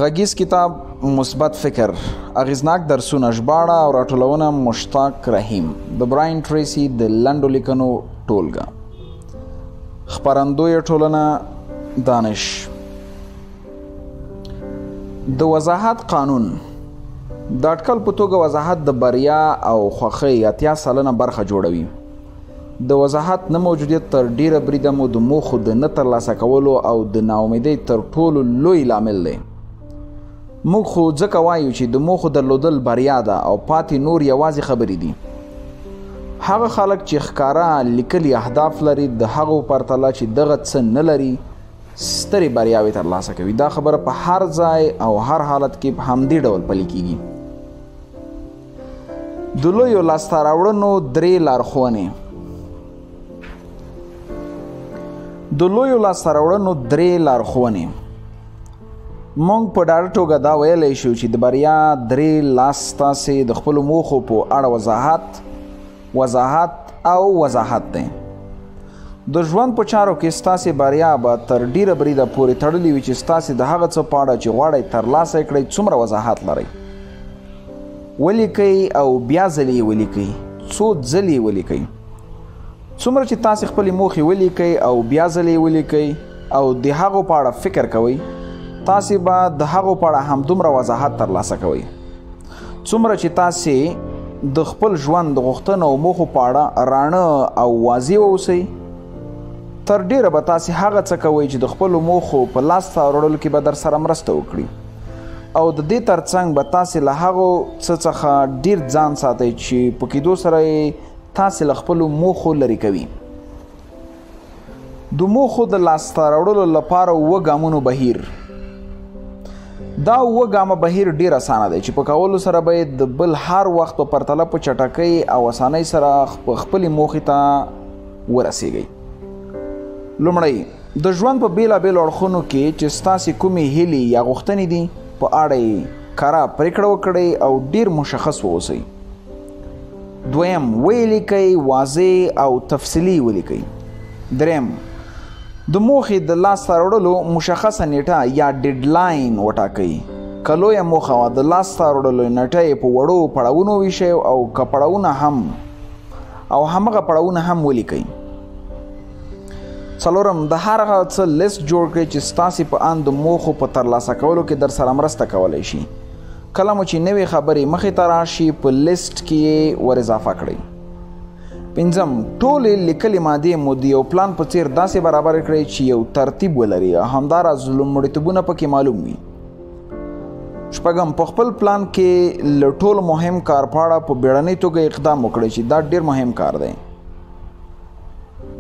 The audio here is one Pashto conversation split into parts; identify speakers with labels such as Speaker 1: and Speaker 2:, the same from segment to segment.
Speaker 1: غږیز کتاب مثبت فکر، اغیزناک درسونه ژباړه او راټولونه مشتاق رحیم، د براین ټریسی د لنډو لیکنو ټولګه، خپرندوی ټولنه دانش. د وضاحت قانون د اټکل په توګه وضاحت د بریا او خوښۍ 80% برخه جوړوي. د وضاحت نه موجودیت تر ډیره بریده مو د موخو د نه ترلاسه کولو او د ناامیدۍ تر ټولو لوی لامل دی. موږ خو ځکه وایو چې د موخو درلودل بریا ده او پاتې نور یوازې خبرې دي. هغه خلک چې ښکاره لیکلي اهداف لري د هغو پرتله چې دغه څه نه لري سترې بریاوې ترلاسه کوي. دا خبره په هر ځای او هر حالت کې په همدې ډول پلي کیږي. د لویو لاسته راوړنو درې لارښوونې مونږ په ډاډه توګه دا ویلی شو چې د بریا درې لاس ستاسې د خپلو موخو په اړه وضاحت او وضاحت دی. د ژوند په چارو کې ستاسې بریا به تر ډیره بریده پورې تړلې وي چې ستاسې د هغه څه په اړه چې غواړئ ترلاسه کړئ څومره وضاحت لرئ. ولیکئ او بیا ځلې یې ولیکئ، څو ځلې یې ولیکئ. څومره چې تاسې خپلې موخې ولیکئ او بیا ځلې یې ولیکئ او د هغو په اړه فکر کوئ، تاسې به د هغو په اړه همدومره وضاحت ترلاسه کوئ. څومره چې تاسې د خپل ژوند د غوښتنو او موخو په اړه راڼه او واضح واوسئ، تر ډیره به تاسې هغه څه کوئ چې د خپلو موخو په لاسته راوړلو کې به در سره مرسته وکړي. او د دې ترڅنګ به تاسې له هغو څه څخه ډیر ځان ساتئ چې په کېدو سره یې تاسې له خپلو موخو لرې کوي. د موخو د لاسته راوړلو لپاره 7 ګامونو بهیر. دا 7 ګامه بهیر ډیر اسانه دی چې په کولو سره به د بل هر وخت په پرتله په چټکۍ او اسانۍ سره خپلې موخې ته ورسیږئ. لومړی، د ژوند په بیلابیلو اړخونو کې چې ستاسې کومې هیلې یا غوښتنې دي په اړه یې کره پرېکړه وکړئ او ډیر مشخص واوسئ. دویم، ولیکئ، واضح او تفصیلي ولیکئ. دریم، د موخې د لاسته راوړلو مشخصه نیټه یا ډیډلاین وټاکئ. که لویه موخه وه د لاسته راوړلو نیټه یې په وړو پړاوونو ویشئ او که پړاوونه همغه پړاوونه هم ولیکئ. څلورم، د هر هغه څه لیست جوړ کړئ چې ستاسې په ان د موخو په ترلاسه کولو کې در سره مرسته کولی شي. کله مو چې نوې خبرې مخې ته راشي په لیست کې یې ور اضافه کړئ. پنځم، ټولې لیکلې مادې مو د یو پلان په څیر داسې برابر کړئ چې یو ترتیب ولري او همداراز لومړیتوبونه پکې معلوم وي. شپږم، په خپل پلان کې له ټولو مهم کار په اړه په بیړنۍ توګه اقدام وکړئ چې دا ډیر مهم کار دی.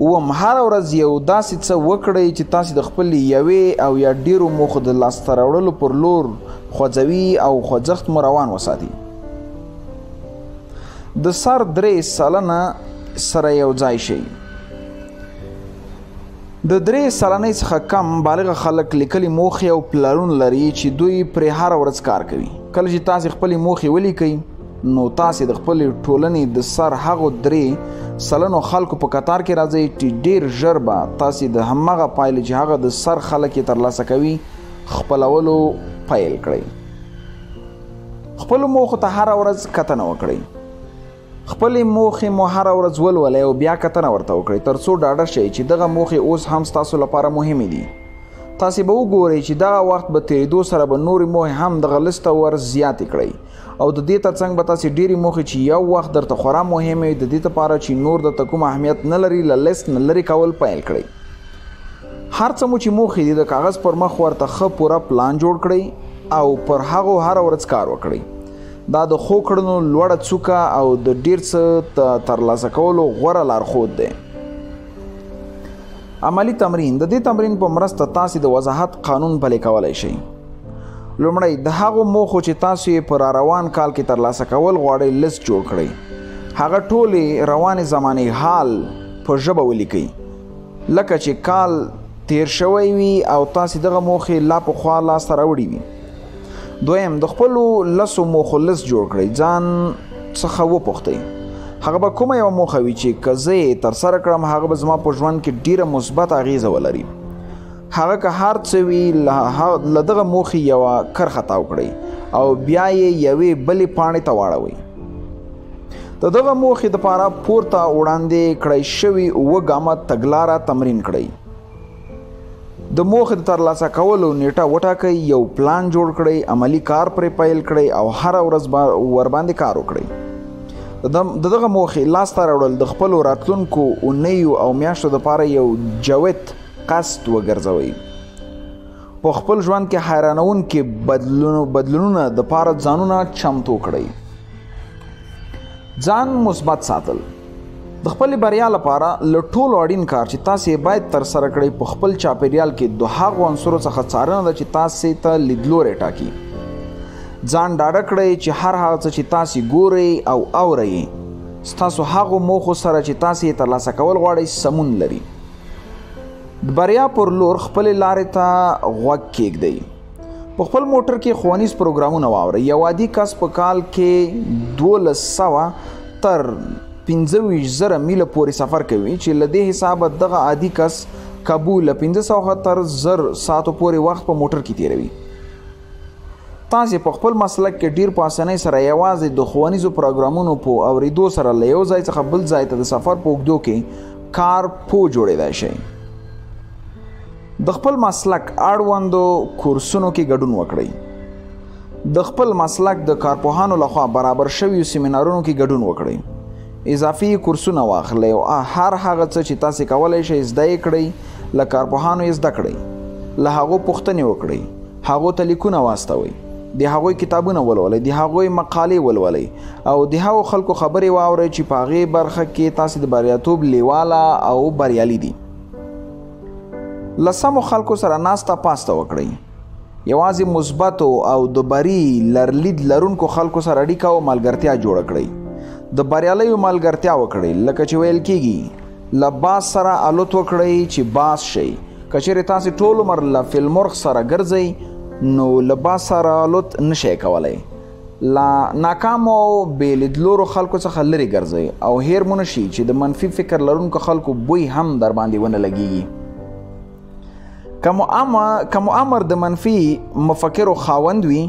Speaker 1: اووم، هره ورځ یو داسې څه وکړئ چې تاسې د خپلې یوې او یا ډیرو موخو د لاسته راوړلو پر لور خوځوي او خوځښت مو روان وساتي. د سر 3% سره یو ځای شئ. د 3% څخه کم بالغ خلک لیکلي موخې او پلانونه لري چې دوی پرې هره ورځ کار کوي. کله چې تاسې خپلې موخې ولیکئ نو تاسې د خپلې ټولنې د سر هغو 3% خلکو په قطار کې راځئ چې ډیر ژر به تاسې د همغه پایلې چې هغه د سر خلک یې ترلاسه کوي خپلولو پیل کړئ. خپلو موخو ته هره ورځ کتنه وکړئ. خپلې موخې مو هره ورځ ولولئ او بیا کتنه ورته وکړئ تر څو ډاډه شئ چې دغه موخې اوس هم ستاسو لپاره مهمې دي. تاسې به وګورئ چې دغه وخت به تېرېدو سره به نورې موخې هم دغه لیست ته ور زیاتې کړئ او د دې ترڅنګ به تاسې ډېرې موخې چې یو وخت درته خورا مهمې وي د دې لپاره چې نور درته کوم اهمیت نه لري له لیست نه لرې کول پیل کړئ. هر څه مو چې موخې دي د کاغذ پر مخ ورته ښه پوره پلان جوړ کړئ او پر هغو هره ورځ کار وکړئ. دا د ښو کړنو لوړه څوکه او د ډیر څه ترلاسه کولو غوره لارښود دی. عملی تمرین. د دې تمرین په مرسته تاسې د وضاحت قانون پلی کولی شئ. لومړی، د هغو موخو چې تاسو یې په روان کال کې ترلاسه کول غواړئ لیست جوړ کړئ. هغه ټولې روانې زمانې حال په ژبه ولیکئ لکه چې کال تیر شوی وي او تاسې دغه موخې لا پخوا لاسته راوړي وي. دویم، د خپلو 10 موخو لیست جوړ کړئ. ځان څخه وپوښتئ هغه به کومه یوه موخه وي چې که زه یې ترسره کړم هغه به زما په ژوند کې ډیره مثبت اغیزه ولري. هغه که هر څه وي له دغه موخې یوه کرښه تاو کړئ او بیا یې یوې بلې پاڼې ته واړوئ. د دغه موخې دپاره پورته وړاندې کړی شوي 7 ګامه تګلاره تمرین کړئ. د موخې د ترلاسه کولو نیټه وټاکئ، یو پلان جوړ کړئ، عملی کار پرې پیل کړئ او هره ورځ ورباندې کار وکړئ. د دغه موخې لاسته راوړل د خپلو راتلونکو اونیو او میاشتو دپاره یو جوت قصد وګرځوئ. په خپل ژوند کې حیرانونکي بدلونونه دپاره ځانونه چمتو کړئ. ځان مثبت ساتل د خپل بریا لپاره له ټولو اړین کار چې تاسې باید ترسره کړئ په خپل چاپیریال کې د هغو عنصرو څخه څارنه ده چې تاسې ته لیدلوری ټاکي. ځان ډاډه کړئ چې هر هغه څه چې تاسې ګورئ او اورئ ستاسو هغو موخو سره چې تاسې یې ترلاسه کول غواړئ سمون لري. د بریا پر لور خپلې لارې ته غوږ کیږدئ. په خپل موټر کې ښوونیز پروګرامونه واورئ. یو عادي کس په کال کې 1200 تر 25,000 میله پورې سفر کوي چې له دې حسابه دغه عادي کس کابو له 500 تر 1000 ساعتو پورې وخت په موټر کې تیروي. تاسې په خپل مسلک کې ډیر په اسانۍ سره یوازې د ښوونیزو پروګرامونو په اورېدو سره له یو ځای څخه بل ځای ته د سفر په اوږدو کې کار پوه جوړېدای شئ. د خپل مسلک اړوندو کورسونو کې ګډون وکړئ. د خپل مسلک د کارپوهانو لخوا برابر شویو سیمینارونو کې ګډون وکړئ. اضافي کورسونه واخلئ او هر هغه څه چې تاسې کولی شئ زده یې کړئ. له کارپوهانو یې زده کړئ، له هغو پوښتنې وکړئ، هغو ته لیکونه واستوئ، د هغوی کتابونه ولولئ، د هغوی مقالې ولولئ او د هغو خلکو خبرې واورئ چې په هغې برخه کې تاسې د بریالیتوب لیواله او بریالي دي. له سمو خلکو سره ناسته پاسته وکړئ. یوازې مثبتو او د بري لرلید لرونکو خلکو سره اړیکه او ملګرتیا جوړه کړئ. د بریالیو ملګرتیا وکړئ. لکه چې ویل کیږي له باز سره الوت وکړئ چې باز شئ. که چیرې تاسې ټول عمر له فیلمرغ سره ګرځئ نو له باز سره الوت نشئ کولی. له ناکامو او بې لیدلورو خلکو څخه لرې ګرځئ او هیر مو نشي چې د منفي فکر لرونکو خلکو بوی هم در باندې ونه لګیږي. که مؤامر د منفي مفکرو خاوند وي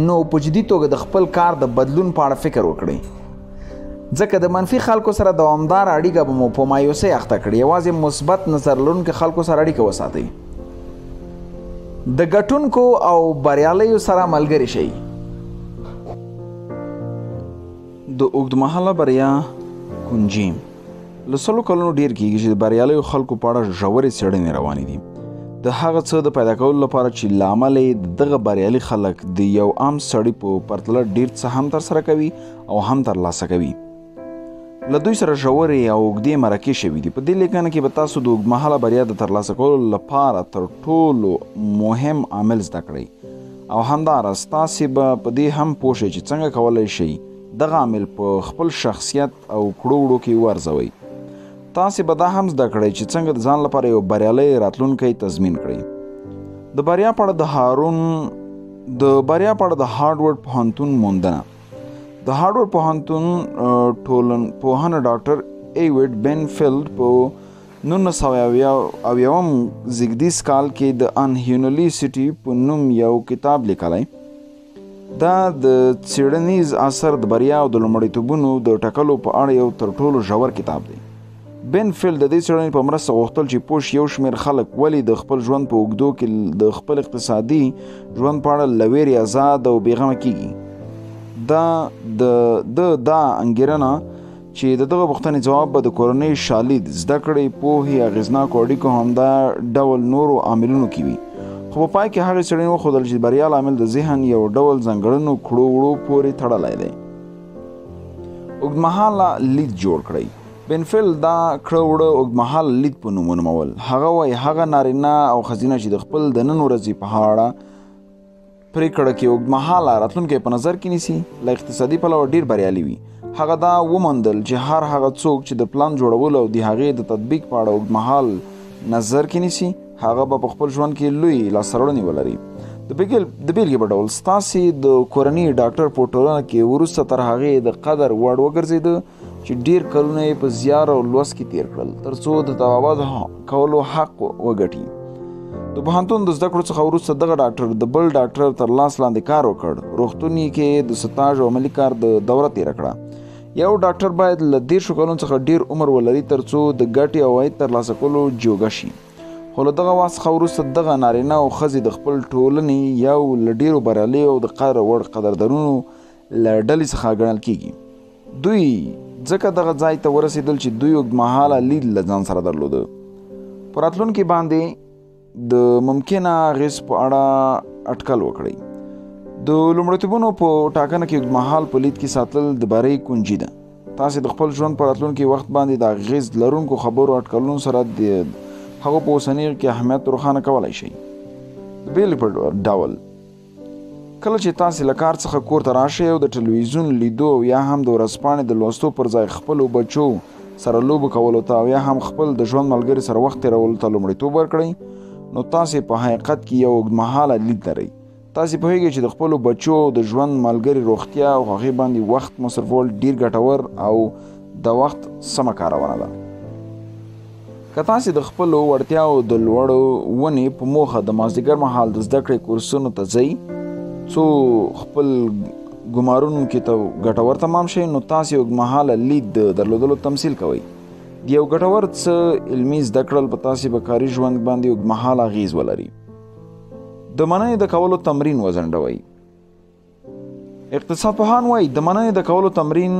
Speaker 1: نو په جدي توګه د خپل کار د بدلون په اړه فکر وکړئ، ځکه د منفي خلکو سره دوامداره اړیکه به مو په مایوسۍ اخته کړي. یوازې مثبت نظر لرونکو خلکو سره اړیکه وساتئ. د ګټونکو او بریالیو سره ملګري شئ. د اوږدمهاله بریا کنجي له 100 کلونو ډیر کېږي چې د بریالیو خلکو په اړه ژورې څېړنې روانې دي. د هغه څه د پیدا کولو لپاره چې له امله یې دغه بریالي خلک د یو عام سړي په پرتله ډیر څه هم ترسره کوي او هم ترلاسه کوي. له دوی سره ژورې او اوږدې مرکې شوي دي. په دې لیکنه کې به تاسو د اوږدمهاله بریا د ترلاسه کولو لپاره تر ټولو مهم عامل زده کړئ او همداراز تاسې به په دې هم پوه شئ چې څنګه کولی شئ دغه عامل په خپل شخصیت او کړو وړو کې وارزوئ. تاسې به دا هم زده کړئ چې څنګه د ځان لپاره یو بریالی راتلونکی تضمین کړئ. د بریا په اړه د هارډورډ پوهنتون موندنه. د هارډورډ پوهنتون ټولنپوهنه ډاکټر ایوډ بینفیلډ په 1990 زیږدیز کال کې د انهیونلیسټي په نوم یو کتاب لیکلی. دا د څېړنیز اثر د بریا او د لومړیتوبونو د ټاکلو په اړه یو تر ټولو ژور کتاب دی. بینفیلډ د دې څېړنې په مرسته غوښتل چې پوه شي یو شمېر خلک ولې د خپل ژوند په اوږدو کې د خپل اقتصادي ژوند په اړه له ویرې آزاد او بېغمه کیږي. دا انګېرنه چې دغه پوښتنې جواب به د کورنۍ شالید، زده کړې، پوهې، اغېزناکو اړیکو همدا ډول نورو عاملونو کې وي. خو په پای کې هغې څېړنې وښودل چې بریا لامل د ذهن یو ډول ځانګړنو کړو وړو پورې تړلی دی. اوږدمهاله لید جوړ کړئ. بینفیلډ دا کړه وړه اوږدمهاله لید په نوم ونومول. هغه وایي هغه نارینه او ښځینه چې د خپل د نن ورځې په اړه پرېکړه کې اوږدمهاله راتلونکی په نظر کې نیسي له اقتصادي پلوه ډېر بریالي وي. هغه دا وموندل چې هر هغه څوک چې د پلان جوړولو او د هغې د تطبیق په اړه اوږدمهال نظر کې نیسي هغه به په خپل ژوند کې لوی لاسته راوړنې ولري. د بېلګې په ډول ستاسې د کورنۍ ډاکټر په ټولنه کې وروسته تر هغې د قدر وړ وګرځېده چې ډېر کلونه یې په زیار او لوست کې تیر کړل تر څو د توابد کولو حق وګټي. د پوهنتون د زده کړو څخه وروسته دغه ډاکټر د بل ډاکټر تر لاس لاندې کار وکړ. روغتون کې د سټاژ او عملي کار د دوره تېره کړه. یو ډاکټر باید له 30 کلونو څخه ډیر عمر ولري ترڅو د ګټې او عاید ترلاسه کولو جوګه شي. خو له دغه وخت څخه وروسته دغه نارینه او ښځې د خپل ټولنې یو له ډیرو بریالیو او د قدر وړ قدردانونو له ډلې څخه ګڼل کیږي. دوی ځکه دغه ځای ته ورسېدل چې دوی اوږدمهاله لید له ځان سره درلوده. په راتلونکي باندې د ممکنه اغېز په اړه اټکل وکړئ. د لومړیتوبونو په ټاکنه کې اوږدمهال په لید کې ساتل د بری کنجي ده. تاسې د خپل ژوند په راتلونکي وخت باندې د اغېز لرونکو خبرو اټکلونو سره د هغو په اوسني کې اهمیت روښانه کولی شئ. د بېلګې په ډول کله چې تاسې له کار څخه کور ته راشئ او د ټلویزیون لیدو او یا هم د ورځپاڼې د لوستو پر ځای خپلو بچو سره لوبو کولو ته او یا هم خپل د ژوند ملګري سره وخت تېرولو ته لومړیتوب ورکړئ، نو تاسې په حقیقت کې یو اوږدمهاله لید لرئ. تاسې پوهیږئ چې د خپلو بچو د ژوند ملګري روغتیا او هغې باندې وخت مصرفول ډیر ګټور او د وخت سمه کارونه ده. که تاسې د خپلو وړتیاو د لوړو ونې په موخه د مازدیګر مهال د زده کړې کورسونو ته ځئ څو خپل ګمارونکو ته ګټور تمام شي، نو تاسې اوږدمهاله لید د درلودلو تمثیل کوئ. د یو ګټور څه علمي زده کړل په تاسې په کاري ژوند باندې اوږدمهاله اغېز ولري. د مننې د کولو تمرین وځنډوئ. اقتصاد پوهان وایي د مننې د کولو تمرین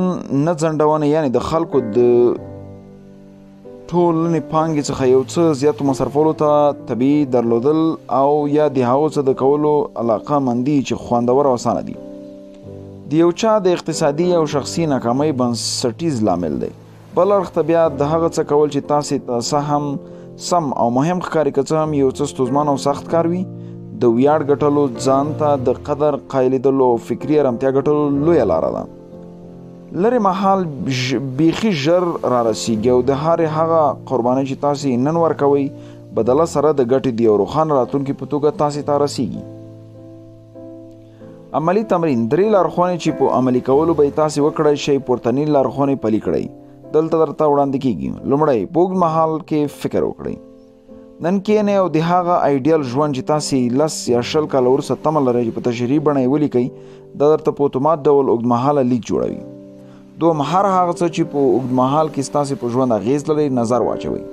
Speaker 1: نه ځنډونه یعنی د خلکو د ټولنې پانګې څخه یو څه زیاتو مصرفولو ته طبیعي درلودل او یا د هغو څه د کولو علاقه مندي چې خوندور او اسانه دي. د یو چا د اقتصادي او شخصي ناکامۍ بنسټیز لامل دی. بل اړخ ته بیا د هغه څه کول چې تاسې ته څه هم سم او مهم ښکاري که څه هم یو څه ستونزمن او سخت کار وي، د ویاړ ګټلو، ځان ته د قدر قایلېدلو او فکري ارامتیا ګټلو لویه لاره ده. لرې مهال بیخي ژر را رسیږي او د هرې هغه قربانۍ چې تاسې نن ورکوئ بدله سره د ګټې د یو روښانه راتلونکي په توګه تاسې ته رسیږي. عملي تمرین: درې لارښوونې چې په عملي کولو به یې تاسې وکړی شئ پورتني لارښوونې پلي کړئ. دلته درته وړاندې کیږي. لومړی، په اوږد مهال کې فکر وکړئ. نن کښېنئ او د هغه ایډیل ژوند چې تاسې 10 یا 20 کاله وروسته تمه لرئ چې په تشریحي بڼه یې ولیکئ، دا درته په اتومات ډول اوږدمهاله لید جوړوي. دوم، هر هغه څه چې په اوږد مهال کې ستاسې په ژوند اغېز لري نظر واچوئ.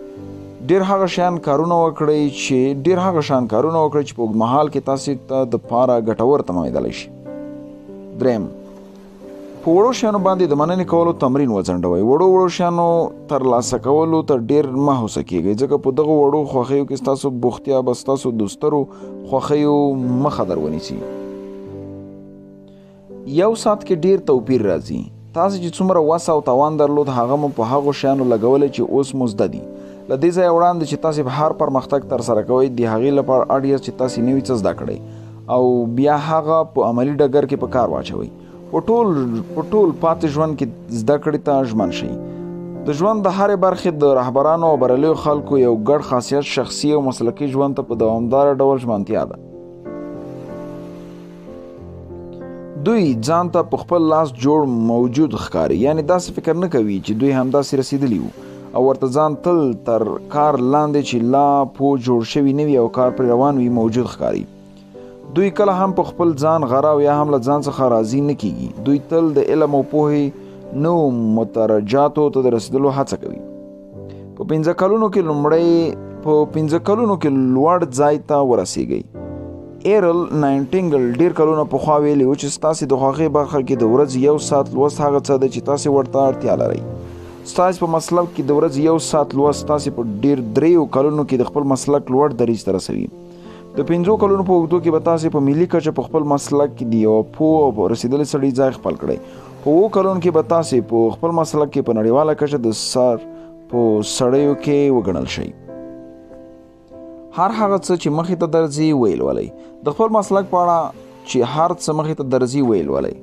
Speaker 1: ډېر هغه شیان کارونه وکړئ چې په اوږد مهال کې تاسې ته د پاره ګټور تمامېدلی شي. دریم، په وړو شیانو باندې د مننې کولو تمرین وځنډوئ. وړو شیانو ترلاسه کولو ته ډېر مه هوسه کیږئ، ځکه په دغه وړو خوښیو کې ستاسو بوختیا به ستاسو د سترو خوښیو مخه در ونیسي. یو ساعت کې ډېر توپیر راځي. تاسې چې څومره وس او توان درلود هغه مو په هغو شیانو لګولی چې اوس مو زده دي. له دې ځایه وړاندې چې تاسې په هر پرمختګ ترسره کوئ د هغې لپاره اړ یاست چې تاسې نوي څه زده کړئ او بیا هغه په عملي ډګر کې په کار واچوئ. په ټول پاتې ژوند کې زده کړې ته ژمن شئ. د ژوند د هرې برخې د رهبرانو او بریالیو خلکو یو ګډ خاصیت شخصي او مسلکي ژوند ته په دوامداره ډول ژمنتیا ده. دوی ځان ته په خپل لاس جوړ موجود ښکاري، یعنی داسې فکر نه کوي چې دوی همداسې رسیدلی وو او ورته ځان تل تر کار لاندې چې لا پوه جوړ شوي نه وي او کار پرې روان وي موجود ښکاري. دوی کله هم په خپل ځان غره او یا هم له ځان څخه راضي نه کیږي. دوی تل د علم او پوهې نوو مترجاتو ته د رسیدلو هڅه کوي. په 15 کلونو کې لوړ ځای ته ورسیږئ. ایرل ناینټینګل ډیر کلونه پخوا ویلي و چې ستاسې د خوښۍ برخه کې د ورځې 1 ساعت لوست هغه څه ده چې تاسې ورته اړتیا لرئ. ستاسې په مسلک کې د ورځې 1 ساعت لوست تاسې په ډیر 3 کلونو کې د خپل مسلک لوړ دریځ ته رسوي. د 15 کلونو په اوږدو کې به تاسې په ملي کچه په خپل مسلک کې د یو پوه او رسېدلي سړي ځای خپل کړئ. په 7 کلونو کې به تاسې په خپل مسلک کې په نړیواله کچه د سر په سړیو کې وګڼل شئ. هر هغه څه چې مخې ته درځي ویل ولئ. د خپل مسلک په اړه چې هر څه مخې ته درځي ویل ولئ.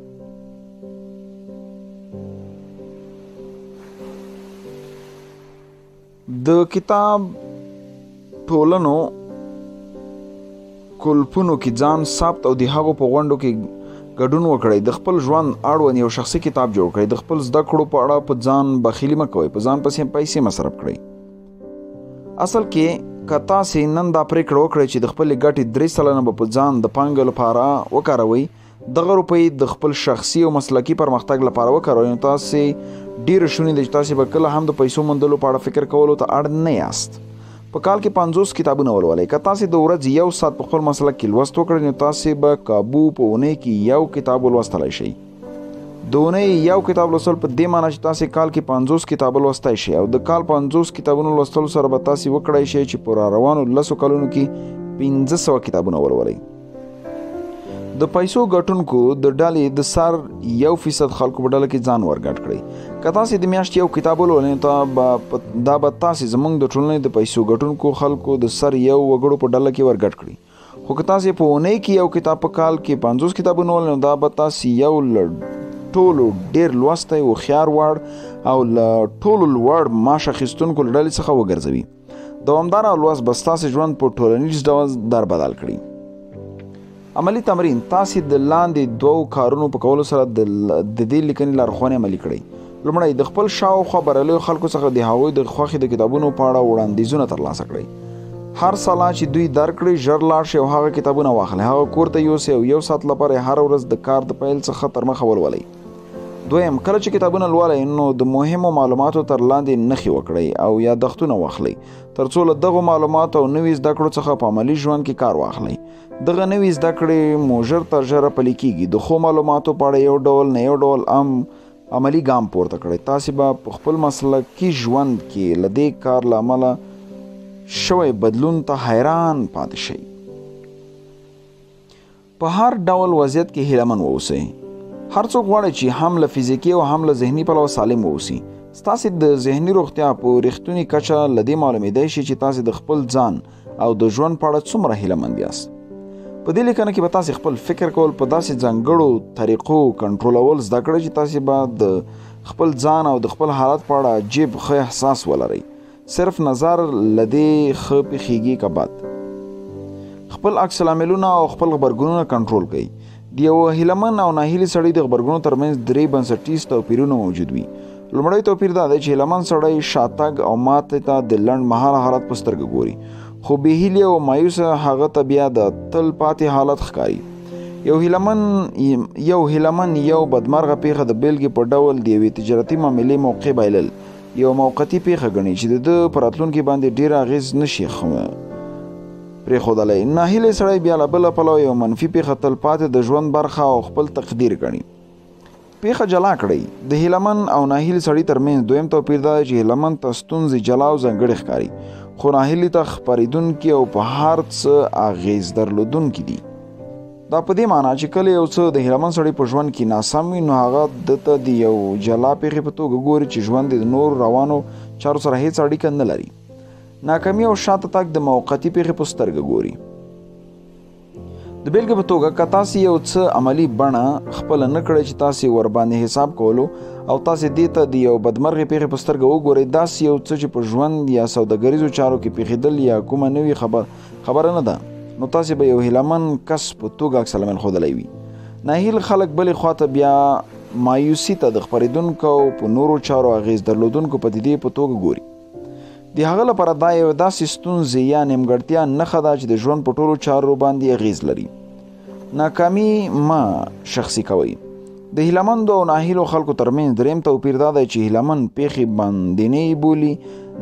Speaker 1: د کتاب ټولنو کلپونو کې ځان ثبت او د هغو په غونډو کې ګډون وکړئ. د خپل ژوند اړوند یو شخصي کتاب جوړ کړئ. د خپل زده کړو په اړه په ځان بخیلي مه کوئ. په ځان پسې پیسې مصرف کړئ. اصل کې که تاسې نن دا پرېکړه وکړئ چې د خپلې ګټې 3 سلنه به په ځان د پانګې لپاره وکاروئ، دغه روپۍ د خپل شخصي او مسلکي پرمختګ لپاره وکاروئ، نو تاسې ډېره شونې ده چې تاسې به کله هم د پیسو موندلو په اړه فکر کولو ته اړ نه یاست. په کال کې 50 کتابونه ولولئ. که تاسې د ورځې 1 ساعت په خپل مسلک کې لوست وکړئ، نو تاسې به کابو په اونۍ کې 1 کتاب ولوستلی شئ. د اونۍ 1 کتاب لوستل په دې معنی چې تاسې کال کې 50 کتابه لوستی شئ، او د کال 50 کتابونو لوستلو سره به تاسې وکړی شئ چې په راروانو 10 کلونو کې 1500 کتابونه ولولئ. د پیسو ګټونکو د ډلې د سر 1% خلکو په ډله کې ځان ورګډ کړئ. که تاسې د میاشتې 1 کتاب ولولئ، دا به تاسې زموږ د ټولنې د پیسو ګټونکو خلکو د سر 1 وګړو په ډله کې ورګډ کړي. خو که تاسې په اونۍ کې 1 کتاب، په کال کې 50 کتابونه ولولئ، نو دا به تاسې یو له ټولو ډېر لوستی، هوښیار وړ او له ټولو لوړ معاش اخیستونکو له ډلې څخه وګرځوي. دوامداره لوست به ستاسې ژوند په ټولنیز ډول در بدل کړي. عملی تمرین: تاسې د لاندې 2 کارونو په کولو سره د دې لیکنې لارښوونې عملي کړئ. لومړی، د خپل شاوخوا بریالیو خلکو څخه د هغوی د خوښې د کتابونو په اړه وړاندیزونه ترلاسه کړئ. هر سالا چې دوی درکړئ، ژر لاړ شئ او هغه کتابونه واخلئ، هغه کور ته یوسئ او 1 ساعت لپاره هر ورځ د کار د پیل څخه تر مخه ولولئ. دویم، کله چې کتابونه لولئ، نو د مهمو معلوماتو تر لاندې نښې وکړئ او یادښتونه واخلئ، ترڅو له دغو معلوماتو او نوي زده کړو څخه په عملي ژوند کې کار واخلئ. دغه نوي زده کړې مو ژر تر ژره پلي کیږي. د ښو معلوماتو په اړه یو ډول نه یو ډول عملي ګام پورته کړئ. تاسې به په خپل مسلکي ژوند کې له دې کار له امله شوی بدلون ته حیران پاتې شئ. په هر ډول وضعیت کې هیلهمن واوسئ. هر څوک غواړي چې هم له فزیکي او هم له ذهني پلوه سالم واوسي. ستاسې د ذهني روغتیا په رښتونې کچه له دې معلومېدی شي چې تاسې د خپل ځان او د ژوند په اړه څومره هیلهمند یاست. په دې لیکنه کې به تاسې خپل فکر کول په داسې ځانګړو طریقو کنټرولول زده کړئ چې تاسې به د خپل ځان او د خپل حالت په اړه عجیب ښه احساس ولرئ. صرف نظر له دې ښه پېښېږي که بد. خپل عکس العملونه او خپل غبرګونونه کنټرول کړئ. د یو هیلهمن او ناهیلي سړي د غبرګونونو ترمنځ 3 بنسټیز توپیرونه موجود وي. لومړی توپیر دا دی چې هیلهمن سړی شاتګ او ماتې ته د لنډ مهاله حالت په سترګه ګوري، خو بېهیلې او مایوسه هغه ته بیا د تل پاتې حالت ښکاري. یو هیلهمن یو بدمرغه پیښه د بیلګې په ډول د یوې تجارتي معاملې موقع بایلل یو موقتي پیښه ګڼي چې د ده په راتلونکي باندې ډېر اغېز نشي پرېښودلی. ناهیلی سړی بیا له بله پلوه یو منفي پیښه تل پاتې د ژوند برخه او خپل تقدیر ګڼي. پیښه جلا کړئ. د هیلهمن او ناهیلي سړي ترمنځ دویم توپیر دا دی چې هیلهمن ته ستونزې جلا او ځانګړې ښکاري، خو ناهیلي ته خپرېدونکي او په هر څه اغېز درلودونکي دي. دا په دې معنی چې کله یو څه د هیلهمن سړي په ژوند کې ناسم وي، نو هغه ده ته د یو جلا پیښې په توګه ګوري چې ژوند د نورو روانو چارو سره هیڅ اړیکه نه لري. ناکامي او شاته تګ د موقتي پیښې په سترګه ګوري. د بیلګې په توګه که تاسې یو څه عملي بڼه خپله نه کړئ چې تاسې ورباندې حساب کولو او تاسې دې ته د یو بدمرغې پیښې په سترګه وګورئ، داسې یو څه چې په ژوند یا سوداګریزو چارو کې پیښېدل یا کومه نوې خبره نه ده، نو تاسې به یو هیلهمن کس په توګه عکس العمل ښودلی وي. ناهیل خلک بلې خواته بیا مایوسي ته د خپرېدونکو په نورو چارو اغېز درلودونکو پدیدې په توګه ګوري. د هغه لپاره دا یو داسې ستونزې یا نیمګړتیا نښه ده چې د ژوند په ټولو چارو باندې اغېز لري. ناکامي مه شخصي کوئ. د هیلهمندو او ناهیلو خلکو ترمنځ دریم توپیر دا دی چې هیلهمن پیښې باندنۍ بولي،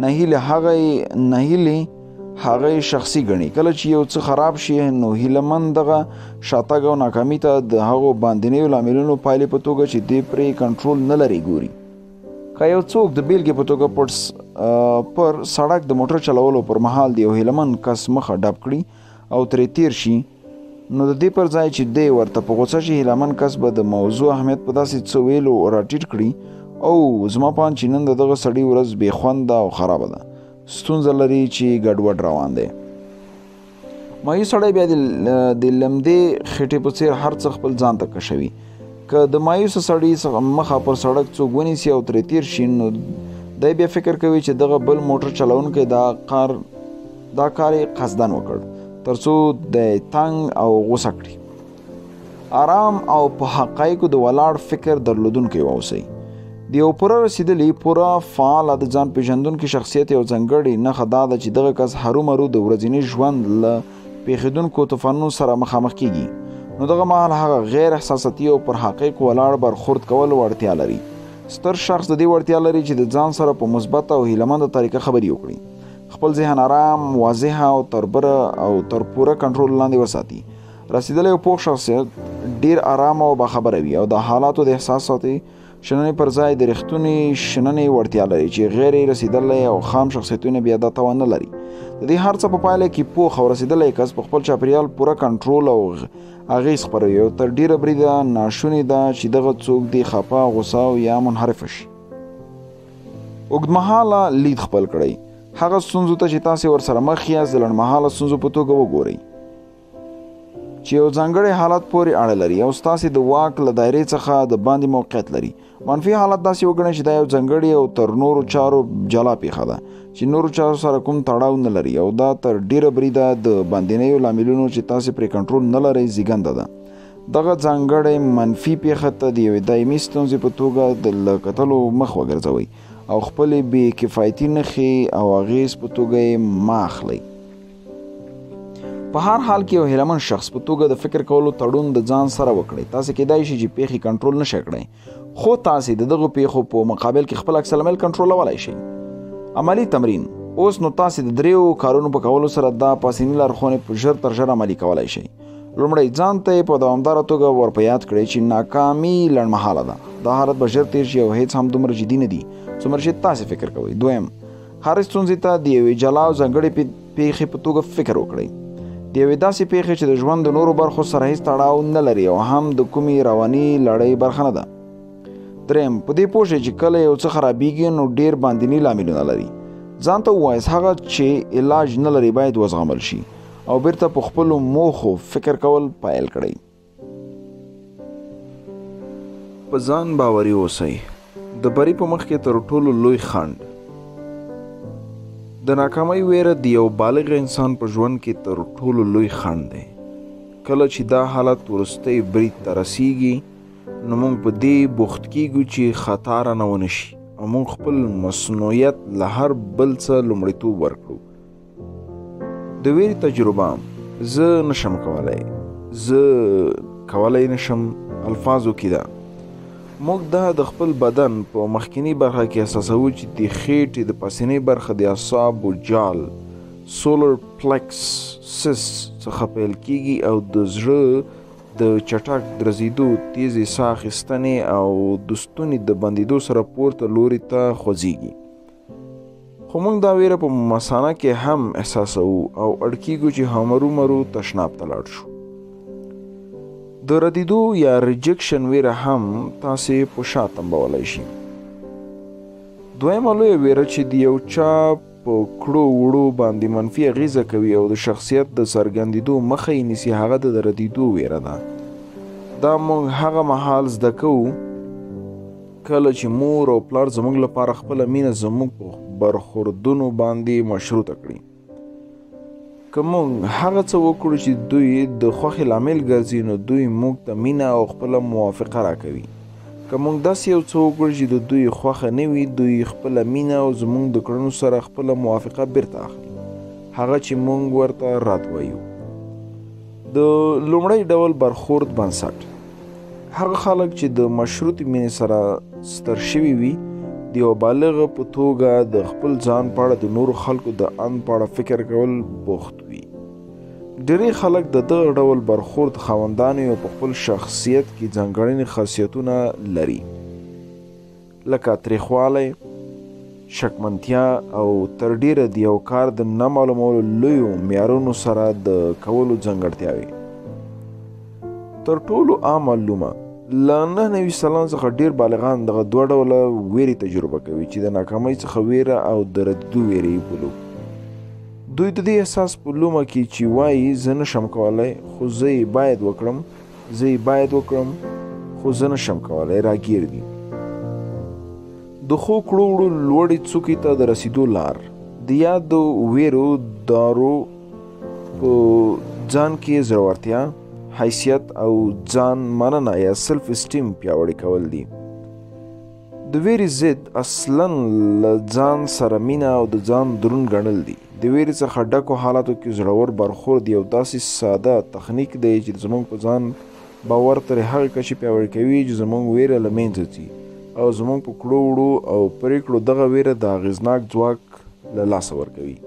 Speaker 1: ناهیلي هغه شخصي ګڼي. کله چې یو څه خراب شي، نو هیلهمن دغه شاتګ او ناکامي ته د هغو باندنیو لاملونو پایلې په توګه چې دی پرې کنټرول نه لري ګوري. که یو څوک د بیلګې په توګه پر سړک د موټر چلولو پر مهال د یو هیلهمن کس مخه ډب کړي او ترې تیر شي، نو د دې پر ځای چې دی ورته په غوسه شي، هیلهمن کس به د موضوع اهمیت په داسې څه ویلو راټیټ کړي او زما په اند چې نن د دغه سړي ورځ بې خونده او خرابه ده، ستونزه لري چې ګډوډ روان دی. مایوس سړی بیا د لمدې خېټې په څېر هر څه خپل ځان ته کشوي. که د مایوسه سړي څخه مخه پر سړک څوک ونیسي او ترې تیر شي، نو دی بیا فکر کوي چې دغه بل موټر چلونکی دا کار یې قصدن وکړ ترڅو د تنګ او غوسه کړي. آرام او په حقایقو د ولاړ فکر درلودونکی واوسئ. د یو پوره رسیدلی پوره فعال د ځان پیژندونکي شخصیت یو ځانګړې نښه دا ده چې دغه کس هرومرو د ورځني ژوند له پیښیدونکو طوفانونو سره مخامخ کیږي نو دغه مهال هغه غیر احساساتي او پر حقایق ولاړ برخورد کول وړتیا لري ستر شخص د دې وړتیا لري چې د ځان سره په مثبت او هیلهمنده طریقه خبرې وکړي خپل ذهن آرام واضح او تر پوره کنټرول لاندې وساتي رسیدلی او پوخ شخصیت ډیر آرام او باخبره وي او د حالاتو د احساساتي شننې پر ځای د رښتونې شننې وړتیا لري چې غیر رسیدلی او خام شخصیتونه بیا دا توان نه لري د دې هر څه په پایله کې پوخ او رسیدلی کس په خپل چاپیریال پوره کنټرول او اغیز خپروي او تر ډیره بریده ناشونې ده چې دغه څوک دی خفه غوسه او یا منحرف شي اوږدمهاله لید خپل کړئ هغه ستونزو ته چې تاسې ورسره مخ یاست د لنډمهاله ستونزو په توګه وګورئ چې یو ځانګړی حالت پورې اړه لري او ستاسې د واک له دایرې څخه د باندې موقعیت لري منفي حالت داسې وګڼئ چې دا یو ځانګړې او تر نورو چارو جلا پیښه ده چې نورو چارو سره کوم تړاو نه لري او دا تر ډیره بریده د باندنیو لاملونو چې تاسې پرې کنټرول نه لرئ زیږنده ده دغه ځانګړې منفي پیښه ته د یوې دایمي ستونزې په توګه د له کتلو مخ وګرځوئ او خپلې بې کفایتي نښې او اغیز په توګه یې مه اخلئ په هر حال کې یو هیلهمن شخص په توګه د فکر کولو تړون د ځان سره وکړئ تاسې کیدای شي چې پیښې کنټرول نشئ کړئ خو تاسې د دغو پیښو په مقابل کې خپل عکس العمل کنټرولولی شئ عملی تمرین اوس نو تاسې د دریو کارونو په کولو سره دا پاسیني لارښوونې په ژر تر ژره عملي کولی شئ لومړی ځان ته یې په دوامداره توګه ور په یاد کړئ چې ناکامي لنډمهاله ده دا حالت به ژر تیر شي او هیڅ هم دومره جدي نه دي څومره چې تاسې فکر کوئ دویم هرې ستونزې ته د یوې جلا او ځانګړې پیښې په توګه فکر وکړئ د یوې داسې پیښې چې د ژوند د نورو برخو سره هیڅ تړاو نه لري او هم د کومې رواني لړۍ برخه نه ده دریم په دې پوه شئ چې کله یو څه خرابیږي نو ډیر باندني لاملونه لري ځان ته ووایاست هغه چې علاج نه لري باید وزغمل شي او بیرته په خپلو موخو فکر کول پیل کړئ په ځان باوري اوسئ د بری په مخ کې تر ټولو لوی خنډ د ناکامۍ ویره د یو بالغ انسان په ژوند کې تر ټولو لوی خنډ دی کله چې دا حالت وروستی برید ته رسیږي نو موږ په دې بوخت کیږو چې خطا رانه ونه شي او موږ خپل مصنوعیت له هر بل څه لومړیتوب ورکړو د ویرې تجربه زه نشم کولی نشم الفاظو کې ده موږ دا د خپل بدن په مخکینی برخه کې احساسوو چې د خېټې د پاسنۍ برخه د اعصابو جال سولر پلکس څخه پیل کیږي او د زړه د چټک درزیدو تیزې ساه اخیستنې او د ستوني د بندیدو سره پورته لوري ته خوځېږي خو موږ دا ویره په مثانه کې هم احساسوو او اړ کیږو چې هرومرو تشناب ته لاړ شو د ردیدو یا ریجکشن ویره هم تاسې په شا تنبولی شي دویمه لویه ویره چې د یو چا په کړو وړو باندې منفي اغیزه کوي او د شخصیت د څرګندېدو مخه یې نیسي هغه د ردیدو ویره ده دا موږ هغه مهال زده کوو کله چې مور او پلار زموږ لپاره خپله مینه زموږ په برخوردونو باندې مشروطه کړي که موږ هغه څه وکړو چې دوی د خوښې لامل ګرځي نو دوی موږ ته مینه او خپله موافقه راکوي که موږ داسې یو څه وکړو چې د دوی خوښه نه وي دوی خپله مینه او زموږ د کړنو سره خپله موافقه بیرته اخلي هغه چې موږ ورته رد وایو د لومړی ډول برخورد بنسټ هغه خلک چې د مشروطې مینې سره ستر شوي وي د یو بالغ په توګه د خپل ځان په اړه د نورو خلکو د ان په اړه فکر کول بوخت وي ډېری خلک د دغه ډول برخورد خاوندان او په خپل شخصیت کې ځانګړي خاصیتونه لري لکه تریخوالی شکمنتیا او تر ډیره د یو کار د نه معلومولو لویو معیارونو سره د کولو ځانګړتیاوې تر ټولو عام معلومه له 9 سلنه څخه ډیر بالغان دغه دوه ډوله ویرې تجربه کوي چې د ناکامۍ څخه ویره او د ردیدو ویرې یې بولو دوی د دې احساس په لومه کې چې وایي زه نشم کولی خو زه یې باید وکړم خو زه نشم کولی راګیر دي د ښو کړو وړو لوړې څوکې ته د رسیدو لار د یادو ویرو دارو په ځان کې زړورتیا حیثیت او ځان مننه یا سلف اسټیم پیاوړی کول دي
Speaker 2: د ویرې ضد اصلا له ځان سره مینه او د ځان درون ګڼل دي. د ویرې څخه ډکو حالاتو کې زړور برخورد یو داسې ساده تخنیک دی چې زموږ په ځان باور تر هغه کچې پیاوړی کوي چې زموږ ویره له منځه ځي او زموږ په کړو وړو او پرېکړو دغه ویره د اغېزناک ځواک له لاسه ورکوي.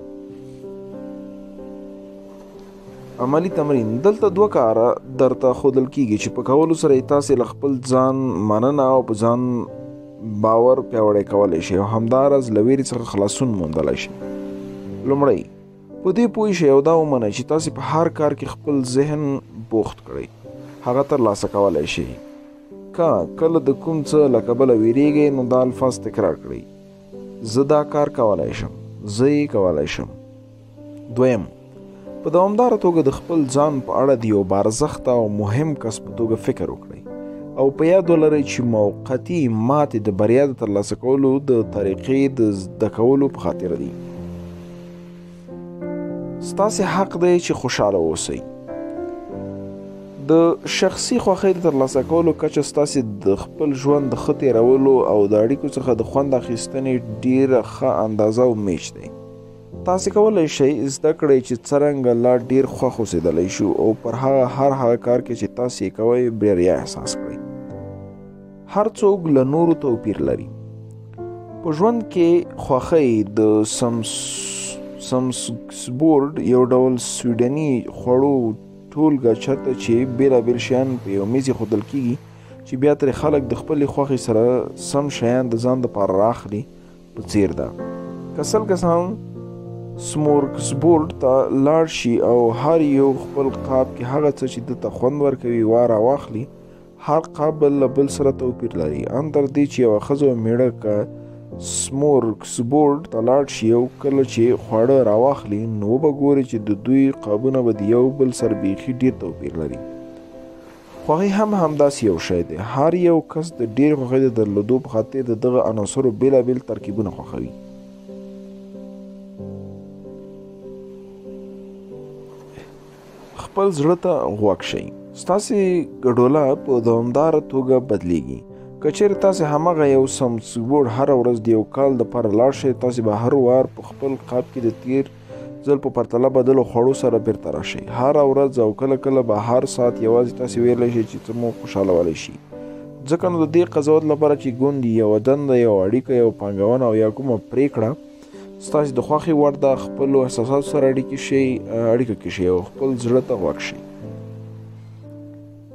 Speaker 2: عملی تمرین. دلته 2 کاره درته ښودل کیږي چې په کولو سره یې تاسې له خپل ځان مننه او په ځان باور پیاوړی کولی شئ او همداراز له ویرې څخه خلاصون موندلی شئ. لومړی په دې پوه شئ او دا ومنئ چې تاسې په هر کار کې خپل ذهن بوخت کړئ، هغه ترلاسه کولی شئ. که کله د کوم څه له کبله ویریږئ نو دا الفاظ تکرار کړئ: زه دا کار کولی شم، زه یې کولی شم. دویم، په دوامداره توګه د خپل ځان په اړه د یو بارزښته او مهم کس په توګه فکر وکړئ او په یاد ولرئ چې موقتي ماتې د بریا د ترلاسه کولو د طریقې د زده کولو په خاطر دي. ستاسې حق دی چې خوشحاله اوسئ. د شخصي خوښۍ د ترلاسه کولو کچه ستاسې د خپل ژوند د ښه تېرولو او د اړیکو څخه د خوند اخیستنې ډېره ښه اندازه او میچ دی. تاسې کولی شئ زده کړئ چې څرنګه لا ډېر خوښ اوسېدلی شو او پر هغه کار کې چې تاسې یې کوئ بریا احساس کړئ. هر څوک له نورو توپیر لري. په ژوند کې خوښۍ د سمسبورډ یو ډول سویډني خوړو ټولګه چېرته چې بېلابېل شیان په یو میز ایښودل کېږي چې بیا ترې خلک د خپلې خوښې سره سم شیان د ځان دپاره راخلي په څیر ده. که سل کسان سمورګسبورډ ته لاړ شي او هر یو خپل قاب کې هغه څه چې دته خوند ورکوي واره واخلي، هر قاب بل له بل سره توپیر لري. اندر دې چې یوه ښځه او میړه که سمورګسبورډ ته لاړ شي او کله چې خواړه راواخلي نو به ګوري چې د دوی قابونه به د یو بل سره بیخي ډېر توپیر لري. خوښۍ هم همداسې یو شی دی. هر یو کس د ډېر خوښۍ د درلودو په خاطر د دغه عناصرو بېلابېل ترکیبونه خوښوي. خپل زړه ته غوږ شئ. ستاسې ګډوله په دوامداره توګه بدلیږي. که چیرې تاسې همغه یو سمسبورډ هره ورځ د یو کال دپاره لاړ شئ، تاسې به هر وار په خپل قاب کې د تیر ځل په پرتله بدلو خوړو سره بیرته راشئ. هره ورځ او کله کله به هر ساعت یوازې تاسې ویلی شئ چې څه مو خوشحالولی شي. ځکه نو د دې قضاوت لپاره چې ګوندې یوه دنده، یوه اړیکه، یوه پانګونه او یا کومه پرېکړه ستاسې د خوښې وړ د خپلو احساساتو سره اړیکه کې شئ او خپل زړه ته غوږ شئ.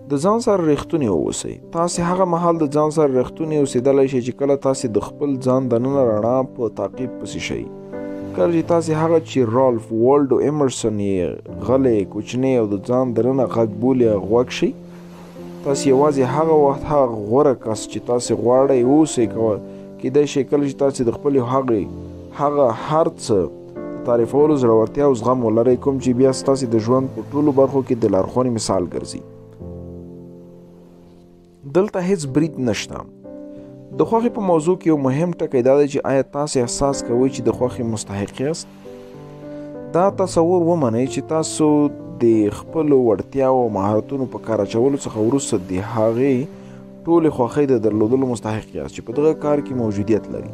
Speaker 2: د ځان سره رښتونی واوسئ. تاسې هغه مهال د ځان سره رښتونی اوسېدلی شئ چې کله تاسې د خپل ځان دننه رڼا په تعقیب پسې شئ. کله چې تاسې هغه چې رالف والډو ایمرسن یې غلی، کوچنی او د ځان دننه غږ بولي غوږ شئ، تاسې یوازې هغه وخت هغه غوره کس چې تاسې غواړئ اوسئ. کیدای شي کله چې تاسې د خپلې هغه هر څه تعریفولو زړورتیا او زغم ولرئ کوم چې بیا ستاسې د ژوند په ټولو برخو کې د لارښوونې مثال ګرځي. دلته هیڅ برید نشته. د خوښې په موضوع کې یو مهم ټکی دا دی چې آیا تاسې احساس کوئ چې د خوښې مستحق یاست؟ دا تصور ومنئ چې تاسو د خپلو وړتیاو او مهارتونو په کار اچولو څخه وروسته د هغې ټولې خوښۍ د درلودلو مستحق یاست چې په دغه کار کې موجودیت لري.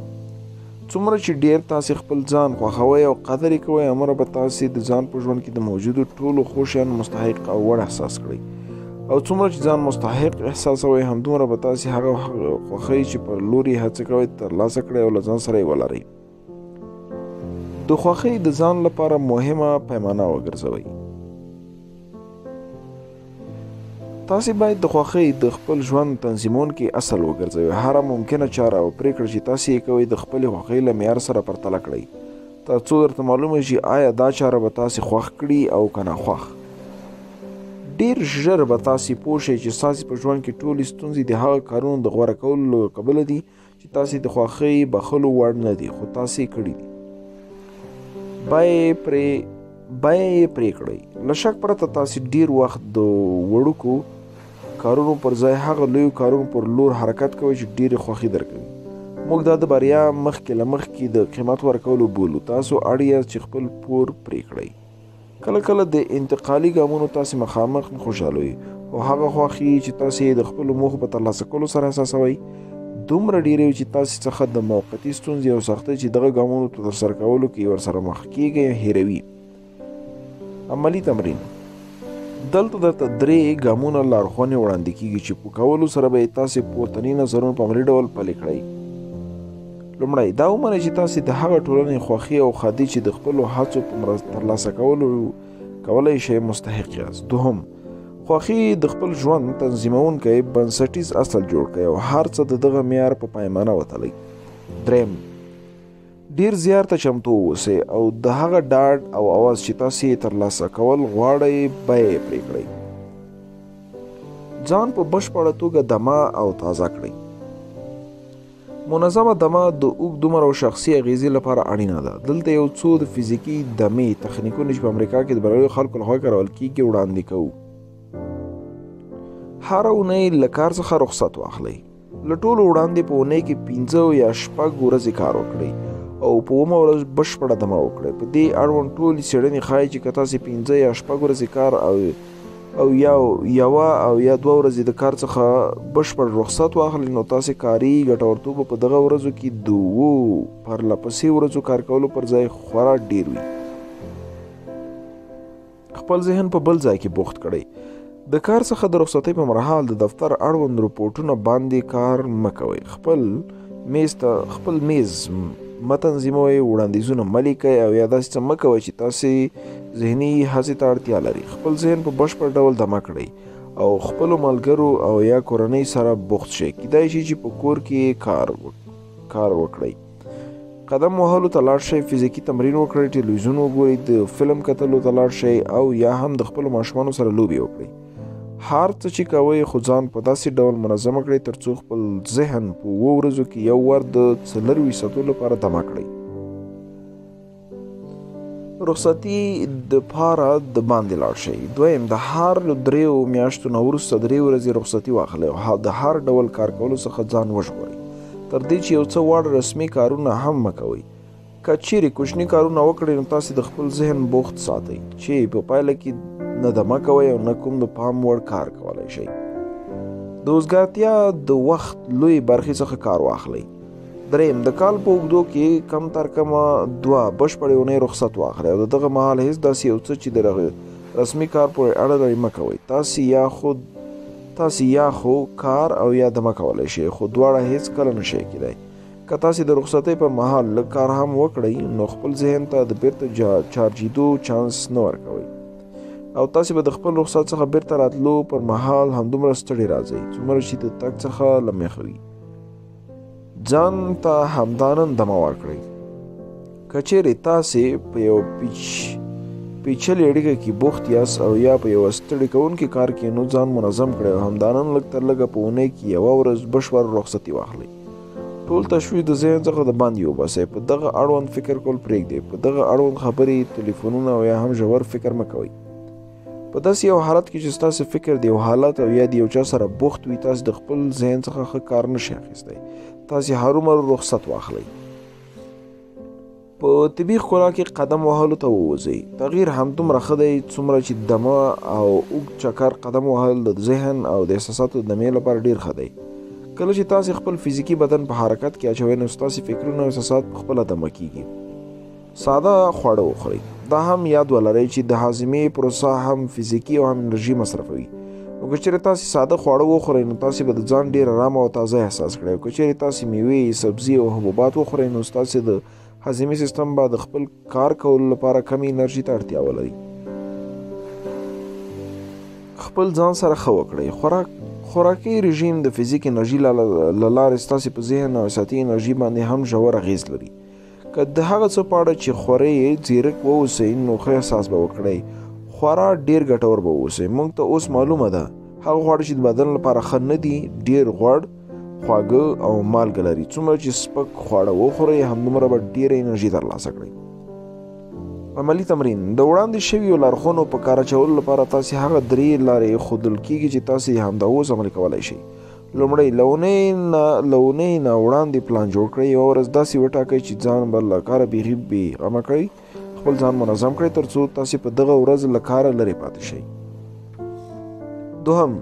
Speaker 2: څومره چې ډېر تاسې خپل ځان خوښوئ او قدر یې کوئ، همره به تاسې د ځان په ژوند کې د موجودو ټولو ښو شیانو مستحق او وړ احساس کړئ. او څومره چې ځان مستحق احساسوئ، همدومره به تاسې هغه خوښۍ چې پر لور یې هڅه کوئ ترلاسه کړئ او له ځان سره یې ولرئ. د خوښۍ د ځان لپاره مهمه پیمانه وګرځوئ. تاسې باید د خوښۍ د خپل ژوند تنظیمونکي اصل وګرځوئ. هره ممکنه چاره او پرېکړه چې تاسې یې کوئ د خپلې خوښۍ له معیار سره پرتله کړئ، تر څو درته معلومه شي آیا دا چاره به تاسې خوښ کړي او که ناخوښ. ډېر ژر به تاسې پوه شئ چې ستاسې په ژوند کې ټولې ستونزې د هغه کارونو د غوره کولو له کبله دي چې تاسې د خوښۍ بخښلو وړ نه دي، خو تاسې یې کړي دي. بیه یې پرې کړئ. له شک پرته تاسې ډېر وخت د وړوکو کارونو پر ځای هغه لویو کارونو پر لور حرکت کوئ چې ډېرې خوښي درکوي. موږ دا د بریا مخکې له مخکې د قیمت ورکولو بولو. تاسو اړ یاست چې خپل پور پرې کړئ. کله کله د انتقالي ګامونو تاسې مخامخ خوشحالوي او هغه خوښي چې تاسې د خپلو موخو په ترلاسه کولو سره احساسوئ دومره ډېرې وي چې تاسې څخه د موقتي ستونزې او سختۍ چې دغه ګامونو په ترسره کولو کې ورسره مخ کیږئ هیروي. عملي تمرین. دلته درته 3 ګامونه لارښوونې وړاندې کیږي چې په کولو سره به یې تاسې پورتني نظرونه په عملي ډول پلي کړئ. لومړی دا ومنئ چې تاسې د هغه ټولنې خوښي او ښادي چې د خپلو هڅو په ترلاسه کولو کولی شئ مستحق یاست. دوهم، خوښي د خپل ژوند تنظیمونکی بنسټیز اصل جوړ کړئ او هر څه د دغه معیار په پیمانه وتلئ. دریم، ډیر زیار ته چمتو اوسئ او د هغه ډاډ او اواز چې تاسې یې ترلاسه کول غواړئ بیه یې پرې کړئ. ځان په بشپړه توګه دمه او تازه کړئ. منظمه دمه د اوږد عمر او شخصي اغیزې لپاره اړینه ده. دلته یو څو د فزیکي دمې تخنیکونه چې په امریکا کې د بریالیو خلکو لخوا کارول کیږي وړاندې کوو. هره اونۍ له کار څخه رخصت واخلئ. له ټولو وړاندې په اونۍ کې 5 یا 6 ورځې کار وکړئ او په 1 ورځ بشپړه دمه وکړئ. په دې اړوند ټولې څېړنې ښایي چې که تاسې 5 یا 6 ورځې کار او یا 2 ورځې د کار څخه بشپړ رخصت واخلئ نو تاسې کاري ګټورتوب په دغه ورځو کې د 2 پرلپسې ورځو کار کولو پر ځای خورا ډیر وي. خپل ذهن په بل ځای کې بوخت کړئ. د کار څخه د رخصتۍ په مهال د دفتر اړوند رپورټونه باندې کار مه کوئ. خپل میز مه تنظیموئ، وړاندیزونه مه لیکئ او یا داسې څه مه کوئ چې تاسې ذهني هڅې ته اړتیا لري. خپل ذهن په بشپړ ډول دمه کړئ او خپلو ملګرو او یا کورنۍ سره بوخت شئ. کیدای شي چې په کور کې کار وکړئ. قدم وهلو ته لاړ شئ، فزیکي تمرین وکړئ، ټلویزیون وګورئ، د فلم کتلو ته لاړ شئ او یا هم د خپلو ماشومانو سره لوبې وکړئ. هر څه چې کوئ خو ځان په داسې ډول منظمه کړئ ترڅو خپل ذهن په 2 ورځو کې یو ور د 4 ساعتو لپاره دمه کړئ. رخصتي د پاره د باندې لاړ شئ. دویم، د هر 3 میاشتو نه وروسته 3 ورځې رخصتي واخلئ او د هر ډول کار کولو څخه ځان وژغورئ تر دې چې یو څه وړ رسمي کارونه هم مه کوئ. که چیرې کوچني کارونه وکړئ نو تاسې د خپل ذهن بوخت ساتئ چې په پایله کې نه دمه کوئ او نه کوم د پام وړ کار کولی شئ. د وزګارتیا د وخت لوی برخې څخه کار واخلئ. دریم، د کال په اوږدو کې کم تر کمه 2 بشپړې اونۍ رخصت واخلئ او د دغه مهال هیڅ داسې یو څه چې د رسمي کار پورې اړه لري مه کوئ. تاسې یا خو کار او یا دمه کولی شئ خو دواړه هیڅ کله نشئ کیدای. که تاسې د رخصتۍ پر مهال لږ کار هم وکړئ نو خپل ذهن ته د بیرته چارجېدو چانس نه ورکوئ او تاسې به د خپل رخصت څخه بیرته راتلو پر مهال همدومره ستړي راځئ څومره چې د تګ څخه له مخه وي. ځان ته همدانن دمه ورکړئ. که چیرې تاسې په یو پیچلې اړیکه کې بوخت یاست او یا په یو ستړي کوونکي کار کې نو ځان منظم کړئ او همدانن لږ تر لږه په اونۍ کې 1 ورځ بشپړ رخصتي واخلئ. ټول تشویش د ذهن څخه د باندې وباسئ. په دغه اړوند فکر کول پرېږدئ. په دغه اړوند خبرې، تلیفونونه او یا هم ژور فکر مه کوئ. په داسې یو حالت کې چې ستاسې فکر د یو حالت او یا د یو چا سره بوخت وي تاسې د خپل ذهن څخه ښه کار نشئ اخیستی. تاسې هرومرو رخصت واخلئ. په طبي ښکلا کې قدم وهلو ته ووځئ. تغییر همدومره ښه دی څومره چې دمه او اوږد چکر قدم وهل د ذهن او د احساساتو د دمې لپاره ډیر ښه دی. کله چې تاسې خپل فزیکي بدن په حرکت کې اچوئ نو ستاسې فکرونه او احساسات پخپله دمه کیږي. ساده خواړه وخورئ. دا هم یاد ولرئ چې د هاضمې پروسه هم فزیکي او هم انرژي مصرفوي. نو که چیرې تاسې ساده خواړه وخورئ نو تاسې به د ځان ډېر ارامه او تازه احساس کړئ. او که چیرې تاسې میوې، سبزي او حبوبات وخورئ نو ستاسې د هاضمي سیستم به د خپل کار کولو لپاره کمې انرژي ته اړتیا ولري. خپل ځان سره ښه وکړئ. خوراکي رژیم د فزیک انرژي له لارې ستاسې په ذهن او احساساتي انرژي باندې هم ژور اغېز لري. که د هغه څه په اړه چې خورئ ځیرک واوسئ نو ښه احساس به وکړئ. خورا ډېر ګټور به واوسئ. موږ ته اوس معلومه ده هغه خواړه چې د بدن لپاره ښه نه دي ډېر غوړ، خواږه او مالګه لري. څومره چې سپک خواړه وخورئ همدومره به ډېره انرژي ترلاسه کړئ. عملي تمرین. د وړاندې شویو لارښوونو په کار اچولو لپاره تاسې هغه 3 لارې ښودل کیږي چې تاسې همدا اوس عملي کولی شئ. لومړی، له اونۍ نه وړاندې پلان جوړ کړئ. یوه ورځ داسې وټاکئ چې ځان به له کاره بیخي بېغمه کړئ. خپل ځان منظم کړئ تر څو تاسې په دغه ورځ له کاره لرې پاتې شئ. دوهم،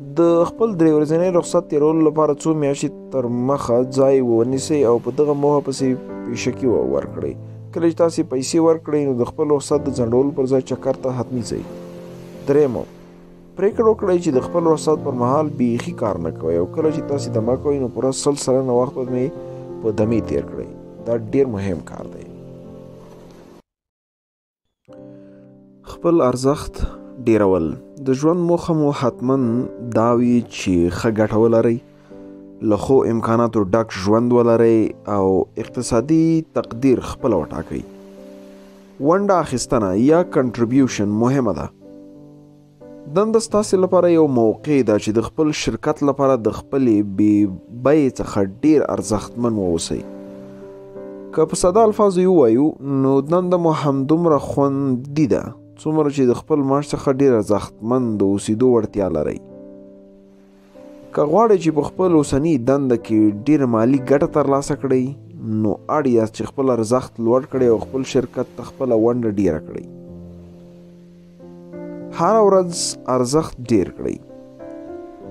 Speaker 2: د خپل 3 ورځنۍ رخصت تیرولو لپاره 2 میاشتې تر مخه ځای ونیسئ او په دغه موخه پسې پیشکي ورکړئ. کله چې تاسې پیسې ورکړئ نو د خپل رخصت د ځنډولو پر ځای چکر ته حتمي ځئ. 3 پریکړه وکړئ چې د خپل رخصت پر مهال بیخي کار نه کوئ او کله چې تاسې دمه کوئ نو پوره 100 سلنه وخت به مې په دمې تیر کړئ. دا ډیر مهم کار دی. خپل ارزښت ډیرول. د ژوند موخه مو حتما دا وي چې ښه ګټه ولرئ، له ښو امکاناتو ډک ژوند ولرئ او اقتصادي تقدیر خپله وټاکئ. ونډه اخیستنه یا کنټریبیوشن مهمه ده. دنده ستاسې لپاره یو موقع ده چې د خپل شرکت لپاره د خپلې بې بیې څخه ډیر ارزښتمن واوسئ. که په ساده الفاظو ووایو نو دنده مو همدومره خوندي ده څومره چې د خپل معاش څخه ډیر ارزښتمن د اوسېدو وړتیا لرئ. که غواړئ چې په خپل اوسني دنده کې ډیر مالي ګټه ترلاسه کړئ نو اړ یاست چې خپل ارزښت لوړ کړئ او خپل شرکت ته خپله ونډه ډیره کړئ. هره ورځ ارزښت ډیر کړئ.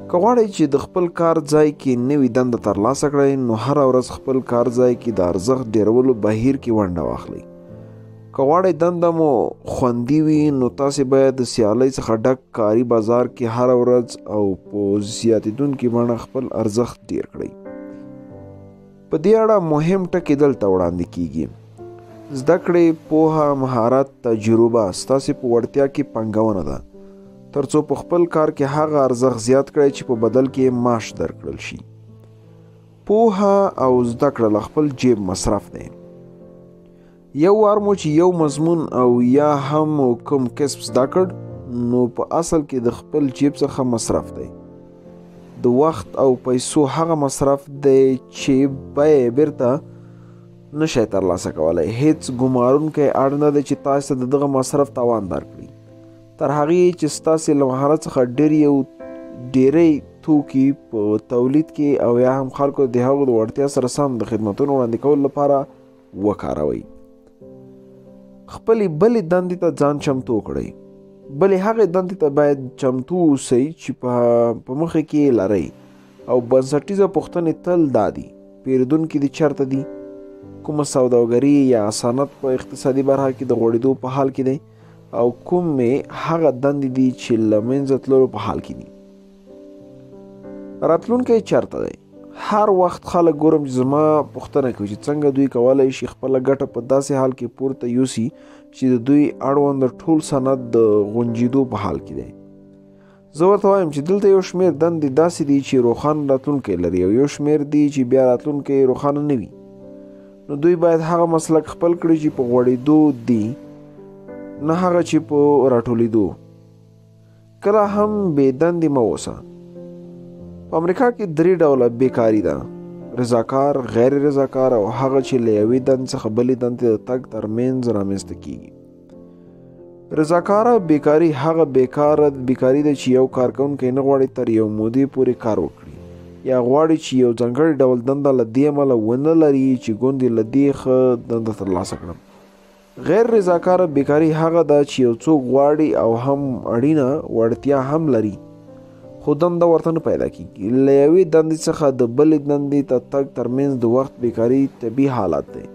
Speaker 2: که غواړئ چې د خپل کار ځای کې نوې دنده ترلاسه کړئ نو هره ورځ خپل کار ځای کې د ارزښت ډیرولو بهیر کې ونډه واخلئ. که غواړئ دنده مو خوندي وي نو تاسې باید د سیالۍ څخه ډک کاري بازار کې هره ورځ او په زیاتېدونکې بڼه خپل ارزښت ډیر کړئ. په دې اړه مهم ټکي دلته وړاندې کیږي. زده کړې، پوهه، مهارت، تجربه ستاسې په وړتیا کې پانګونه ده ترڅو په خپل کار کې هغه ارزښت زیات کړئ چې په بدل کې معاش درکړل شي. پوهه او زده کړه له خپل جیب مصرف دی. یو وار مو چې یو مضمون او یا هم کوم کسب زده کړ نو په اصل کې د خپل جیب څخه مصرف دی. د وخت او پیسو هغه مصرف دی چې بیه بیرته نشئ ترلاسه کولی. هیڅ ګمارونکی اړ نه دی چې تاسو ته د دغه مصرف تاوان درکړي تر هغې چې ستاسې له مهارت څخه ډیری توکي په تولید کې او یا هم خلکو د هغو د وړتیا سره سم د خدمتونو وړاندې کولو لپاره وکاروئ. خپلې بلې دندې ته ځان چمتو کړئ. بلې هغې دندې ته باید چمتو اوسئ چې په مخې کې لرئ او بنسټیزه پوښتنې تل دا دي: پیرودونکي دې چېرته دي؟ کومه سوداګري یا صنعت په اقتصادي برخه کې د غوړېدو په حال کې دی او کومې هغه دندې دي چې له منځه تللو په حال کې دي؟ راتلونکی چېرته دی؟ هر وخت خلک ګورم چې زما پوښتنه کوي چې څنګه دوی کولی شي خپله ګټه په داسې حال کې پورته یوسي چې د دوی اړوند ټول صنعت د غونجېدو په حال کې دی. زه ورته وایم چې دلته یو شمېر دندې داسې دي چې روښانه راتلونکی لري او یو شمېر دي چې بیا راتلونکی روښانه نه وي. نو دوی باید هغه مسلک خپل کړي چې په غوړېدو دي، نه هغه چې په راټولېدو. کله هم بې دندې مه اوسه. په امریکا کې 3 ډوله بیکاري ده: رضاکار، غیر رضاکار او هغه چې له یوې دندې څخه بلې دندې د تګ ترمنځ رامنځته کیږي. رضاکاره بیکاري هغه بیکاري ده چې یو کارکوونکی نه غواړي تر یو مودې پورې کار وکړي یا غواړي چې یو ځانګړی ډول دنده له دې امله ونه لري چې ګوندې له دې ښه دنده ترلاسه کړم. غیر رضاکاره بیکاري هغه ده چې یو څوک غواړي او هم اړینه وړتیا هم لري خو دنده ورته نه پیدا کیږي. له یوې دندې څخه د بلې دندې ته تګ ترمنځ د وخت بیکاري طبیعي حالت دی.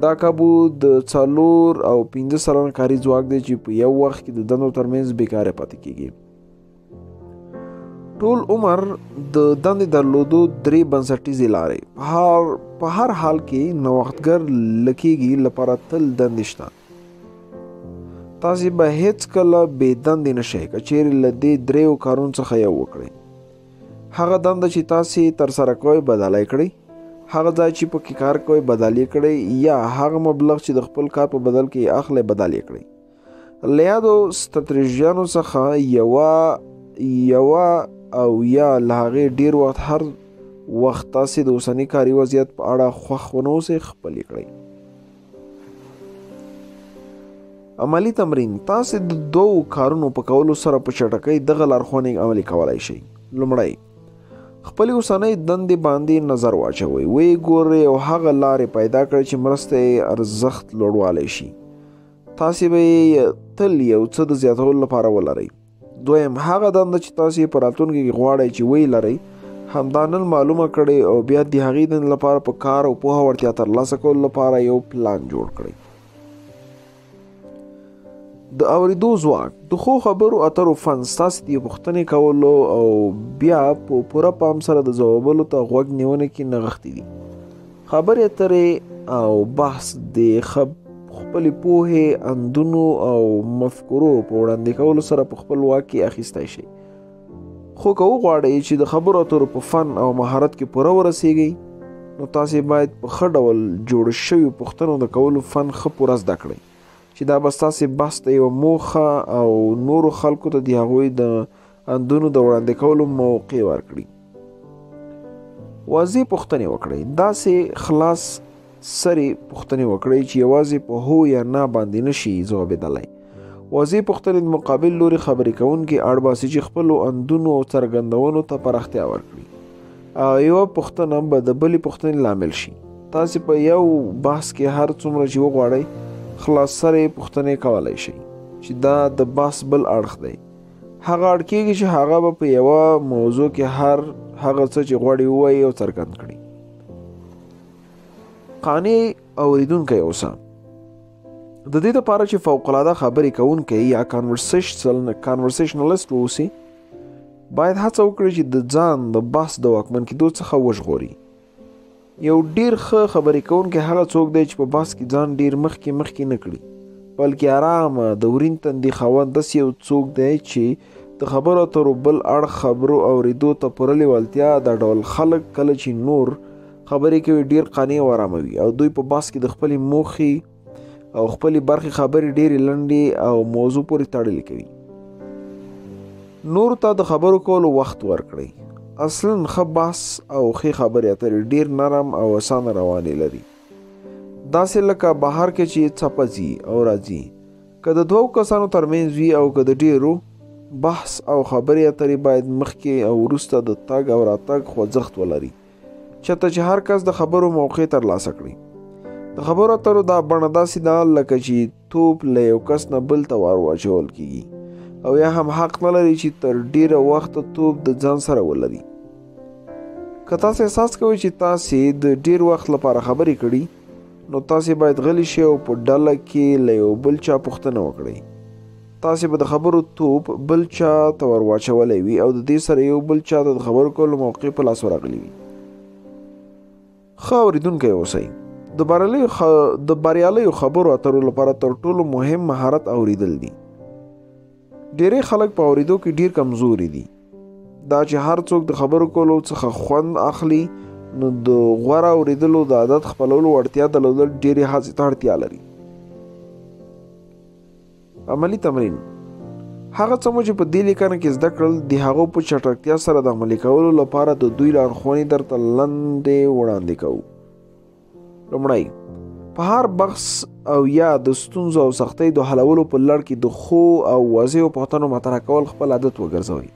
Speaker 2: دا کابو د 4 او 5 سلنه کاري ځواک دی چې په یو وخت کې د دندو ترمنځ بیکاره پاتې کیږي. ټول عمر د دندې درلودو 3 بنسټیزې لارې. په هر حال کې نوښتګر لکېږي لپاره تل دندې شته. تاسې به هیڅ کله بې دندې نشئ که چیرې له دې 3 کارونو څخه یو وکړئ. هغه دنده چې تاسې ترسره کوئ بدله کړئ، هغه ځای چې پکې کار کوئ بدل یې کړئ، یا هغه مبلغ چې د خپل کار په بدل کې اخلئ بدل یې کړئ. له یادو ستراتیژیانو څخه یوه او یا له هغې ډیر وخت هر وخت تاسې د اوسني کاري وضعیت په اړه خوښ ونه اوسئ خپل یې کړئ. عملی تمرین: تاسې د 2 کارونو په کولو سره په چټکۍ دغه لارښوونې عملي کولی شئ. لومړی، خپلې اوسنۍ دندې باندې نظر واچوئ، ویې ګورئ او هغه لارې پیدا کړئ چې مرسته یې ارزښت لوړوالی شي. تاسې به یې تل یو څه د زیاتولو لپاره ولرئ. دویم هغه دنده چې تاسې په راتلونکي کې غواړئ چې ویې لرئ همدا نن معلومه کړئ او بیا د هغې دندې لپاره په کار او پوهه وړتیا ترلاسه کولو لپاره یو پلان جوړ کړئ. د اورېدو ځواک د ښو خبرو اترو فن ستاسې د پوښتنې کولو او بیا په پوره پام سره د ځوابولو ته غوږ نیونه کې نغښتې دي. خبرې اترې او بحث د خپلې پوهې اندونو او مفکورو په وړاندې کولو سره په خپل واک کې اخیستی شئ. خو که وغواړئ چې د خبرو اترو په فن او مهارت کې پوره ورسیږئ نو تاسې باید په ښه ډول جوړ شویو پوښتنو د کولو فن ښه پوره زده کړئ چې دا به ستاسې بحث ته یوه موخه او نورو خلکو ته د هغوی د اندونو د وړاندې کولو موقع ورکړي. واضح پوښتنې وکړئ. داسې خلاص سرې پوښتنې وکړئ چې یوازې په هو یا نه باندې نشي ځوابېدلی. واضح پوښتنې د مقابل لوري خبرې کوونکي اړ باسي چې خپلو اندونو او څرګندونو ته پراختیا ورکړي. یوه پوښتنه به د بلې پوښتنې لامل شي. تاسې په یو بحث کې هر څومره چې وغواړئ خلاص سرې پوښتنې کولی شئ چې دا د بحث بل اړخ دی. هغه اړ کېږي چې هغه به په یوه موضوع کې هغه څه چې غواړي ووایي او څرګند کړي. قانع اورېدونکی اوسه. د دې لپاره چې فوق العاده خبرې کوونکی یا کانورسیشنلیسټ واوسي باید هڅه وکړي چې د ځان د بحث د واکمن کېدو څخه وژغوري. یو ډیر ښه خبرې کوونکی هغه څوک دی چې په بحث کې ځان ډیر مخکې نه کړي بلکې آرامه د ورین تندي خاوند داسې یو څوک دی چې د خبرو اترو بل اړخ خبرو اورېدو ته پوره لیوالتیا دا ډول خلک کله چې نور خبرې کوي ډیر قانع او آرامه وي او دوی په بحث کې د خپلې موخې او خپلې برخې خبرې ډېرې لنډې او موضوع پورې تړلې کوي. نورو ته د خبرو کولو وخت ورکړئ. اصلا ښه بحث او ښې خبرې اترې ډېر نرم او اسانه روانې لري. داسې لکه بهر کې چې څپه ځي او راځي. که د دوو کسانو ترمنځ وي او که د ډېرو بحث او خبرې اترې باید مخکې او وروسته د تګ او راتګ خوځښت ولري چېرته چې هر کس د خبرو موقع ترلاسه کړي. د خبرو اترو دا بڼه داسې ده لکه چې توپ له یو کس نه بل ته ور واچول کېږي او یا هم حق نه لري چې تر ډیره وخته توپ د ځان سره ولري. که تاسې احساس کوئ چې تاسې د ډیر وخت لپاره خبرې کړي نو تاسې باید غلی شئ او په ډله کې له یو بل چا پوښتنه وکړئ. تاسې به د خبرو توپ بل چا ته ور واچولی وي او د دې سره یو بل چا ته د خبرو کولو موقع په لاس ورغلی وي. ښه اورېدونکی اوسئ. د بریالیو خبرو اترو لپاره تر ټولو مهم مهارت اورېدل دي. ډېری خلک په اورېدو کې ډېر کمزوري دي. دا چې هر څوک د خبرو کولو څخه خوند اخلي نو د غوره اورېدلو د عادت خپلولو وړتیا درلودل ډېرې هڅې ته اړتیا لري. عملي تمرین. هغه څه مو چې په دې لیکنه کې زده کړل د هغو په چټکتیا سره د عملي کولو لپاره د دوی لارښوونې درته لاندې وړاندې کوو. لومړی په هر بحث او یا د ستونزو او سختۍ د حلولو په لړ کې د ښو او واضحو پوښتنو مطرح کول خپل عادت وګرځوئ.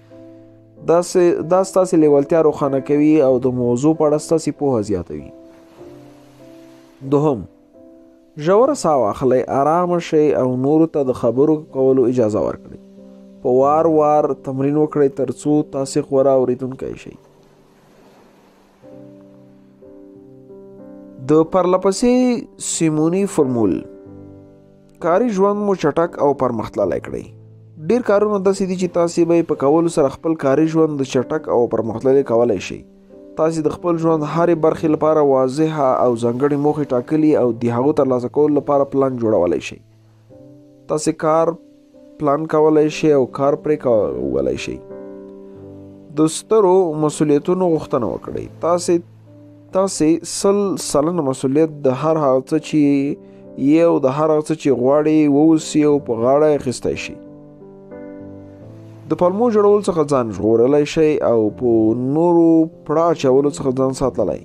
Speaker 2: دا ستاسې لیوالتیا روښانه کوي او د موضوع په اړه ستاسې پوهه زیاتوي. دوهم ژوره ساه واخلئ. آرامه شئ او نورو ته د خبرو کولو اجازه ورکړئ. په وار تمرین وکړئ تر څو تاسې غوره اورېدونکی شئ. د پرلپسې سیموني فرمول. کاري ژوند مو چټک او پرمختللی کړئ. ډیر کارونه داسې دي چې تاسې به په کولو سره خپل کاري ژوند د چټک او پرمختللی کولی شئ. تاسې د خپل ژوند هرې برخې لپاره واضحه او ځانګړې موخې ټاکلي او د هغو ترلاسه کولو لپاره پلان جوړولی شئ. تاسې کار پلان کولی شئ او کار پرې کولی شئ. د سترو مسؤلیتونو غوښتنه وکړئ. تاسې 100% مسؤلیت د هر هغه څه چې یې او د هر هغه څه چې غواړئ واوسي او په غاړه اخیستی شئ. د پلمو جوړولو څخه ځان ژغورلی شئ او په نورو پړه اچولو څخه ځان ساتلی.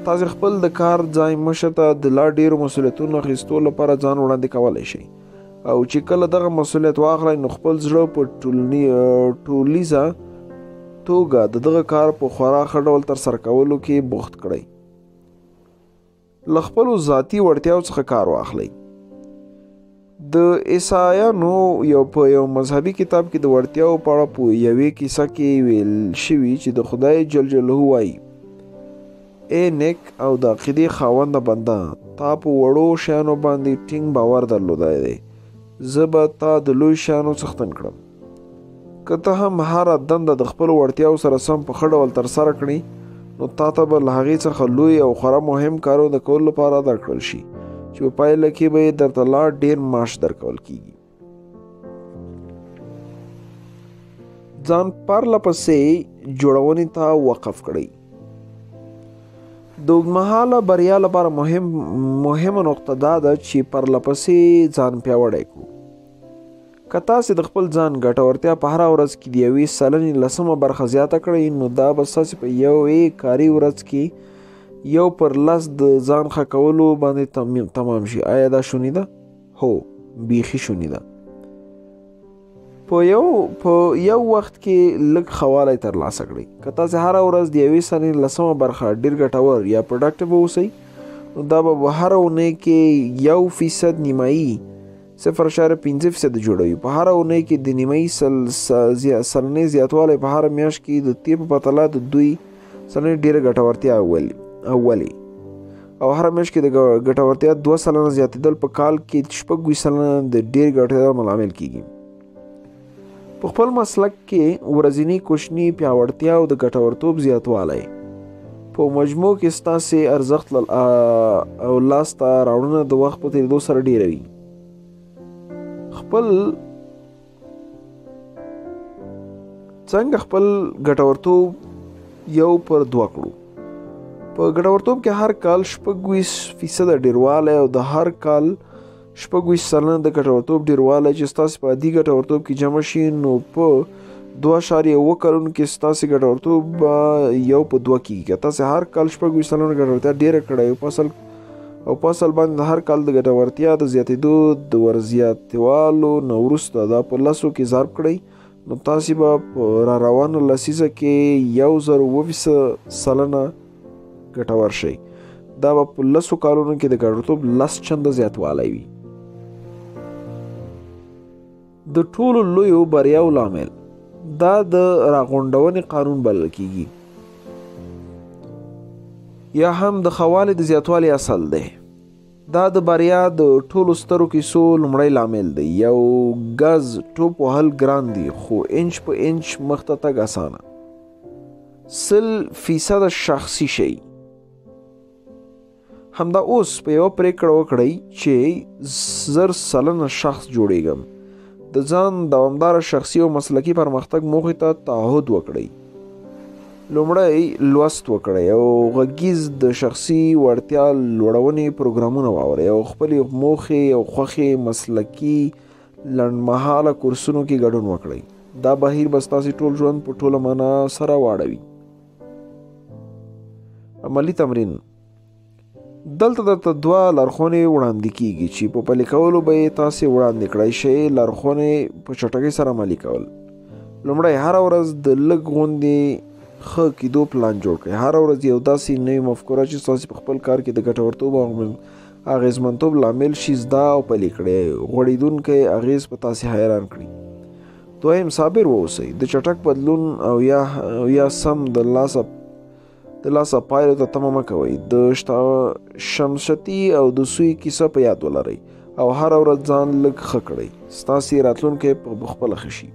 Speaker 2: تاسې خپل د کار ځای مشر ته د لا ډېرو مسؤلیتونو اخیستو لپاره ځان وړاندې کولی شئ او چې کله دغه مسؤلیت واخلئ نو خپل زړه په ټولیزه توګه د دغه کار په خورا ښه ډول ترسره کولو کې بوخت کړئ. له خپلو ذاتي وړتیاو څخه کار واخلئ. د عیسایانو په یو مذهبي کتاب کې د وړتیاو په اړه په یوې کیسه کې ویل شوي چې د خدای جل جلاله وایي ای نیک او د عقیدې خاونده بنده تا په وړو شیانو باندې ټینګ باور درلودی دی زه به تا د لوی شیانو څښتن کړم که ته هم هره دنده د خپلو وړتیاو سره سم په ښه ډول ترسره کړې نو تا ته به له هغې څخه لوی او خورا مهم کارونه د کولو لپاره درکړل شي چې په پایله کې به یې درته لا ډېر معاش درکول کیږي. ځان پرله پسې جوړونې ته وقف کړئ. د اوږدمهاله بریا لپاره مهمه نقطه دا ده چې پرله پسې ځان پیاوړی کړو. که تاسې د خپل ځان ګټورتیا په هره ورځ کې د 1% برخه زیاته کړئ نو دا به ستاسې په یوې کاري ورځ کې 1/10 د ځان ښه کولو باندې تمام شي. آیا دا شونې ده؟ هو، بیخي شونې ده. په یو وخت کې لږ ښه والی ترلاسه کړئ. که تاسې هره ورځ د 1% برخه ډېر ګټور یا پروډکټیو اوسئ نو دا به هره اونۍ کې 1% نیمایي 0.5% جوړوي. په هره اونۍ کې د نیمایي سلنې زیاتوالی په هره میاشت کې د تیر په پرتله د 2% ډېره ګټورتیا اولي او هره میاشت کې د ګټورتیا 2% زیاتېدل په کال کې 6% د ډېر ګټورتیا لامل کیږي. په خپل مسلک کې ورځنی کوچني پیاوړتیا او د ګټورتوب زیاتوالی په مجموع کې ستاسې ارزښت او لاسته راوړنه د وخت په تېرېدو سره ډېروي. څنګه خپل ګټورتوب 1/2 کړو؟ په ګټورتوب کې هر کال 26% ډېروالی او د هر کال 26% د ګټورتوب ډېروالی چې ستاسې په عادي ګټورتوب کې جمع شي نو په 2.1 کلونو کې ستاسې ګټورتوب 1/2 کېږي. که تاسې هر کال 26% ګټورتیا ډېره کړئ او په اصل باندې د هر کال د ګټورتیا د زیاتېدو د ورزیاتوالو نه وروسته دا په 10 کې ضرب کړئ نو تاسې به په راروانه لسیزه کې 120% ګټور شئ. دا به په 10 کالونو کې د ګټورتوب 10 چنده زیاتوالی وي. د ټولو لویو بریاو لامل دا د راغونډونې قانون بلل کیږي یا هم د ښه والي د زیاتوالي اصل دی. دا د بریا د ټولو سترو کیسو لومړی لامل دی. یو ګز ټوپ وهل ګران دي خو انچ په انچ مخته تګ اسانه. 100% شخصي شئ. همدا اوس په یوه پرېکړه وکړئ چې 100% شخص جوړیږم. د ځان دوامداره شخصي او مسلکي پرمختګ موخې ته تعهد وکړئ. لومړی لوست وکړئ او غږیز د شخصي وړتیا لوړونې پروګرامونه واورئ او خپلې موخې او خوښې مسلکي لنډمهاله کورسونو کې ګډون وکړئ. دا بهیر به ستاسې ټول ژوند په ټوله معنا سره واړوي. عملي تمرین: دلته درته 2 لارښوونې وړاندې کیږي چې په پلي کولو به یې تاسې وړاندې کړئ شئ. لارښوونې په چټکۍ سره عملي کول: لومړی، هره ورځ د لږ غوندې ښه کېدو پلان جوړ کړئ. هره ورځ یو داسې نوې مفکوره چې ستاسې په خپل کار کې د ګټورتوب او اغېزمنتوب لامل شي زده او پلي کړئ. غوړېدونکی اغېز په تاسې حیران کړي. دویم، صابر واوسئ. د چټک بدلون او یا سم د لاسه پایلو ته تمه مه کوئ. د شمشتي او د سوی کیسه په یاد ولرئ او هره ورځ ځان لږ ښه کړئ. ستاسې راتلونکی په خپله ښه شي.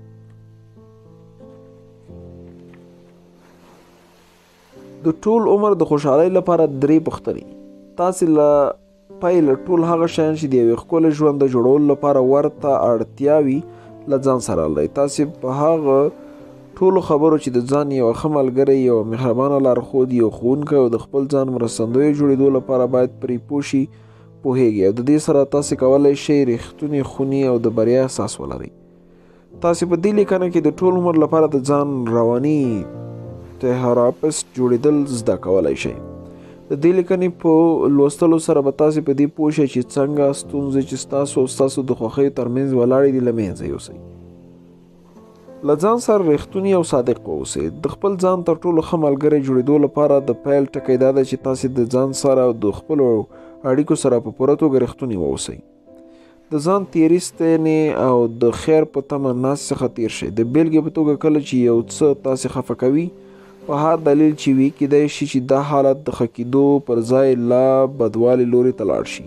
Speaker 2: د ټول عمر د خوشحالۍ لپاره 3 پوښتنې. تاسې له پیله ټول هغه شیان چې د یوې ښکلي ژوند د جوړولو لپاره ورته اړتیاوي له ځان سره لرئ. تاسې په هغه ټولو خبرو چې د ځان یو ښه ملګری، یو مهربانه لارښود، یو ښوونکی او د خپل ځان مرستندوی جوړېدو لپاره باید پرې پوه شئ پوهیږئ او د دې سره تاسې کولی شئ ریښتونې خوني او د بریا احساس ولرئ. تاسې په دې لیکنه کې د ټول عمر لپاره د ځان رواني تراپیست جوړېدل زده کولی شئ. د دې لیکنې په لوستلو سره به تاسې په دې پوه شئ چې څنګه ستونزې چې ستاسو او ستاسو د خوښیو ترمنځ ولاړې دي له منځه یوسئ. له ځان سره رښتونی او صادق اوسئ. د خپل ځان تر ټولو ښه ملګری جوړېدو لپاره د پیل ټکی دا ده چې تاسې د ځان سره او د خپلو اړیکو سره په پوره توګه رښتونی واوسئ. د ځان تیری ستاینې او د خیر په تمه ناست څخه تیر شئ. د بیلګې په توګه کله چې یو څه تاسې خفه کوي په هر دلیل چې وي کیدای شي چې دا حالت د ښه کېدو پر ځای لا بدوالي لوري ته لاړ شي.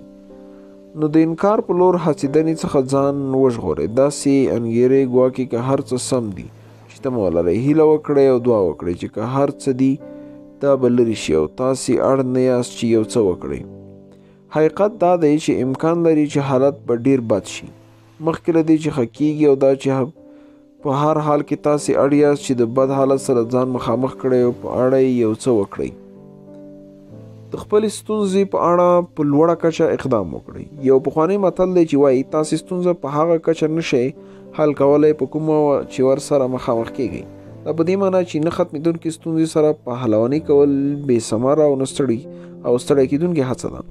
Speaker 2: نو د انکار په لور هڅېدنې څخه ځان وژغورئ. داسې انګېرئ ګواکې که هر څه سم دي چې تمه ولرئ. هیله وکړئ او دعا وکړئ چې که هر څه دي دا به لرې شي او تاسې اړ نه یاست چې یو څه وکړئ. حقیقت دا دی چې امکان لري چې حالت به ډیر بد شي مخکې له دې چې ښه کېږي، او دا چې په هر حال کې تاسې اړ یاست چې د بد حالت سره ځان مخامخ کړئ او په اړه یو څه وکړئ. د خپلې ستونزې په اړه په لوړه کچه اقدام وکړئ. یو پخوانی متل دی چې وایي تاسې ستونزه په هغه کچه نشئ حل کولی په کومه چې ورسره مخامخ کیږئ. دا په دې معنی چې نه ختمېدونکې ستونزې سره پهلواني کول بې ثمره او ستړی کېدونکې هڅه ده.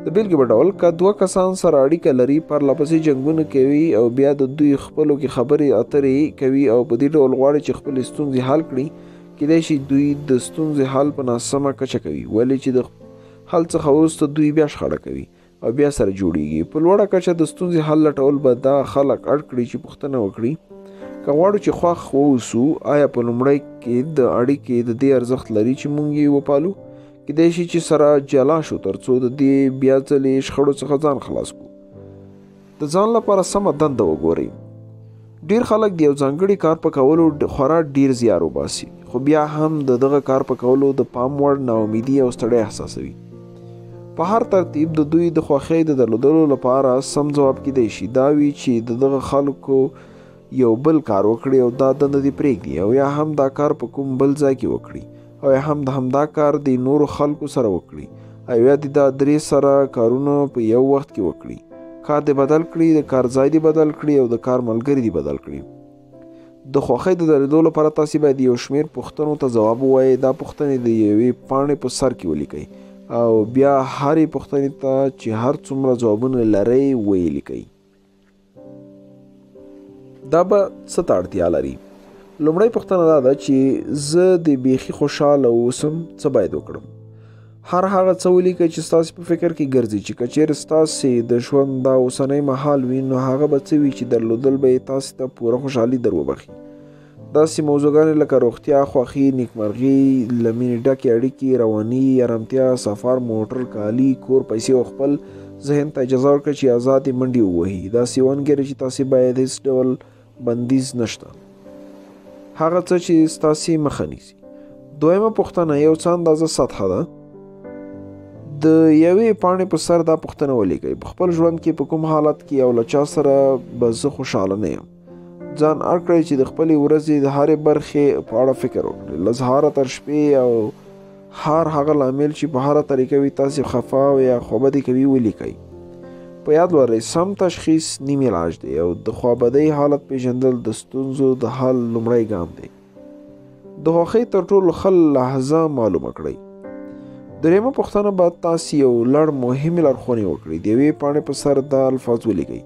Speaker 2: د بیلګې په ډول که دوه کسان سره اړیکه لري پرله پسې جنګونه کوي او بیا د دوی خپلو کې خبرې اترې کوي او په دې ډول غواړي چې خپلې ستونزې حل کړي، کیدای شي دوی د ستونزې حل په ناسمه کچه کوي، ولې چې د حل څخه وروسته دوی بیا شخړه کوي او بیا سره جوړیږي. په لوړه کچه د ستونزې حل لټول به دا خلک اړ کړي چې پوښتنه وکړي که غواړو چې خوښ واوسو آیا په لومړی کې د اړیکې د دې ارزښت لري چې موږ یې وپالو. کیدای شي چې سره جلا شو ترڅو د دې بیا ځلې شخړو څخه ځان خلاص کړو. د ځان لپاره سمه دنده وګورئ. ډیر خلک د یو ځانګړي کار په کولو خورا ډیر زیار وباسي، خو بیا هم د دغه کار په کولو د پام وړ ناامیدي او ستړیا احساسوي. په هر ترتیب د دوی د خوښۍ د درلودلو لپاره سم ځواب کیدای شي دا وي چې د دغه خلکو یو بل کار وکړي او دا دنده دې پرېږدي، او یا هم دا کار په کوم بل ځای کې وکړي، او یا هم د همدا کار د نورو خلکو سره وکړي، او یا د دا درې سره کارونه په یو وخت کې وکړي. کار دې بدل کړي، د کار ځای دې بدل کړي او د کار ملګري دې بدل کړي. د خوښۍ د درلودو لپاره تاسې باید یو شمېر پوښتنو ته ځواب ووایئ. دا پوښتنې د یوې پاڼې په سر کې ولیکئ او بیا هرې پوښتنې ته چې هر څومره ځوابونه لرئ ویې لیکئ. دا به څه ته اړتیا لري؟ لومړی پوښتنه دا ده چې زه د بیخي خوشحاله اوسم څه باید وکړم. هر هغه څه ولیکئ چې ستاسې په فکر کې ګرځي چې که چیرې ستاسې د ژوند دا اوسنی مهال وي نو هغه به څه وي چې درلودل به یې تاسې ته پوره خوشحالي در وبخي. داسې موضوعګانې لکه روغتیا، خوښي، نیکمرغي، له مینې ډکې اړیکې، رواني، ارامتیا، سفر، موټر، کالي، کور، پیسې او خپل ذهن ته اجازه ورکړئ چې ازادې منډې ووهي. داسې ونګیرئ چې تاسې باید هیڅ ډول بندیز نشته، هغه څه چې ستاسې مخه نیسي. دویمه پوښتنه یو څه اندازه سطحه ده. د یوې پاڼې په سر دا پوښتنه ولیکئ: په خپل ژوند کې په کوم حالت کې او له چا سره به زه خوشحاله نه یم. ځان اړ کړئ چې د خپلې ورځې د هرې برخې په اړه فکر وکړئ، له سهاره تر شپې، او هر هغه لامل چې په هره طریقه وي تاسې خفه او یا خوابدي کوي ولیکئ. په یاد ولرئ سم تشخیص نیم علاج دی او د خوابدۍ حالت پیژندل د ستونزو د حل لومړی ګام دی. د خوښۍ تر ټولو ښه لحظه معلومه کړئ. دریمه پوښتنه به تاسې یو لړ مهمې لارښوونې وکړئ. د یوې پاڼې په سر دا الفاظ ولیکئ: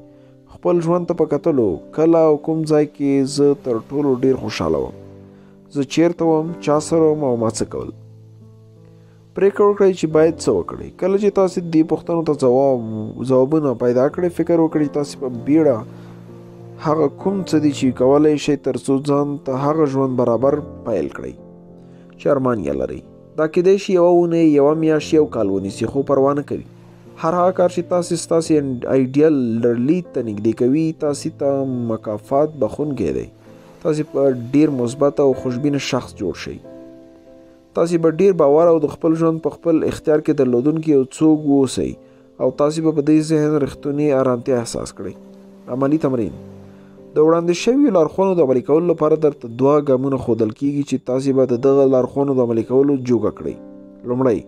Speaker 2: خپل ژوند ته په کتلو کله او کوم ځای کې زه تر ټولو ډیر خوشحاله وم، زه چیرته وم، چا سره وم او ما څه کول. پرېکړه وکړئ چې باید څه وکړئ. کله چې تاسې دې پوښتنو ته ځوابونه پیدا کړئ فکر وکړئ تاسې په بیړه هغه کوم څه دي چې کولی شئ تر څو ځان ته هغه ژوند برابر پیل کړئ چې ارمان یې لرئ. دا کیدای شي یوه اونۍ، یوه میاشت، یو کال ونیسي، خو پروا نه کوي. هر هغه کار چې ستاسې ایډیل لید ته نږدې کوي تاسې ته مکافات بخښونکی دی. تاسې په ډیر مثبت او خوشبینه شخص جوړ شئ. تاسې به ډیر باور او د خپل ژوند په خپل اختیار کې درلودونکي یو څوک واوسئ او تاسې به په دې ذهن رښتونې ارامتیا احساس کړئ. عملي تمرین: د وړاندې شویو لارښوونو د عملي کولو لپاره درته 2 ګامونه ښودل کیږي چې تاسې به د دغه لارښوونو د عملي کولو جوګه کړئ. لومړی،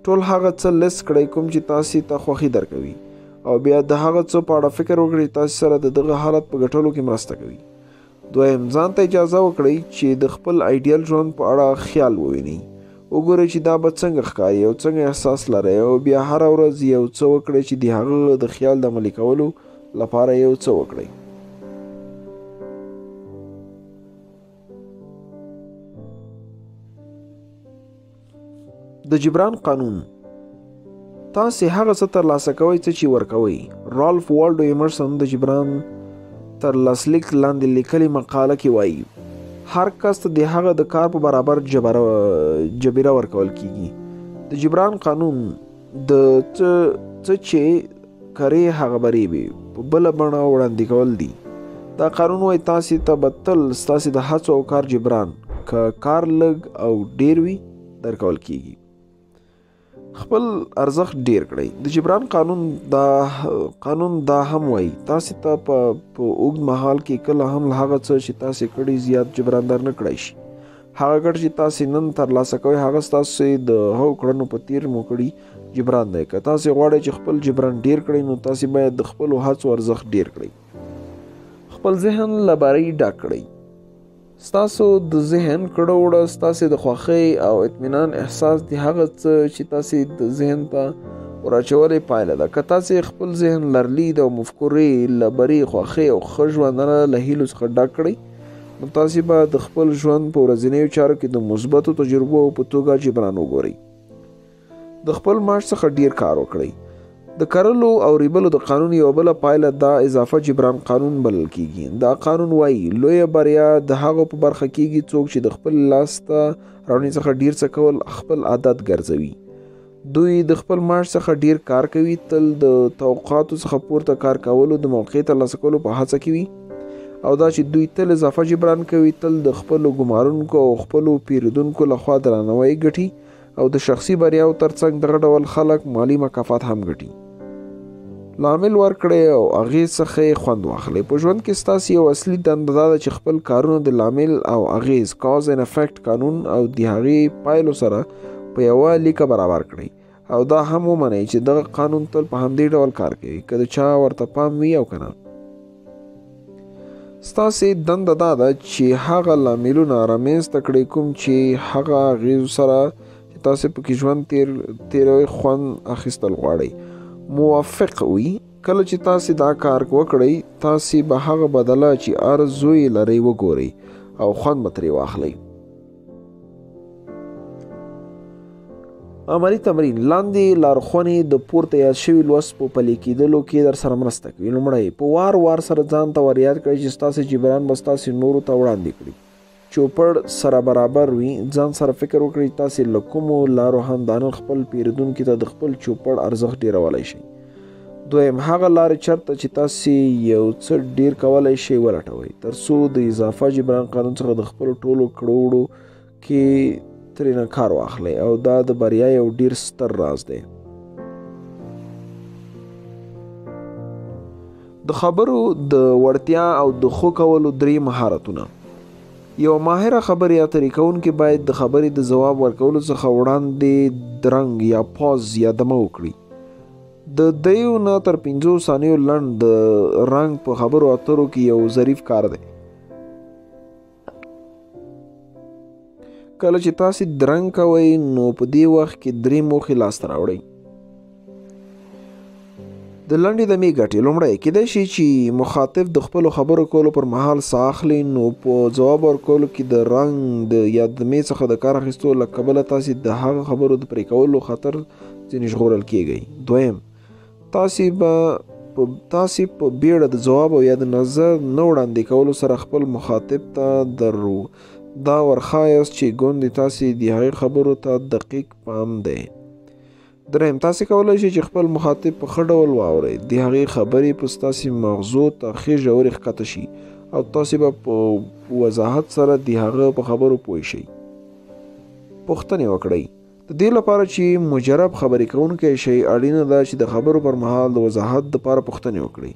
Speaker 2: ټول هغه څه لیست کړئ کوم چې تاسې ته خوښي درکوي، او بیا د هغه څه په اړه فکر وکړئ تاسې سره د دغه حالت په ګټلو کې مرسته کوي. دویم، ځان ته اجازه ورکړئ چې د خپل ایډیل ژوند په اړه خیال ووینئ. وګورئ چې دا به څنګه ښکاري او څنګه احساس لرئ، او بیا هره ورځ یو څه وکړئ چې د هغه د خیال د عملي کولو لپاره یو څه وکړئ. د جبران قانون: تاسې هغه څه ترلاسه کوئ څه چې ورکوئ. رالف والډو ایمرسن د جبران تر لاسلیک لاندې لیکلي مقاله کې وایي هر کس ته د هغه د کار په برابر جبیره ورکول کیږي. د جبران قانون د څه چې کرې هغه برېبې په بله بڼه وړاندې کول دي. دا قانون وایي تاسې ته به تل ستاسې د هڅو او کار جبران که کار لږ او ډیر وي درکول کیږي. خپل ارزښت ډیر کړئ. د جبران قانون دا هم وایي تاسې ته په اوږد مهال کې کله هم له هغه څه چې تاسې کړي زیات جبران در نه کړی شي. هغه ګټه چې تاسې نن ترلاسه کوئ هغه ستاسې د هغو کړنو په تیر مو کړي جبران دی. که تاسې غواړئ چې خپل جبران ډیر کړئ نو تاسې باید د خپلو هڅو ارزښت ډیر کړئ. خپل ذهن له بارۍ ډک کړئ. ستاسو د ذهن کړه وړه ستاسې د خوښۍ او اطمینان احساس د هغه څه چې تاسې د ذهن ته وراچولې پایله ده. که تاسې خپل ذهن لرلید او مفکورې له برې خوښۍ او ښه ژوندانه له هیلو څخه ډک کړئ نو تاسې به د خپل ژوند په ورځنیو چارو کې د مثبتو تجربو په توګه جبران وګورئ. د خپل معاش څخه ډیر کار وکړئ. د کرلو او ریبلو د قانون یوه بله پایله دا اضافه جبران قانون بلل کیږي. دا قانون وایي لویه بریا د هغو په برخه کیږي څوک چې د خپل لاسته راوړنې څخه ډیر څه کول خپل عادت ګرځوي. دوی د خپل معاش څخه ډیر کار کوي، تل د توقعاتو څخه پورته کار کولو د موقع ترلاسه کولو په هڅه کې وي او دا چې دوی تل اضافه جبران کوي، تل د خپلو ګمارونکو او خپلو پیرودونکو لخوا درناوی ګټي او د شخصي بریاو ترڅنګ دغه ډول خلک مالی مکافات هم ګټي. لامل ورکړئ او هغې څخه یې خوند واخلئ. په ژوند کې ستاسې یو اصلي دنده دا ده چې خپل کارونه د لامل او اغیز کاز ان افیکټ قانون او د هغې پایلو سره په یوه لیکه برابر کړئ او دا هم ومنئ چې دغه قانون تل په همدې ډول کار کوي که د چا ورته پام وي او که نه. ستاسې دنده دا ده چې هغه لاملونه رامنځته کړئ کوم چې هغه اغیزو سره چې تاسې پکې ژوند تیروئ خوند اخیستل غواړئ موافق وي. کله چې تاسې دا کار وکړئ تاسې به هغه بدله چې ارزو یې لرئ وګورئ او خوند به ترې واخلئ. عملي تمرین لاندې لارښوونې د پورته یاد شوي لوست په پلي کېدلو کې در سره مرسته کوي. لومړی په وار سره ځان ته ور یاد کړئ چې ستاسې جبران به ستاسې نورو ته وړاندې کړي. چوپړ سره برابر وي. ځان سره فکر وکړئ تاسې له کومو لارو هم دا نن خپل پیرودونکي ته د خپل چوپړ ارزښت ډیرولی شئ. دویم هغه لارې چرته چې تاسې یو څه ډیر کولی شئ ولټوئ تر څو د اضافه جبران قانون څخه د خپلو ټولو کړو وړو کې ترېنه کار واخلئ او دا د بریا یو ډیر ستر راز دی. د خبرو د وړتیا او د ښو کولو درې مهارتونه. یو ماهره خبرې اترې کوونکی باید د خبرې د ځواب ورکولو څخه وړاندې درنګ یا پاز یا دمه وکړي. د 2 نه تر 5 ثانیو لنډ د رنګ په خبرو اترو کې یو ظریف کار دی. کله چې تاسې درنګ کوئ نو په دې وخت کې 3 موخې لاسته راوړئ. د لنډې دمې ګټې. لومړی کېدای شي چې مخاطب د خپلو خبرو کولو پر مهال ساه اخلي نو په ځواب ورکولو کې د رنګ د یا دمې څخه د کار اخیستو له کبله تاسې د هغه خبرو د پرې کولو خطر ځینې ژغورل کیږئ. دویم تاسې په بیړه د ځواب او یا د نظر نه وړاندې کولو سره خپل مخاطب ته دا ورخایاست چې ګوندې تاسې د هغې خبرو ته دقیق پام دی. دریم تاسې کولی شئ چې خپل مخاطب په ښه ډول واورئ. د هغې خبرې په ستاسې مغزو ته ښې ژورې ښکته شي او تاسې به په وضاحت سره د هغه په خبرو پوه شئ. پوښتنې وکړئ. د دې لپاره چې مجرب خبرې کوونکی شئ اړینه ده چې د خبرو پر مهال د وضاحت دپاره پوښتنې وکړئ.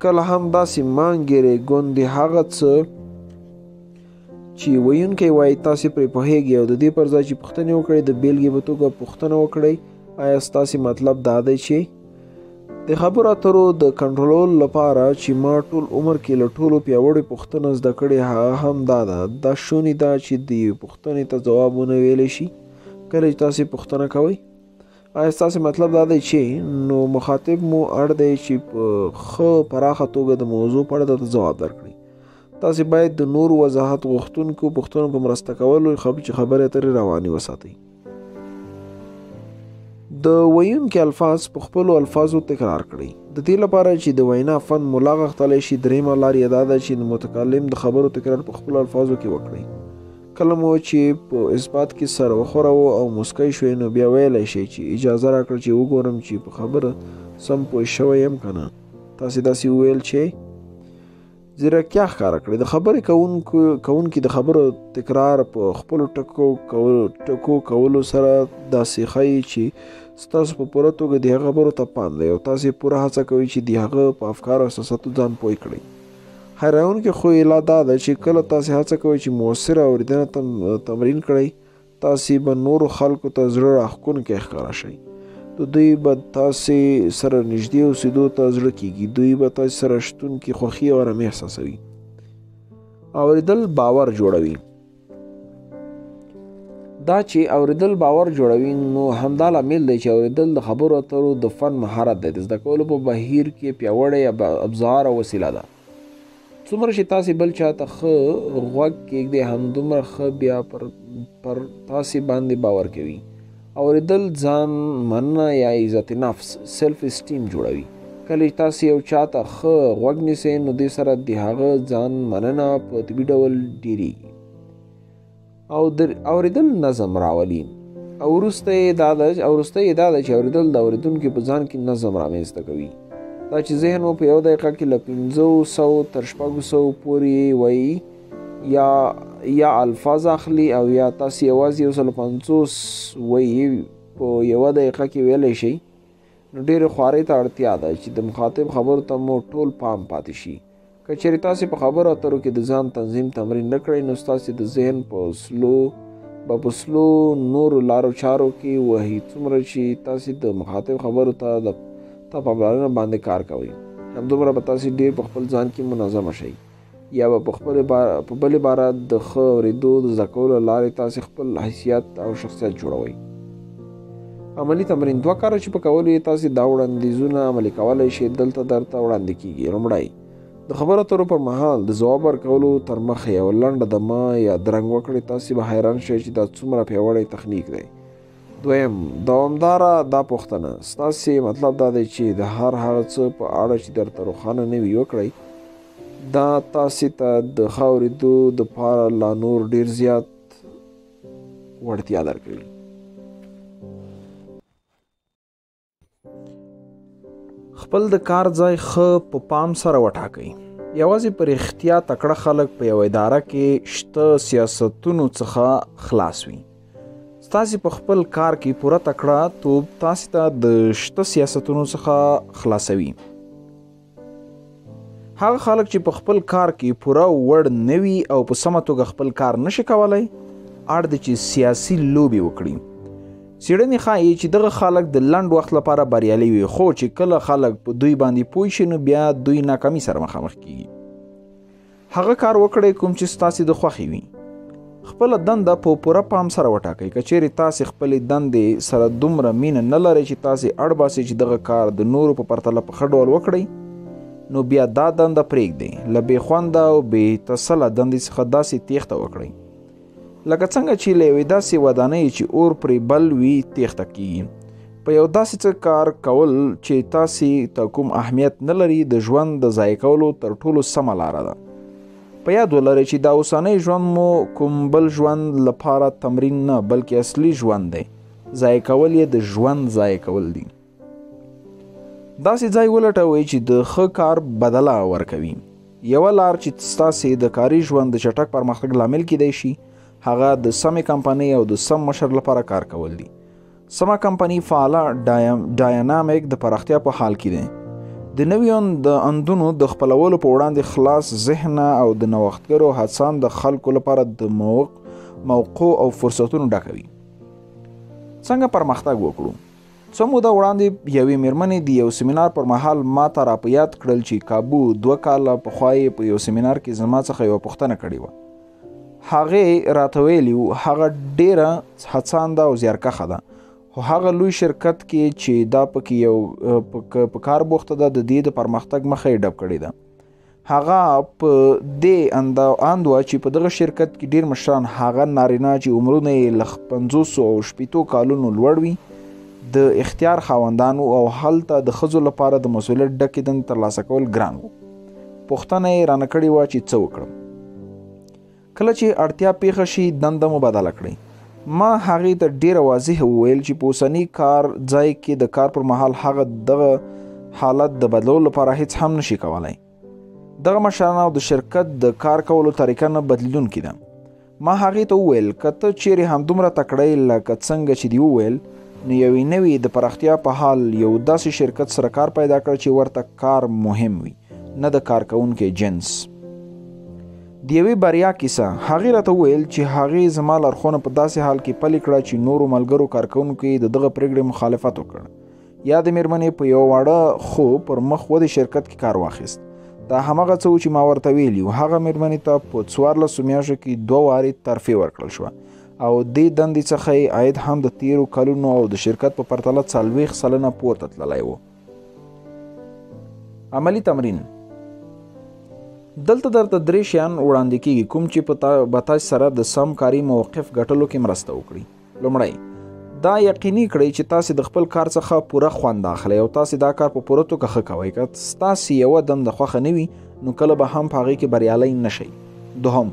Speaker 2: کله هم داسې مه انګیرئ ګوندې هغه څه چې ویونکی وایي تاسې پرې پوهیږئ او د دې پر ځای چې پوښتنې وکړئ د بیلګې په توګه پوښتنه وکړئ آیا ستاسې مطلب دا دی چې د خبرو اترو د کنټرول لپاره چې ما ټول عمر کې له ټولو پیاوړې پوښتنه زده کړې هغه هم دا ده. دا شونې ده چې د پوښتنې ته ځواب ونه ویلی شي کله چې تاسې پوښتنه کوئ. آیا ستاسې مطلب دا دی چې نو مخاطب مو اړ دی چې په ښه پراخه توګه د موضوع په اړه درته ځواب درکړي. تاسې باید د نورو وضاحت غوښتونکو پوښتنو په مرسته کولو چې خبرې اترې روانې وساتئ. د ویونکي الفاظ په خپلو الفاظو تکرار کړئ. د دې لپاره چې د وینا فن ملا غښتلی شي، درېیمه لار یې دا ده چې د متکلم د خبرو تکرار په خپلو الفاظو کې وکړئ. کله مو چې په اثبات کې سر وښوروو او مسکی شوئ نو بیا ویلی شئ چې اجازه راکړه چې وګورم چې په خبره سم پوه شوی یم که نه. تاسې داسې وویل چې ځیرکتیا ښکاره کړئ. د خبرې کوونکي د خبرو تکرار په خپلو ټکو کولو سره داسې ښایي چې ستاسو په پوره توګه د هغه خبرو ته پام دی او تاسې پوره هڅه کوئ چې د هغه په افکارو او احساساتو ځان پوه کړئ. حیرانونکې خو یې لا دا ده چې کله تاسې هڅه کوئ چې مؤثره اورېدنه تمرین کړئ، تاسې به نورو خلکو ته زړه راښکونکی ښکاره شئ. دوی به تاسې سره نږدې اوسېدو ته زړه کیږي. دوی به تاسې سره شتون کې خوښي او ارامي احساسوي. اورېدل باور جوړوي. دا چې اورېدل باور جوړوي نو همدا لامل دی چې اورېدل د خبرو اترو د فن مهارت دی. د زده کولو په بهیر کې پیاوړی ابزار او وسیله ده. څومره چې تاسې بل چا ته ښه غوږ کېږدئ همدومره ښه بیا پر تاسې باندې باور کوي. اورېدل ځان مننه یا عزت نفس سیلف اسټیم جوړوي. کله چې تاسې یو چا ته ښه غوږ نیسئ نو دې سره د هغه ځان مننه په طبیعي ډول ډېرېږي. او اورېدل نظم راولي. او وروسته یې دا ده چې اورېدل د اورېدونکي په ځان کې نظم رامنځته کوي. دا چې ذهن مو په یو دقیقه کې له 500 تر 600 پورې وایي یا الفاظ اخلي او یا تاسې یوازې 150 وایي په یوه دقیقه کې ویلی شئ، نو ډېرې خوارۍ ته اړتیا ده چې د مخاطب خبرو ته مو ټول پام پاتې شي. که چېرې تاسې په خبرو اترو کې د ځان تنظیم تمرین نه کړئ نو ستاسې د ذهن په سلو نورو لارو چارو کې وهي. څومره چې تاسې د مخاطب خبرو ته پاملرنه باندې کار کوئ همدومره به تاسې ډېر په خپل ځان کې منظمه شئ. یا به په بل عبارت د ښه اورېدو د زده کولو لارې تاسې خپل حیثیت او شخصیت جوړوئ. عملي تمرین 2 کاره چې په کولو یې تاسې دا وړاندیزونه عملي کولی شئ دلته درته وړاندې کیږي. لومړی د خبرو اترو پر مهال د ځواب ورکولو تر مخه یو لنډه دمه یا درنګ وکړئ. تاسې به حیران شئ چې دا څومره پیاوړی تخنیک دی. دویم، دوامداره دا پوښتنه. ستاسې مطلب دا دی چې د هر هغه څه په اړه چې درته روښانه نه وي وکړئ. دا تاسې ته د ښه اورېدو دپاره لا نور ډېر زیات وړتیا درکوي. خپل د کار ځای ښه په پام سره وټاکئ. یوازې په رښتیا تکړه خلک په یوه اداره کې شته سیاستونو څخه خلاص وي. ستاسې په خپل کار کې پوره تکړه توب تاسې ته د شته سیاستونو څخه خلاصوي. هغه خلک چې په خپل کار کې پوره وړ نه وي او په سمه توګه خپل کار نشي کولی، اړ دی چې سیاسي لوبې وکړي. څېړنې ښایي چې دغه خلک د لنډ وخت لپاره بریالي وي، خو چې کله خلک په دوی باندې پوه شي نو بیا دوی ناکامي سره مخامخ کیږي. هغه کار وکړئ کوم چې ستاسې د خوښې وي. خپله دنده په پوره پام سره وټاکئ. که چیرې تاسې خپلې دندې سره دومره مینه نه لرئ چې تاسې اړ باسئ چې دغه کار د نورو په پرتله په ښه ډول وکړئ، نو بیا دا دنده پرېږدئ. له بې خونده او بې تسله دندې څخه داسې تېښته وکړئ لکه څنګه چې له یوې داسې ودانۍ چې اور پرې بل وي تېښته کیږي. په یو داسې څه کار کول چې تاسې ته کوم اهمیت نه لري د ژوند د ضایع کولو تر ټولو سمه لاره ده. په یاد ولرئ چې دا اوسنی ژوند مو کوم بل ژوند لپاره تمرین نه بلکې اصلي ژوند دی. ضایع کول یې د ژوند ضایع کول دي. داسې ځای ولټوئ چې د ښه کار بدله ورکوي. یوه لار چې ستاسې د کاري ژوند د چټک پرمختګ لامل کیدی شي هغه د سمې کمپنۍ او د سم مشر لپاره کار کول دي. سمه کمپنۍ فعاله ډاینامیک د پراختیا په حال کې دی. د نویو د اندونو د خپلولو په وړاندې خلاص ذهنه او د نوښتګرو هڅاند د خلکو لپاره د موقع او فرصتونو ډکوي. څنګه پرمختګ وکړو؟ څه موده وړاندې یوې مېرمنې د یو سیمینار پر مهال ما ته را په یاد کړل چې کابو 2 کاله پخوا یې په یو سیمینار کې زما څخه یوه پوښتنه کړې وه. هغې راته ویلي وو هغه ډېره هڅانده او زیارکښه ده، خو هغه لوی شرکت کې چې دا پکې یو په کار بوخته ده د دې د پرمختګ مخه یې ډب کړې ده. هغه په دې اند وه چې په دغه شرکت کې ډېر مشران هغه نارینه چې عمرونه یې له 50 او 60 کالونو لوړ وي
Speaker 1: د اختیار خاوندانو او هلته د ښځو لپاره د مسؤلیت ډکې دندې ترلاسه کول ګران وو. پوښتنه یې رانه کړې وه چې څه وکړم. کله چې اړتیا پیښه شي دنده مو بدله کړئ. ما هغې ته ډېره واضح وویل چې په اوسني کار ځای کې د کار پر مهال هغه دغه حالت د بدلولو لپاره هیڅ هم نشي کولی. دغه مشران او د شرکت د کار کولو طریقه نه بدلیدونکې ده. ما هغې ته وویل که ته چیرې همدومره تکړه لکه څنګه چې دې وویل نو یوې نوې د پراختیا په حال یو داسې شرکت سره کار پیدا کړ چې ورته کار مهم وي نه د کارکوونکي جنس. د یوې بریا کیسه هغې راته وویل چې هغې زما لارښوونه په داسې حال کې پلې کړه چې نورو ملګرو کارکوونکو د دغه پرېکړې مخالفت وکړ. یا د مېرمنې په یو واړه خو پر مخ ودې شرکت کې کار واخیست. دا همغه څه و چې ما ورته ویلي و. هغه مېرمنې ته په 14 میاشتو کې 2 وارې ترفیع ورکړل شوه او دې دندې څخه یې عاید هم د تیرو کلونو او د شرکت په پرتله 40 سلنه پورته تللی و. عملی تمرین. دلته درته 3 شیان وړاندې کیږي کوم چې به تاسو سره د سم کاري موقف ګټلو کې مرسته وکړي. لومړی دا یقیني کړئ چې تاسو د خپل کار څخه پوره خوند اخلئ او تاسو دا کار په پوره توګه ښه کوئ. که تاسو یوه دنده خوښه نه وي نو کله به هم په هغې کې بریالی نشئ. دوهم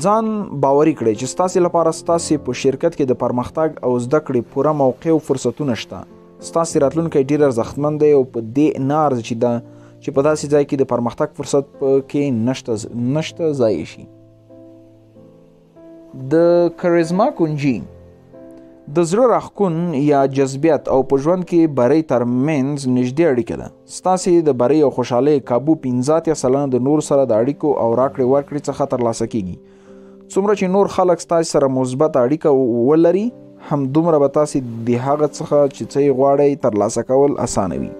Speaker 1: ځان باوري کړئ چې ستاسو لپاره ستاسو په شرکت کې د پرمختګ او زده کړې پوره موقع او فرصتونه شته. ستاسو راتلونکی ډېر ارزښتمن دی او په دې نه ارزي چې په داسې ځای کې د پرمختګ فرصت کې نشته ضایع شي. د کاریزما کنجي د زړه راښکون یا جذبیت او په ژوند کې برۍ ترمنځ نږدې اړیکه ده. ستاسې د برۍ او خوشحالۍ کابو 85% د نورو سره د اړیکو او راکړې ورکړې څخه ترلاسه کیږي. څومره چې نور خلک ستاسې سره مثبت اړیکه ولري همدومره به تاسې د هغه څخه چې څه یې غواړئ ترلاسه کول اسانه وي.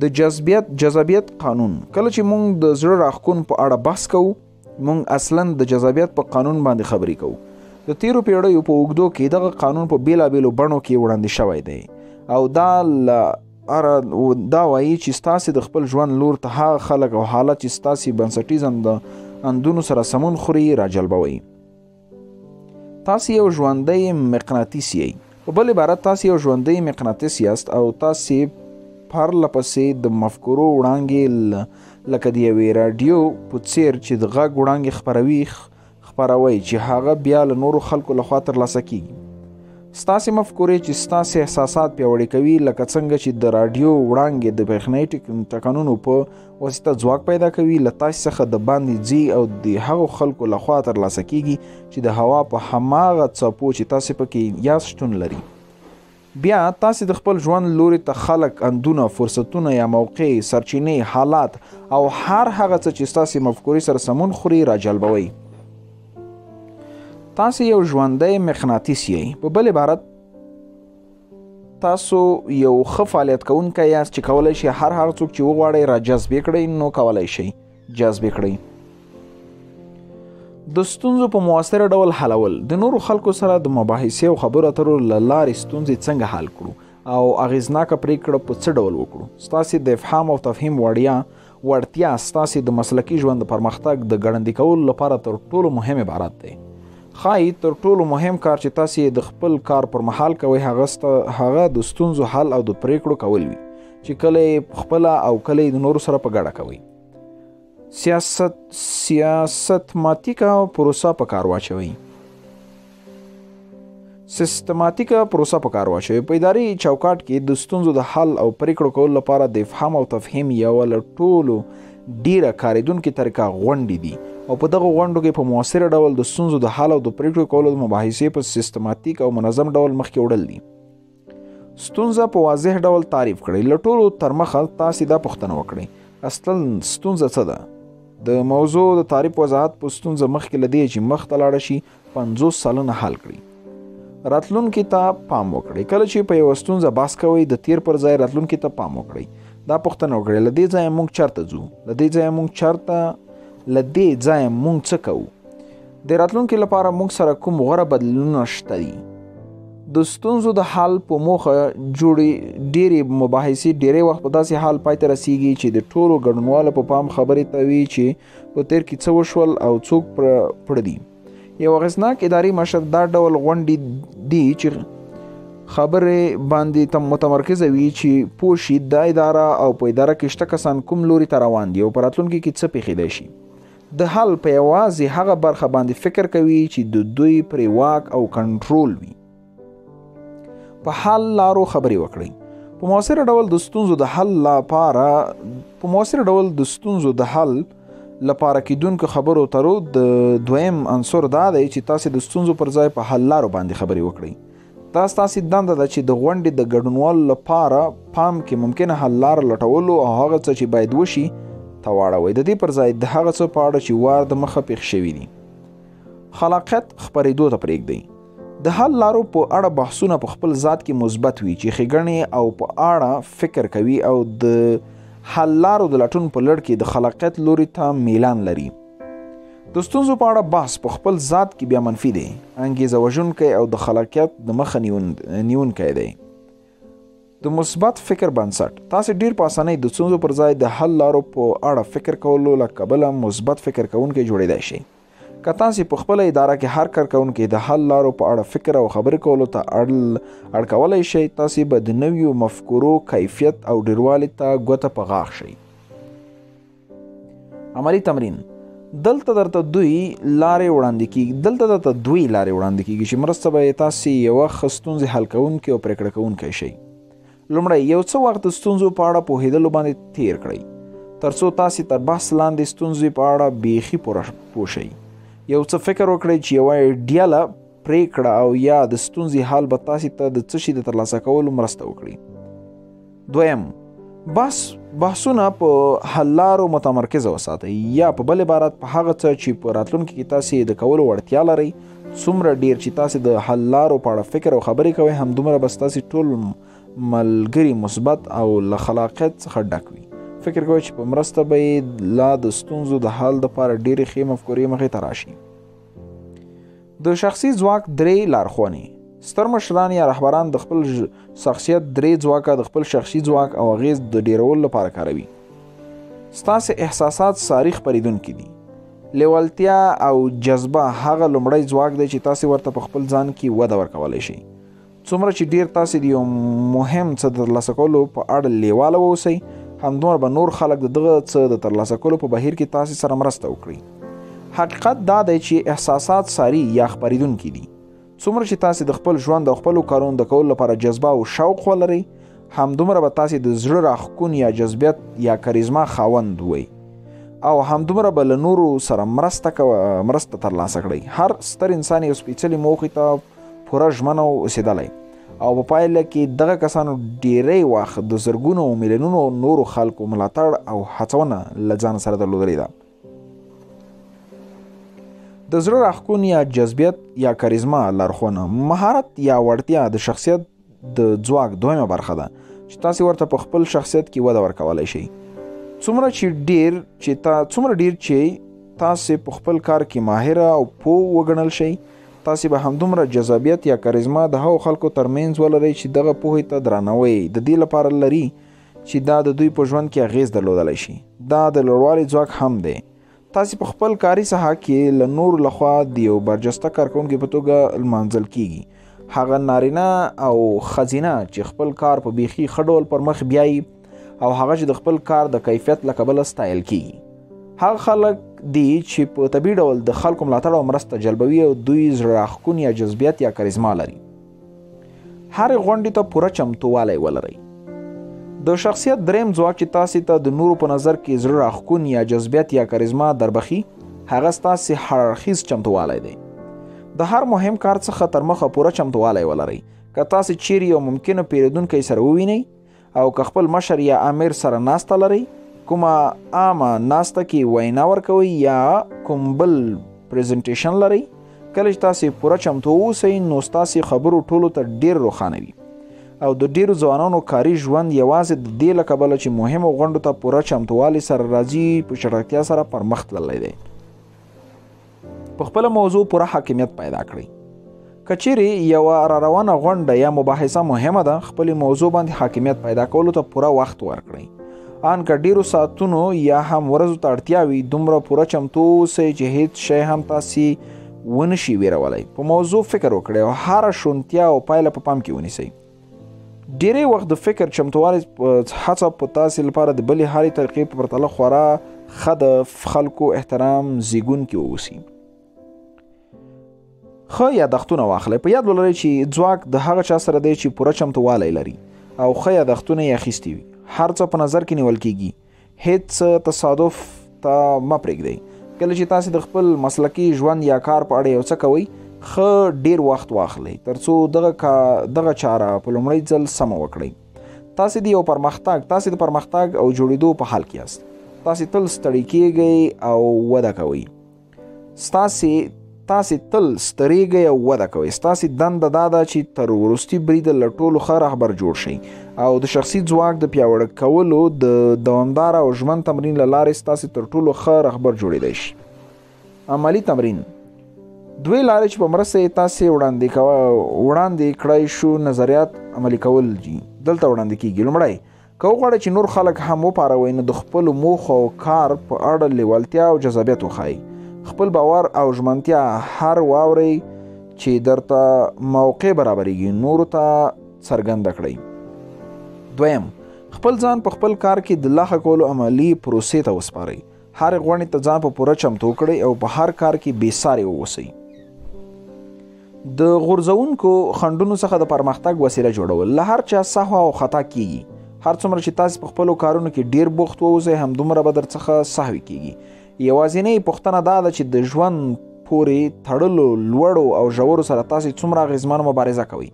Speaker 1: د جذابیت قانون. کله چې موږ د زړه راښکون په اړه بحث کوو موږ اصلا د جذابیت په قانون باندې خبرې کوو. د تیرو پیړیو په اوږدو کې دغه قانون په بیلابیلو بڼو کې وړاندې شوی دی او دا وایي چې ستاسې د خپل ژوند لور ته هغه خلک او حالت چې ستاسې بنسټیز اندونو سره سمون خوري راجلبوئ. تاسې یو ژوندی مقناطیس یې. په بل عبارت تاسې یو ژوندی مقناطیس یاست او تاسې پرله پسې د مفکورو وړانګې لکه د یوې راډیو په څیر چې د غږ وړانګې خپروئ چې هغه بیا له نورو خلکو لخوا ترلاسه کیږي. ستاسې مفکورې چې ستاسې احساسات پیاوړي کوي لکه څنګه چې د راډیو وړانګې د برېښنایي ټکانونو په واسطه ځواک پیدا کوي له تاسې څخه د باندې ځي او د هغو خلکو لخوا ترلاسه کیږي چې د هوا په هماغه څپو چې تاسې پکې یاست شتون لري. بیا تاسې د خپل ژوند لوري ته خلک، اندونه، فرصتونه یا موقع، سرچینې، حالات او هر هغه څه چې ستاسې مفکورې سره سمون خوري راجلبوئ. تاسې یو ژوندی مقناطیس یې. په بل عبارت تاسو یو ښه فعالیت کوونکی یاست چې کولی شي هر هغه څوک چې وغواړئ را جذبې کړئ نو کولی شئ جذبې کړئ. د ستونزو په مؤثره ډول حلول. د نورو خلکو سره د مباحثې او خبرو اترو له لارې ستونزې څنګه حل کړو او اغیزناکه پریکړه په څه ډول وکړو. ستاسې د افهام او تفهیم وړتیا ستاسې د مسلکي ژوند د پرمختګ د ګړندي کولو لپاره تر ټولو مهم عبارت دی. ښایي تر ټولو مهم کار چې تاسې د خپل کار پر مهال کوئ هغه د ستونزو حل او د پریکړو کول وي چې کله یې خپله او کله یې د نورو سره په ګډه کوئ. سیستماتیکه پروسه په کار واچوئ. په اداري چوکاټ کې د ستونزو د حل او پریکړو کولو لپاره د افهام او تفهیم یوه له ټولو ډیره کارېدونکې طریقه غونډې دي او په دغه غونډو کې په مؤثره ډول د ستونزو د حل او د پریکړو کولو د مباحثې په سیستماتیک او منظم ډول مخکې وړل دي. ستونزه په واضح ډول تعریف کړئ. له ټولو تر مخه تاسې دا پوښتنه وکړئ اصلا ستونزه څه ده. د موضوع د تعریف وضاحت په ستونزه مخکې له دې چې مخ ته لاړه شي 50 سلنه حل کړئ. راتلونکي ته پام وکړئ. کله چې په یوه ستونزه بحث کوئ د تیر پر ځای راتلونکي ته پام وکړئ. دا پوښتنه وکړئ له دې ځایه موږ چېرته ځو، له دې ځایه موږ څه کوو، د راتلونکي لپاره موږ سره کوم غوره بدلونونه شته دي. د ستونزو د حل په موخه جوړې ډېرې مباحثې ډېری وخت په داسې حال پای ته رسیږي چې د ټولو ګډونوالو په پام خبرې ته وي چې په تیر کې څه وشول او څوک پړه دي. یو اغېزناک اداري مشر دا ډول غونډې دي چې خبرې باندې متمرکزه وي چې پوه شي دا اداره او په اداره کې شته کسان کوم لوري ته روان دي او په راتلونکي کې څه پیښیدای شي. د حل په یوازې هغه برخه باندې فکر کوي چې د دوی پرې واک او کنټرول وي. په حل لارو خبرې وکړئ. په مؤثر ډول د ستونزو د حل لپاره کیدونکو خبرو ترو د دویم عنصر دا دی چې تاسو د ستونزو پر ځای په حل لارو باندې خبرې وکړئ. تاسو دنده ده چې د غونډې د ګډونوالو لپاره پام کې ممکنه حل لار لټولو او هغه څه چې باید وشي ته واړوئ، د دې پر ځای د هغه څه په اړه چې وار د مخه پیښ شوي دي. خلاقیت خپرېدو ته پرېږدئ. د حل لارو په اړه بحثونه په خپل ذات کې مثبت وي چې ښېګڼې او په اړه فکر کوي او د حل لارو د لټون په لړ کې د خلاقیت لوري ته میلان لري. د ستونزو په اړه بحث په خپل ذات کې بیا منفي دی، انګیزه وژونکی او د خلاقیت د مخه نیونکی دی. د مثبت فکر بنسټ. تاسو ډیر په اسانۍ د ستونزو پر ځای د حل لارو په اړه فکر کولو له کبله مثبت فکر کوونکی جوړیدای شئ. که تاسو په خپل اداره کې هر کارکونکي د حل لارو په اړه فکر او خبرې کولو ته اړ کولای شئ، تاسو به د نویو مفکورو کیفیت او ډیروالي ته ګوته په غاښ شئ. عملی تمرین. دلته درته دوی لارې وړاندې کیږي چې مرسته به تاسو یو ستونزې حل کوونکي او پریکړه کوونکي شئ. لومړی یو څه وخت د ستونزو په اړه پوهېدلو باندې تیر کړئ ترڅو تاسو تر بحث لاندې ستونزې په اړه بیخي پوه شئ. یو څه فکر وکړئ چې یو ایډیاله پریکړه او یا د ستونزې حل به تاسو ته د څه شي د ترلاسه کولو مرسته وکړي. دویم، بحثونه په حل لارو متمرکزه وساتئ، یا په بل عبارت په هغه څه چې په راتلونکي کې تاسو د کولو وړتیا لرئ. څومره ډیر چې تاسو د حل لارو په اړه فکر او خبرې کوئ، همدومره به ستاسو ټول ملګري مثبت او له خلاقیت څخه ډک وي. فکر کوئ چې په مرسته به لا د ستونزو د حل دپاره ډېرې ښې مفکورې مخې ته راشي. د شخصي ځواک 3 لارښوونې. ستر مشران یا رهبران د خپل شخصیت 3 ځواکه د خپل شخصي ځواک او اغیز د ډیرولو لپاره کاروي. ستاسو احساسات ساری خپرېدونکي دي. لیوالتیا او جذبه هغه لومړی ځواک دی چې تاسو ورته په خپل ځان کې وده ورکولی شئ. څومره چې ډیر تاسو د یو مهم څه د ترلاسه کولو په اړه لیواله واوسئ، همدومره به نور خلک د دغه څه د ترلاسه کولو په بهیر کې تاسو سره مرسته وکړي. حقیقت دا دی چې احساسات ساری یا خپرېدونکي دي. څومره چې تاسو د خپل ژوند او خپلو کارونو د کولو لپاره جذبه او شوق ولرئ، همدومره به تاسو د زړه راښکون یا جذبیت یا کاریزما خاوند وئ، او همدومره به له نورو سره مرسته ترلاسه کړئ. هر ستر انسان یو سپېڅلي موخې ته پوره ژمنه اوسېدلی، او په پایله کې دغه کسانو ډیری وخت د زرګونو او میلیونونو نورو خلکو ملاتړ او هڅونه له ځان سره درلودلې ده. د زړه راښکون یا جذبیت یا کاریزما لارښوونه. مهارت یا وړتیا د شخصیت د ځواک دویمه برخه ده چې تاسو ورته په خپل شخصیت کې وده ورکولی شئ. څومره ډیر چې تاسو په خپل کار کې ماهر او پوه وګڼل شئ، تاسو به همدومره جذابیت یا کاریزما د هغو خلکو ترمنځ ولرئ چې دغه پوهې ته درناوی د دې لپاره لري چې دا د دوی په ژوند کې اغیز درلودلی شي. دا د لوړوالي ځواک هم دی. تاسو په خپل کاري ساحه کې له نورو لخوا د یو برجسته کارکوونکي په توګه لمانځل کیږي. هغه نارینه او ښځینه چې خپل کار په بیخي ښه ډول پر مخ بیایي، او هغه چې د خپل کار د کیفیت له کبله ستایل کیږي. هغه خلک دي چې په طبیعي ډول د خلکو ملاتړ او مرسته جلبوي او دوی زړه راښکون یا جذبیت یا کاریزما لري. هرې غونډې ته پوره چمتووالی ولرئ. د شخصیت 3 ځواک چې تاسو ته د نورو په نظر کې زړه راښکون یا جذبیت یا کاریزما دربخي، هغه ستاسو هررخیز چمتووالی دی. د هر مهم کار څخه تر مخه پوره چمتووالی ولرئ. که تاسو چیرې یو ممکنه پیرودونکی سره ووینئ، او که خپل مشر یا امیر سره ناسته لرئ، کومه عامه ناسته کې وینا ورکوئ یا کوم بل پریزنټیشن لرئ، کله چې تاسو پوره چمتو اوسئ نو ستاسو خبرو ټولو ته ډیر روښانه وي. او د ډیرو ځوانانو کاري ژوند یوازې د دې له کبله چې مهمو غونډو ته پوره چمتووالي سره راځي په چټکتیا سره پرمخ تللی دی. په خپله موضوع پوره حاکمیت پیدا کړئ. که چیرې یوه راروانه غونډه یا مباحثه مهمه ده، خپلې موضوع باندې حاکمیت پیدا کولو ته پوره وخت ورکړئ. ان که ډیرو ساعتونو یا هم ورځو ته اړتیا وي، دومره پوره چمتو اوسئ چې هیڅ شی هم تاسې ونشي ویرولی. په موضوع فکر وکړئ او هره شونتیا او پایله په پام کې ونیسئ. ډیری وخت د فکر چمتووالی هڅه په تاسې لپاره د بلې هرې طریقې په پرتله خورا ښه د خلکو احترام زیږونکي واوسي. ښه یادښتونه واخلئ. په یاد ولرئ چې ځواک د هغه چا سره دی چې پوره چمتووالی لري او ښه یادښتونه یې اخیستي وي. هر څه په نظر کې نیول کیږي. هیڅ تصادف ته مه پرېږدئ. کله چې تاسې د خپل مسلکي ژوند یا کار په اړه یو څه کوئ، ښه ډیر وخت واخلئ تر څو دغه چاره په لومړی ځل سمه وکړئ. تاسې د پرمختګ او جوړېدو په حال کې یاست. تاسې تل ستړي کیږئ او وده کوئ. تاسې تل ستړیږئ او وده کوئ. ستاسې دنده دا ده چې تر وروستي بریده له ټولو ښه رهبر جوړ شئ او د شخصي ځواک د پیاوړي کولو د دوامداره او ژمن تمرین له لارې ستاسې تر ټولو ښه رهبر جوړېدای شي. عملي تمرین. دوی لارې چې په مرسته یې تاسې وړاندې کړای شو نظریات عملي کول دي. دلته وړاندې کیږي. لومړی، که وغواړئ چې نور خلک هم وپاروئ نو د خپلو موخو او کار په اړه لیوالتیا او جذابیت وښایئ. خپل باور او ژمنتیا هر واورئ چې درته موقع برابرېږي نورو ته څرګنده کړئ. دویم، خپل ځان په خپل کار کې د لاښه کولو عملي پروسې ته وسپارئ. هر غونډې ته ځان په پوره چمتو کړئ او په هر کار کې بېسارې واوسئ. د غورځونکو خنډونو څخه د پرمختګ وسیله جوړول. له هر چا سهو او خطا کیږي. هر څومره چې تاسې په خپلو کارونو کې ډیر بوخت واوسئ همدومره به درڅخه سهوي کیږي. یوازینۍ پوښتنه دا ده چې د ژوند پورې تړلو لوړو او ژورو سره تاسې څومره اغېزمنه مبارزه کوئ.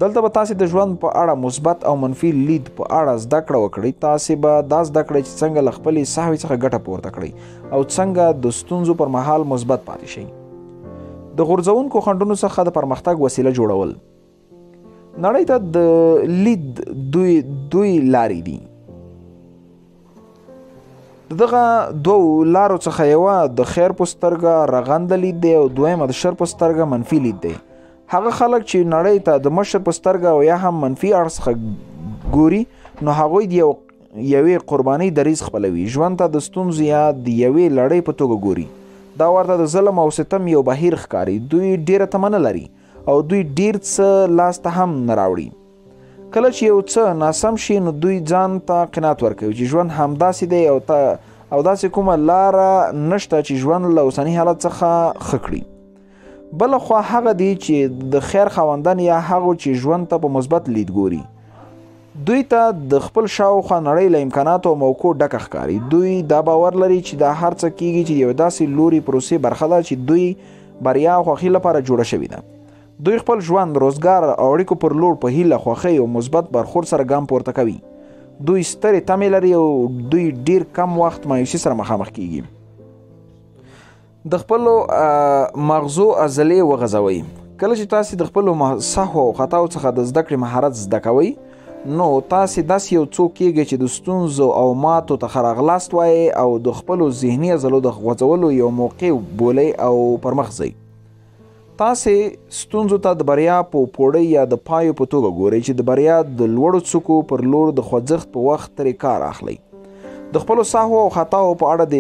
Speaker 1: دلته به تاسې د ژوند په اړه مثبت او منفي لید په اړه زده کړه وکړئ. تاسې به دا زده کړئ چې څنګه له خپلې سهوې څخه ګټه پورته کړئ او څنګه د ستونزو پر مهال مثبت پاتې شئ. د غورځونکو خنډونو څخه د پرمختګ وسیله جوړول. نړۍ ته د لید دوی لارې دي. دغه دوو لارو څخه یوه د خیر په سترګه رغنده لید دی او دویمه د شر په سترګه منفي لید دی. هغه خلک چې نړۍ ته د مشر په سترګه او یا هم منفي اړخ څخه ګوري نو هغوی د یوې قربانۍ دریځ خپلوي. ژوند ته د ستونزو یا د یوې لړۍ په توګه ګوري. دا ورته د ظلم او ستم یو بهیر ښکاري. دوی ډیره تمه نه لري او دوی ډیر څه لاس ته هم نه راوړي. کله چې یو څه ناسم شي نو دوی ځان ته قناعت ورکوي چې ژوند همداسې دی او داسې کومه لاره نشته چې ژوند له اوسني حالت څخه ښه کړي. بله خوا هغه دی چې د خیر خاوندان یا هغو چې ژوند ته په مثبت لید ګوري. دوی ته د خپل شاوخوا نړۍ له امکاناتو او موقعو ډکه ښکاري. دوی دا باور لري چې دا هر څه کیږي چې یو داسې لوري پروسې برخه ده چې دوی بریا او خوښۍ لپاره جوړه شوې ده. دوی خپل ژوند، روزګار او اړیکو پر لور په هیله، خوښۍ او مثبت برخورد سره ګام پورته کوي. دوی سترې تمې لري او دوی ډیر کم وخت مایوسي سره مخامخ کیږي. د خپلو مغزو عضلې وغځوئ. کله چې تاسې د خپلو سهو او خطاو څخه د زده کړې مهارت زده کوئ نو تاسې داسې یو څوک کیږئ چې د ستونزو او ماتو ته ښه راغلاست وایئ او د خپلو ذهني عضلو د غځولو یو موقع بولئ او پرمخ ځئ. تاسې ستونزو ته د بریا په پوړۍ یا د پایو په توګه ګورئ چې د بریا د لوړو څوکو پر لور د خوځښت په وخت ترې کار اخلئ. د خپلو سهو او خطاو په اړه د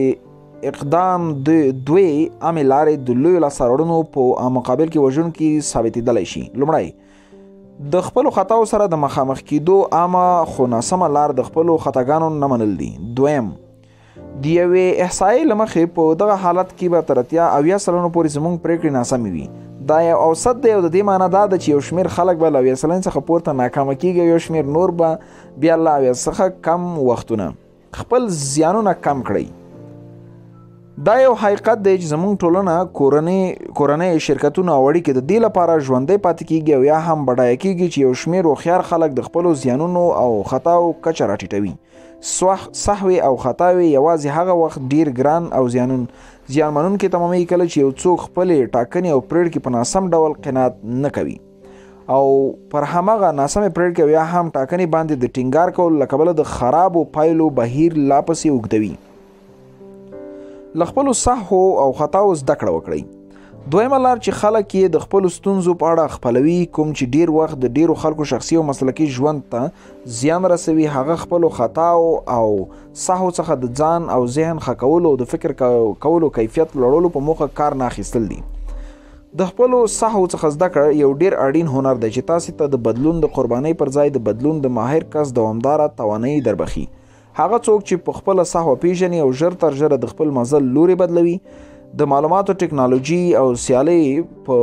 Speaker 1: اقدام دوی عامې لارې د لویو لاسته راوړنو په مقابل کې وژونکي ثابتېدلی شي. لومړی، د خپلو خطاو سره د مخامخ کیدو عامه خو ناسمه لار د خپلو خطاګانو نه منل دي. دویم، د یوې احصایې له مخې په دغه حالت کې به تر 80% پورې زموږ پرېکړې ناسمې وي. دا یو اوسط دی او د دې معنی دا ده چې یو شمېر خلک به له 80% څخه پورته ناکامه کیږي او یو شمېر نور به بیا له 80 څخه کم وختونه. خپل زیانونه کم کړئ. دا یو حقیقت دی چې زموږ ټولنه، کورنۍ، شرکتونه او اړیکې د دې لپاره ژوندی پاتې کیږي او یا هم بډایه کیږي چې یو شمېر هوښیار خلک د خپلو زیانونو او خطاو کچه راټیټوي. سهوې او خطاوې یوازې هغه وخت ډیر ګران او زیانمنونکې تمامېږي کله چې یو څوک خپلې ټاکنې او پرېکړې په ناسم ډول قناعت نه کوي او پر هماغه ناسمې پرېکړې او یا هم ټاکنې باندې د ټینګار کولو له کبله د خرابو پایلو بهیر لا پسې اوږدوي. له خپلو سهو او خطاو زده کړه وکړئ. دویمه لار چې خلک یې د خپلو ستونزو په اړه خپلوي، کوم چې ډیر وخت د ډیرو خلکو شخصي او مسلکي ژوند ته زیان رسوي، هغه خپلو خطاو او سهو څخه د ځان او ذهن ښه کولو او د فکر کولو کیفیت لوړولو په موخه کار نه اخیستل دي. د خپلو سهو څخه زده کړه یو ډیر اړین هنر دی چې تاسو ته د بدلون د قربانۍ پر ځای د بدلون د ماهر کس دوامداره توانایي دربخي. هغه څوک چې په خپل سهو پیژني او ژر تر ژره د خپل مزل لوري بدلوي د معلوماتو ټکنالوژي او سیالي په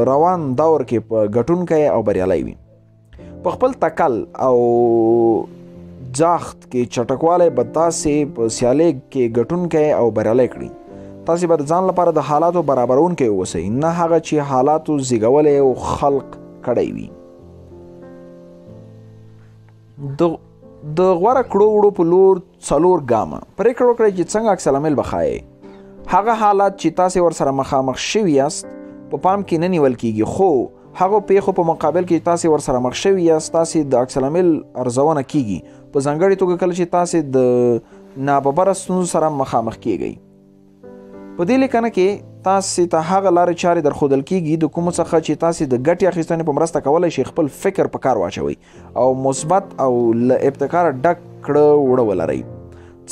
Speaker 1: روان دور کې په ګټونکی او بریالی وي. په خپل تکل او جاخت کې چټکوالی به تاسې په سیالۍ کې ګټونکی او بریالی کړي. تاسې به د ځان لپاره د حالاتو برابرونکی اوسئ، نه هغه چې حالاتو زیږولی او خلق کړی وي. د غوره کړو وړو په لور 4 ګامه پرېکړه وکړئ چې څنګه عکس العمل به ښایئ. هغه حالات چې تاسې ورسره مخامخ شوي یاست په پام کې نه نیول کیږي، خو هغه پیښو په مقابل کې تاسې ورسره مخ شوي یاست تاسې د عکس العمل ارزونه کیږي، په ځانګړې توګه کله چې تاسې د ناببره ستونزو سره مخامخ کیږئ. په دې لیکنه کې تاسې ته هغه لارې چارې درښودل کیږي د کومو څخه چې تاسې د ګټې اخیستنې په مرسته کولی شئ خپل فکر په کار واچوئ او مثبت او له ابتکاره ډک کړه وړه ولرئ.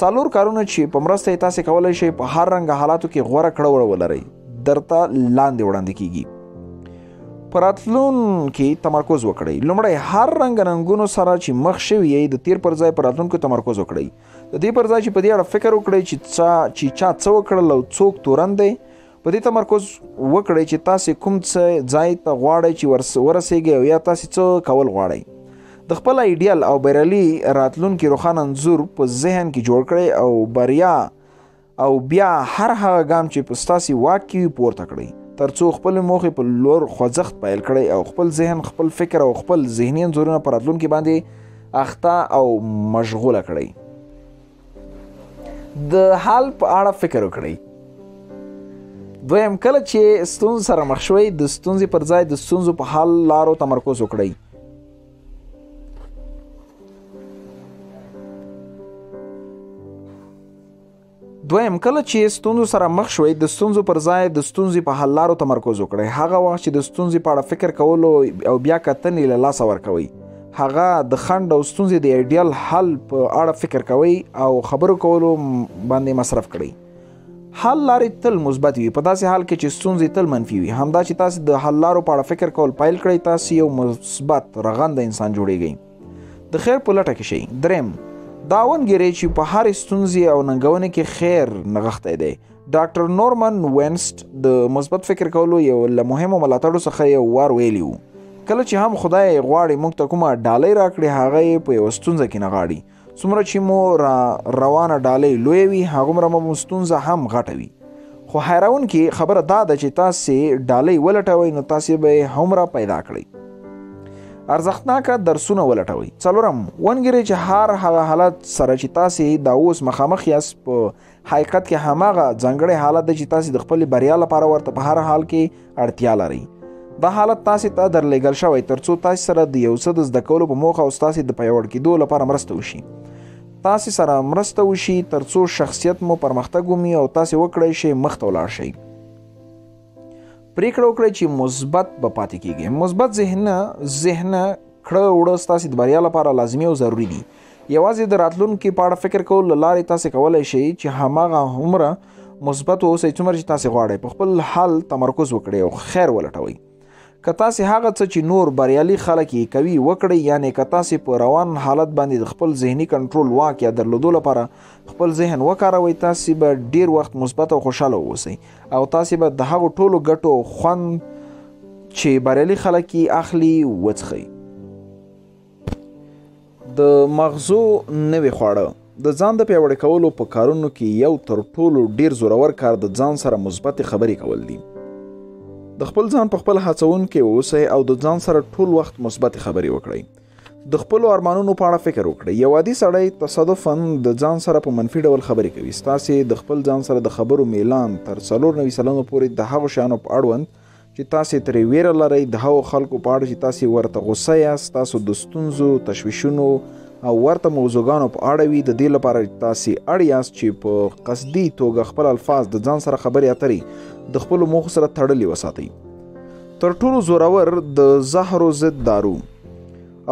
Speaker 1: 4 کارونه چې په مرسته یې تاسې کولی شئ په هر رنګه حالاتو کې غوره کړه وړه ولرئ درته لاندې وړاندې کیږي. په راتلونکي تمرکز وکړئ. لومړی هر رنګ رنګونو سره چې مخ شوي یئ د تیر پر ځای په راتلونکو تمرکز وکړئ. د دې پر ځای چې په دې اړه فکر وکړئ چې چا څه وکړل او څوک تورن دی، په دې تمرکز وکړئ چې تاسې کوم څه ځای ته غواړئ چې ورسیږئ او یا تاسې څه کول غواړئ. د خپل ایډیال او بریالي راتلونکي روښانه انځور په ذهن کې جوړ کړئ او بریا او بیا هر هغه ګام چې په ستاسې واک کې وي پورته کړئ تر څو خپل موخې په لور خوځښت پیل کړئ او خپل ذهن، خپل فکر او خپل ذهني انځورونه په راتلونکي باندې اخته او مشغوله کړئ. د حال په اړه فکر وکړئ. دویم، کله چې ستونزو سره مخ شوئ د ستونزې پر ځای د ستونزو په حل لارو تمرکز وکړئ. دویم، کله چې ستونزو سره مخ شوئ د ستونزو پر ځای د ستونزې په حل لارو تمرکز وکړئ. هغه وخت چې د ستونزې په اړه فکر کولو او بیا کتنې له لاسه ورکوئ، هغه د خنډ او ستونزې د ایډیال حل په اړه فکر کوئ او خبرو کولو باندې مصرف کړئ. حل لارې تل مثبت وي، په داسې حال کې چې ستونزې تل منفي وي. همدا چې تاسې د حل لارو په اړه فکر کول پیل کړئ، تاسې یو مثبت رغنده انسان جوړیږئ. د خیر په لټه کې شئ. دریم، دا ونګیرئ چې په هرې ستونزې او ننګونې کې خیر نغښتی دی. ډاکټر نورمن وینسټ د مثبت فکر کولو یو له مهمو ملاتړو څخه یو وار ویلي وو، کله چې هم خدای غواړي موږ ته کومه ډالۍ راکړي هغه یې په یوه ستونزه کې نه غواړي. څومره چې مو روانه ډالۍ لویه وي هغومره مو ستونزه هم غټه وي. خو حیرونکې خبره دا ده چې تاسې ډالۍ ولټوئ نو تاسې به یې هومره پیدا کړئ. ارزښتناکه درسونه ولټوئ. 4، ونګیرئ چې هر هغه حالت سره چې تاسې دا اوس مخامخ یاست په حقیقت کې هماغه ځانګړی حالت دی چې تاسې د خپلې بریا لپاره ورته په هر حال کې اړتیا لرئ. دا حالت تاسې ته درلیږل شوی تر څو تاسې سره د یو څه د زده کولو په موخه او ستاسې د پیاوړ کېدو لپاره مرسته وشي. تاسې سره مرسته وشي تر څو شخصیت مو پرمختګ ومي او تاسې وکړئ شئ مخ ته ولاړ شئ. پریکړه وکړئ چې مثبت به پاتې کیږئ. مثبت ذهنه کړه وړه ستاسې د بریا لپاره لازمي او ضروري دي. یوازې د راتلونکي په اړه فکر کول له لارې تاسې کولی شئ چې هماغه هومره مثبت واوسئ څومره چې تاسې غواړئ. په خپل حال تمرکز وکړئ او خیر ولټوئ. که تاسې هغه څه چې نور بریالي خلک یې کوي وکړئ، یعنې که تاسې په روان حالت باندې د خپل ذهني کنټرول واک یا درلودو لپاره خپل ذهن وکاروئ، تاسې به ډیر وخت مثبت او خوشحاله واوسئ او تاسې به د هغو ټولو ګټو خوند چې بریالي خلک یې اخلي وڅښئ. د مغزو نوې خواړه. د ځان د پیاوړي کولو په کارونو کې یو تر ټولو ډیر زورور کار د ځان سره مثبت خبرې کول دي. د خپل ځان په خپل هڅونکي اوسئ او د ځان سره ټول وخت مثبت خبرې وکړئ. د خپلو ارمانونو په اړه فکر وکړئ. یو عادي سړی تصادفاً د ځان سره په منفي ډول خبرې کوي. ستاسې د خپل ځان سره د خبرو میلان تر 94 سلنو پورې د هغو شیانو په اړوند چې تاسې ترې ویره لرئ، د هغو خلکو په اړه چې تاسې ورته غوسه یاست، تاسو د ستونزو، تشویشونو او ورته موضوعګانو په اړه وي. د دې لپاره تاسې اړ یاست چې په قصدي توګه خپل الفاظ د ځان سره خبرې اترې د خپلو موخو سره تړلې وساتئ. تر ټولو زورور د زهرو ضد دارو.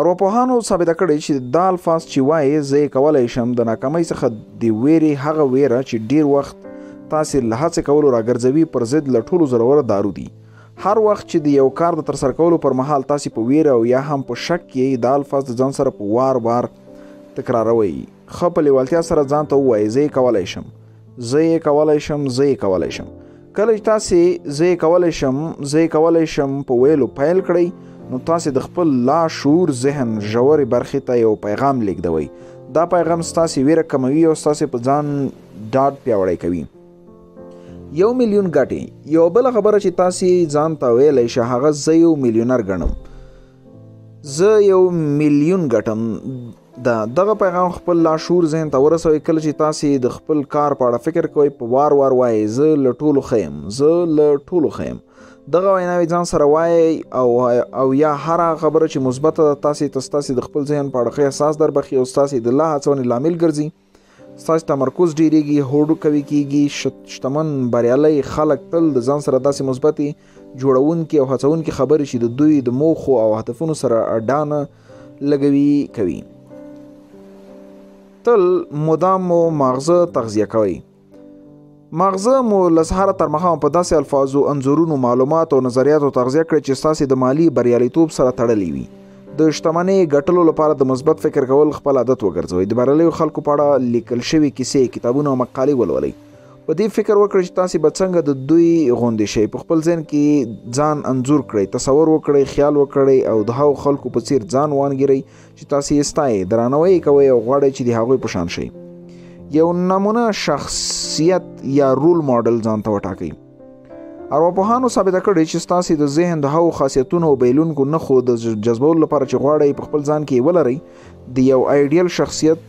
Speaker 1: ارواپوهانو ثابته کړې چې دا الفاظ چې وایي زه یې کولی شم د ناکامۍ څخه د ویرې هغه ویره چې ډیر وخت تاسې له هڅې کولو راګرځوي پر ضد له ټولو زورور دارو دي. هر وخت چې د یو کار د ترسره کولو پر مهال تاسې په ویره او یا هم په شک کې دا الفاظ د ځان سره په وار وار تکراروئ. ښه په لیوالتیا سره ځان ته ووایئ زه یې کولی شم، زه یې کولی شم، زه یې کولی شم. کله چې تاسې زه یې کولی شم، زه یې کولی شم په ویلو پیل کړئ نو تاسې د خپل لاشعور ذهن ژورې برخې ته یو پیغام لیږدوئ. دا پیغام ستاسې ویره کموي او ستاسې په ځان ډاډ پیاوړی کوي. 1 میلیون ګټې. یو بله خبره چې تاسې ځان ته ویلی شئ هغه زه یو میلیونر ګڼم، زه یو میلیون ګټم. دغه پیغام خپل لاشعور ذهن ته ورسوئ. کله چې تاسې د خپل کار په اړه فکر کوئ په وار وار وایئ زه له ټولو ښه یم، زه له ټولو ښه یم. دغه ویناوې ځان سره وایئ او یا هر هغه خبره چې مثبته ده تاسې ته ستاسې د خپل ذهن په اړه ښه احساس دربخي او ستاسې د لا هڅونې لامل ګرځي. ستاسې تمرکز ډیریږي، هوډ قوي کیږي. شتمن بریالی خلک تل د ځان سره داسې مثبتې جوړونکي او هڅونکي خبرې چې د دوی د موخو او هدفونو سره اډانه لګوي کوي. تل مدام مو ماغزه تغذیه کوي. ماغزه مو له سهاره تر ماښامه په داسې الفاظو، انځورونو، معلومات او نظریاتو تغذیه کړئ چې ستاسې د مالي بریالیتوب سره تړلی وي. د شتمنۍ ګټلو لپاره د مثبت فکر کول خپل عادت وګرځوئ. د بریالیو خلکو په اړه لیکل شوي کیسې، کتابونه او مقالې ولولئ. په دې فکر وکړئ چې تاسې به څنګه د دوی غوندې شئ. په خپل ذهن کې ځان انځور کړئ، تصور وکړئ، خیال وکړئ او د هغو خلکو په څیر ځان وانګیرئ چې تاسې یې ستایئ، درناوی کوئ او غواړئ چې د هغوی په شان شئ. یو نمونه شخصیت یا رول ماډل ځان ته وټاکئ. ارواپوهانو ثابته کړې چې ستاسې د ذهن د هغو خاصیتونو او بیلونکو نښو د جذبولو لپاره چې غواړئ په خپل ځان کې ولرئ د یو آیډیل شخصیت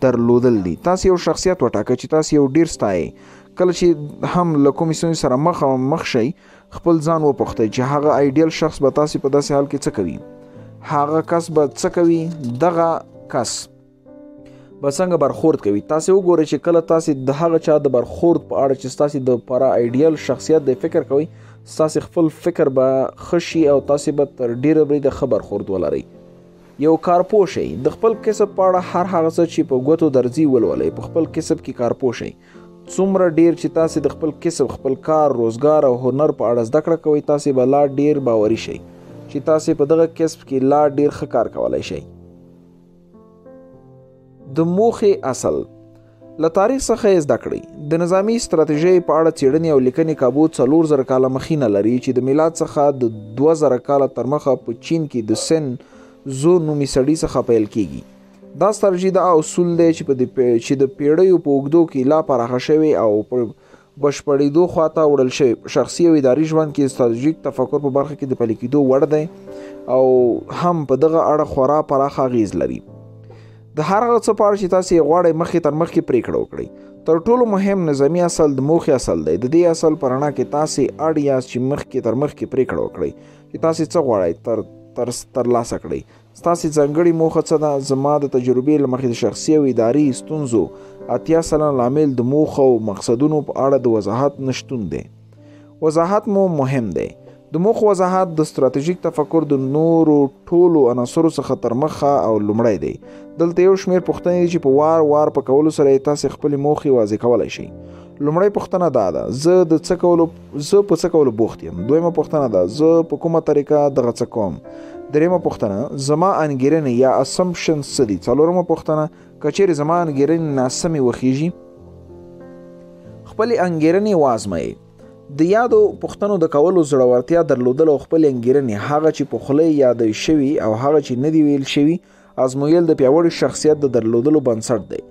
Speaker 1: درلودل دي. تاسې یو شخصیت وټاکئ چې تاسې یو ډیر ستایئ. کله چې هم له کومې ستونزې سره مخ شئ خپل ځان وپوښتئ چې هغه آیډیل شخص به تاسې په داسې حال کې څه کوي، هغه کس به څه کوي، دغه کس به څنګه برخورد کوي. تاسې وګورئ چې کله تاسې د هغه چا د برخورد په اړه چې ستاسې د لپاره آیډیل شخصیت د فکر کوئ ستاسې خپل فکر به ښه شي او تاسې به تر ډیره بریده ښه برخورد ولرئ. یو کارپوه شئ. د خپل کسب په اړه هر هغه څه چې په ګوتو درځي ولولئ. په خپل کسب کې کارپوه شئ. څومره ډیر چې تاسې د خپل کسب، خپل کار، روزګار او هنر په اړه زده کړه کوئ تاسې به لا ډیر باوري شئ چې تاسې په دغه کسب کې لا ډیر ښه کار کولی شئ. د موخې اصل. له تاریخ څخه یې زده کړئ. د نظامی ستراتیژۍ په اړه څیړنې او لیکنې کابو 4000 کاله مخینه لري چې د میلاد څخه د 2000 کاله تر مخه په چین کې د سن زو نومي سړي څخه پیل کیږي. دا ستراتیژي دا اصول دی چې د پیړیو په اوږدو کې لا پراخه شوی او په بشپړېدو خواته وړل شوی. شخصي او اداري ژوند کې ستراتیژیک تفکر په برخه کې د پلي کېدو وړ دی او هم په دغه اړه خورا پراخه اغیز لري. د هر هغه څه په اړه چې تاسې یې غواړئ مخکې تر مخکې پرېکړه وکړئ. تر ټولو مهم نظامي اصل د موخې اصل دی. د دې اصل په رڼا کې تاسې اړ یاست چې مخکې تر مخکې پرېکړه وکړئ چې تاسې څه غواړئ ترلاسه کړئ. ستاسې ځانګړې موخه څه ده؟ زما د تجربې له مخې د شخصي او اداري ستونزو 80% لامل د موخو او مقصدونو په اړه د وضاحت نشتون دی. وضاحت مو مهم دی. د موخو وضاحت د ستراتیژیک تفکر د نورو ټولو عناصرو څخه تر مخه او لومړی دی. دلته یو شمېر پوښتنې دي چې په وار وار په کولو سره یې تاسې خپلې موخې واضح کولی شئ. لومړی پوښتنه دا ده زه په څه کولو بوخت یم. دویمه پوښتنه ده زه په کومه طریقه دغه څه کوم. دریمه پوښتنه زما انګیرنې یا اسمپشنز څه دي. څلورمه پوښتنه که چیرې زما انګیرنې ناسمې وخیږي خپلې انګیرنې وازمئ. د یادو پوښتنو د کولو زړورتیا درلودل او خپلې انګیرنې هغه چې په خوله یادې شوي او هغه چې نه دي ویل شوي ازمویل د پیاوړي شخصیت د درلودلو بنسټ دی.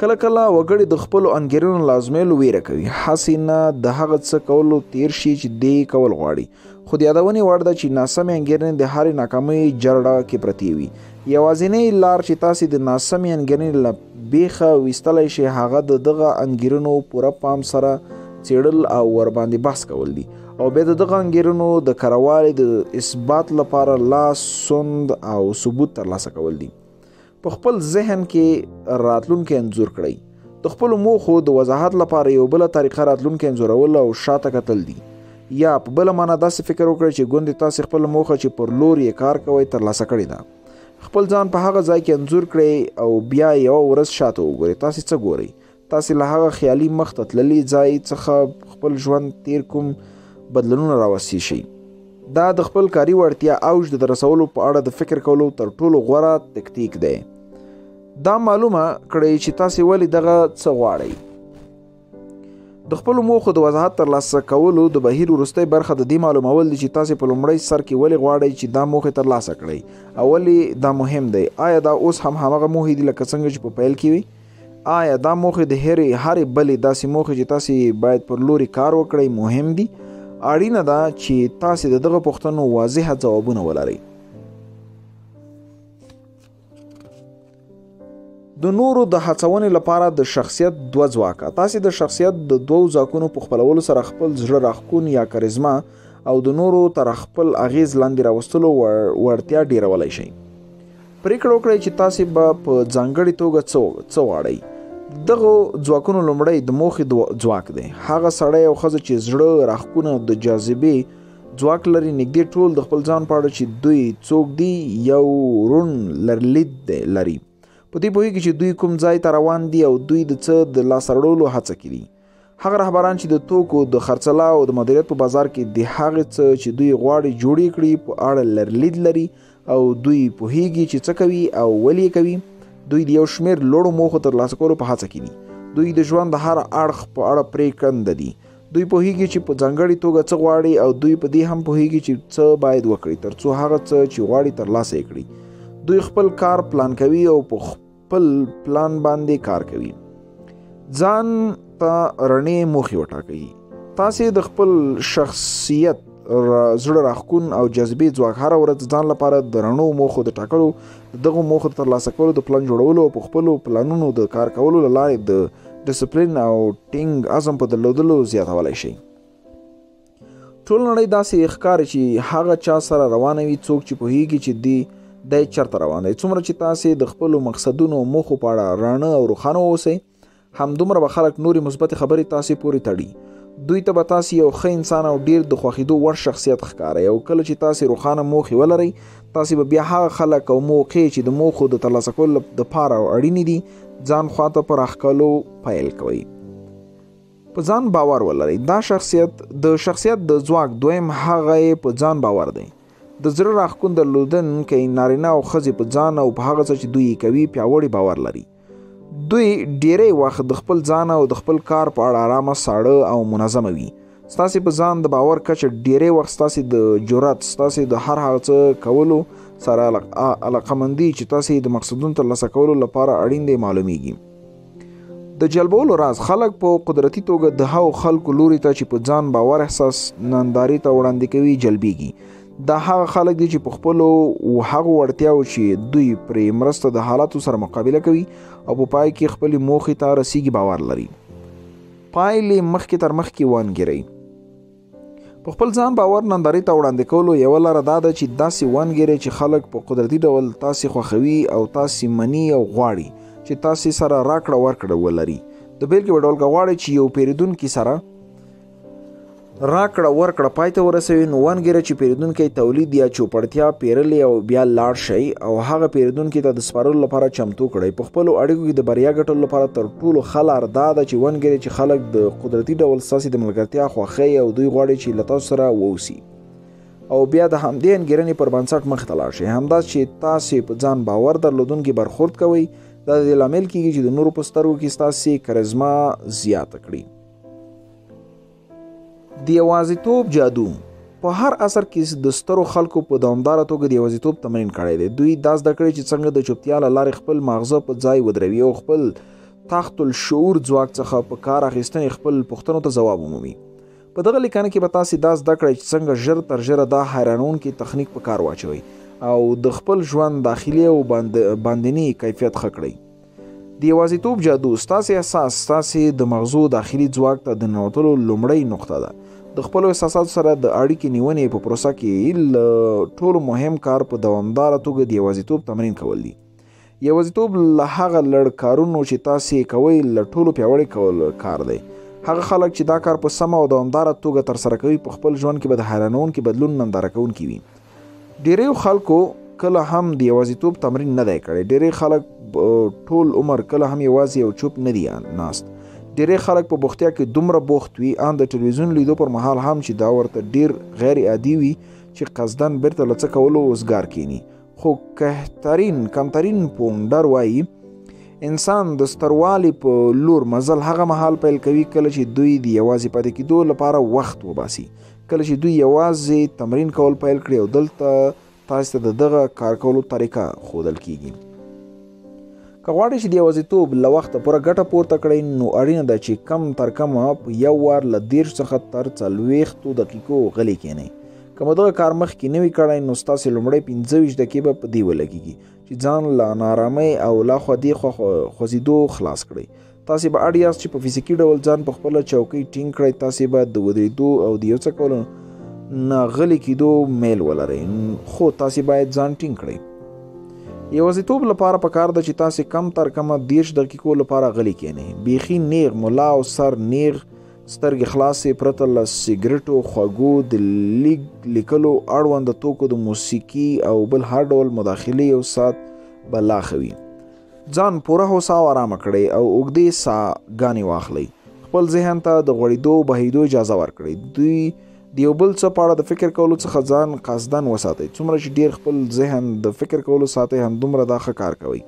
Speaker 1: کله کله وګړي د خپلو انګیرنو لازمېلو ویره کوي. هسې نه د هغه څه کولو تیر شي چې دی کول غواړي. خو د یادونې وړ ده چې ناسمې انګیرنې د هرې ناکامۍ جرړه کې پرتې وي. یوازینۍ لار چې تاسې د ناسمې انګیرنې له بیخه ویستلی شئ هغه د دغه انګیرنو پوره پام سره څېړل او ورباندې بحث کول دي او بیا د دغه انګیرنو د کروالي د اثبات لپاره لاس سوند او ثبوت ترلاسه کول دي. په خپل ذهن کې راتلونکی انځور کړئ. د خپلو موخو د وضاحت لپاره یو بله طریقه راتلونکی انځورول او شاته کتل دي. یا په بله معنا داسې فکر وکړئ چې ګوندې تاسې خپله موخه چې پر لور یې کار کوئ ترلاسه کړې ده. خپل ځان په هغه ځای کې انځور کړئ او بیا یوه ورځ شاته وګورئ. تاسې څه ګورئ؟
Speaker 2: تاسې له هغه خیالي مخ ته تللي ځای څخه خپل ژوند تیر کوم بدلونونه راوستي شي. دا د خپل کاري وړتیا اوج د رسولو په اړه د فکر کولو تر ټولو غوره تکتیک دی. دا معلومه کړئ چې تاسې ولې دغه څه غواړئ. د خپلو موخو د وضاحت ترلاسه کولو د بهیر وروستی برخه د دې معلومول دي چې تاسې په لومړی سر کې ولې غواړئ چې دا موخې ترلاسه کړئ او ولې دا مهم دی. آیا دا اوس هم همغه موخې دي لکه څنګه چې په پیل کې وي؟ آیا دا موخې د هرې بلې داسې موخې چې تاسې باید پر لوري کار وکړئ مهم دي؟ اړینه ده چې تاسې د دغه پوښتنو واضحه ځوابونه ولرئ. د نورو د هڅونې لپاره د شخصیت دوه ځواکه. تاسې د شخصیت د دوو ځواکونو په خپلولو سره خپل زړه راښکون یا کاریزما او د نورو تر خپل اغیز لاندې راوستلو وړتیا ډیرولای شئ. پریکړه وکړئ چې تاسې به په ځانګړې توګه څه غواړئ. دغه ځواکونو لومړی د موخې ځواک دی. هغه سړی او ښځه چې زړه راښکونه د جاذبې ځواک لري نږدې ټول د خپل ځان په اړه چې دوی څوک دي یو روڼ لرلید لري. په دې پوهیږي چې دوی کوم ځای ته روان دي او دوی د څه د لاسته راوړلو هڅه کوي. هغه رهبران چې د توکو د خرڅلاو او د مدیریت په بازار کې د هغې څه چې دوی غواړي جوړې کړي په اړه لرلید لري او دوی پوهیږي چې څه کوي او ولې کوي. دوی د یو شمېر لوړو موخو ترلاسه کولو په هڅه کې دي. دوی د ژوند د هر اړخ په اړه پرېکنده دي. دوی پوهیږي چې په ځانګړې توګه څه غواړي او دوی په دې هم پوهیږي چې څه باید وکړي تر څو هغه څه چې غواړي ترلاسه یې کړي. دوی خپل کار پلان کوي او په خپل پلان باندې کار کوي. ځان ته رڼې موخې وټاکئ. تاسې د خپل شخصیت زړه راښکون او جذبې ځواک هره ورځ ځان لپاره د رڼو موخو د ټاکلو دغه موخو د ترلاسه کولو د پلان جوړولو او په خپلو پلانونو د کار کولو له لارې د ډسپلین او ټینګ عزم په درلودلو زیاتولی شئ. ټول نړۍ داسې ښکاري چې هغه چا سره روانه وي څوک چې پوهیږي چې دی چېرته روان دی. څومره چې تاسې د خپلو مقصدونو او موخو په اړه رڼه او روښانه واوسئ همدومره به خلک نورې مثبتې خبرې تاسې پورې تړي. دوی ته به تاسې یو ښه انسان او ډیر د خوښېدو وړ شخصیت ښکارئ او کله چې تاسې روښانه موخې ولرئ تاسې به بیا هغه خلک او موقع چې د موخو د ترلاسه کولو دپاره اړینې دي ځان خواته په راښکلو پیل کوئ. په ځان باور ولرئ. دا شخصیت د ځواک دویم هغه یې په ځان باور دی. د زړه راښکون درلودونکی نارینه او ښځې په ځان او په هغه څه چې دوی کوي پیاوړی باور لري. دوی ډیری وخت د خپل ځان او د خپل کار په اړه آرامه ساړه او منظمه وي. ستاسې په ځان د باور کچه ډیری وخت ستاسې د جرأت ستاسې د هر هغه څه کولو سره علاقمندي چې تاسې د مقصدونو ترلاسه کولو لپاره اړین دی معلومیږي. د جلبولو راز خلک په قدرتي توګه د هغو خلکو لوري ته چې په ځان باور احساس نندارې ته وړاندې کوي جلبیږي. دا هغه خلک دي چې په خپلو هغو وړتیاو چې دوی پرې مرسته د حالاتو سره مقابله کوي او په پای کې خپلې موخې ته رسیږي باور لري. پایلې مخکې تر مخکې وانګیرئ. په خپل ځان باور نندارې ته وړاندې کولو یوه لاره دا ده چې داسې وانګیرئ چې خلک په قدرتي ډول تاسې خوښوي او تاسې مني او غواړي چې تاسې سره راکړه ورکړه ولري. د بیلګې په ډول که غواړئ چې یو پیرودونکي سره راکړه ورکړه پای ته ورسوي نو وانګیره چې پیرودونکی تولید یا چوپړتیا پیرلی او بیا لاړ شئ او هغه پیرودونکي ته د سپارلو لپاره چمتو کړئ. په خپلو اړیکو کې د بریا ګټلو لپاره تر ټولو ښه لار دا ده چې وانګیرئ چې خلک د قدرتي ډول ستاسې د ملګرتیا خوښوي او دوی غواړي چې له تاسو سره واوسي او بیا د همدې انګیرنې پر بنسټ مخې ته لاړ شئ. همداسې چې تاسې په ځان باور درلودونکي برخورد کوئ دا د دې لامل کیږي چې د نورو په سترګو کې ستاسې کاریزما زیاته کړي. د یوازیتوب جادو. په هر عصر کې د سترو خلکو په دوامداره توګه د یوازیتوب تمرین کړی دی. دوی دا زده کړی چې څنګه د چوپتیا له لارې خپل ماغزه په ځای ودروي او خپل تحت الشعور ځواک څخه په کار اخیستنې خپل پوښتنو ته ځواب ومومي. په دغه لیکنه کې به تاسې دا زده کړئ چې څنګه ژر تر ژره دا حیرانونکي تخنیک په کار واچوئ او د خپل ژوند داخلي او باندني کیفیت ښه کړئ. د یوازیتوب جادو ستاسې احساس ستاسې د مغزو داخلي ځواک ته د ننوتلو لومړۍ نقطه ده. د خپلو احساساتو سره د اړیکې نیونې په پروسه کې له ټولو مهم کار په دوامداره توګه د یوازیتوب تمرین کول دي. یوازیتوب له هغه لړ کارونو چې تاسې کوئ له ټولو پیاوړی کار دی. هغه خلک چې دا کار په سمه او دوامداره توګه ترسره کوي په خپل ژوند کې به د حیرانونکي بدلون ننداره کوونکي وي. ډیری خلکو کله هم د یوازیتوب تمرین نه دی کړی. ډیری خلک ټول عمر کله هم یوازې او چوپ نه دي ناست. ډېری خلک په بوختیا کې دومره بوخت وي ان د ټلویزیون لیدو پر مهال هم چې دا ورته ډېر غیر عادي وي چې قصدن بیرته له څه کولو وزګار کینی. خو کمترین پونډر وایي انسان د ستروالي په لور مزل هغه مهال پیل کوي کله چې دوی د یوازې پاتې کېدو لپاره وخت وباسي، کله چې دوی یوازې تمرین کول پیل کړي او دلته تاسو ته دغه کار کولو طریقه ښودل کیږي. که غواړئ چې د یوازیتوب له وخته پوره ګټه پورته کړئ نو اړینه ده چې کم تر کمه په یو وار له 30 څخه تر 40 دقیقو غلی کښېنئ. که مو دغه کار مخکې نه وي کړی نو ستاسې لومړی 25 دقیقې به په دې ولګېږي چې ځان له نارامۍ او لا خوا دې خوا خوځېدو خلاص کړئ. تاسې به اړ یاست چې په فزیکي ډول ځان په خپله چوکۍ ټینګ کړئ. تاسې به د ودرېدو او د یو څه کولو نه غلی کېدو میل ولرئ، خو تاسې باید ځان ټینګ کړئ. یوازیتوب لپاره پکار ده چې تاسې کم تر کمه 30 دقیقو لپاره غلی کښېنئ. بیخي نیغ ملا او سر نیغ، سترګې خلاصې پرته له سګرټو، خوږو، د لیکلو، اړونده توکو، د موسیقي او بل هر ډول مداخلې یو ساعت به لا ښه وي. ځان پوره هوسا او ارامه کړئ او اوږدې ساګانې واخلئ. خپل ذهن ته د غوړېدو بهېدو اجازه ورکړئ. دوی د یو بل څه په اړه د فکر کولو څخه ځان قصدن وساتئ. څومره چې ډېر خپل ذهن د فکر کولو ساتئ همدومره دا ښه کار کوئ.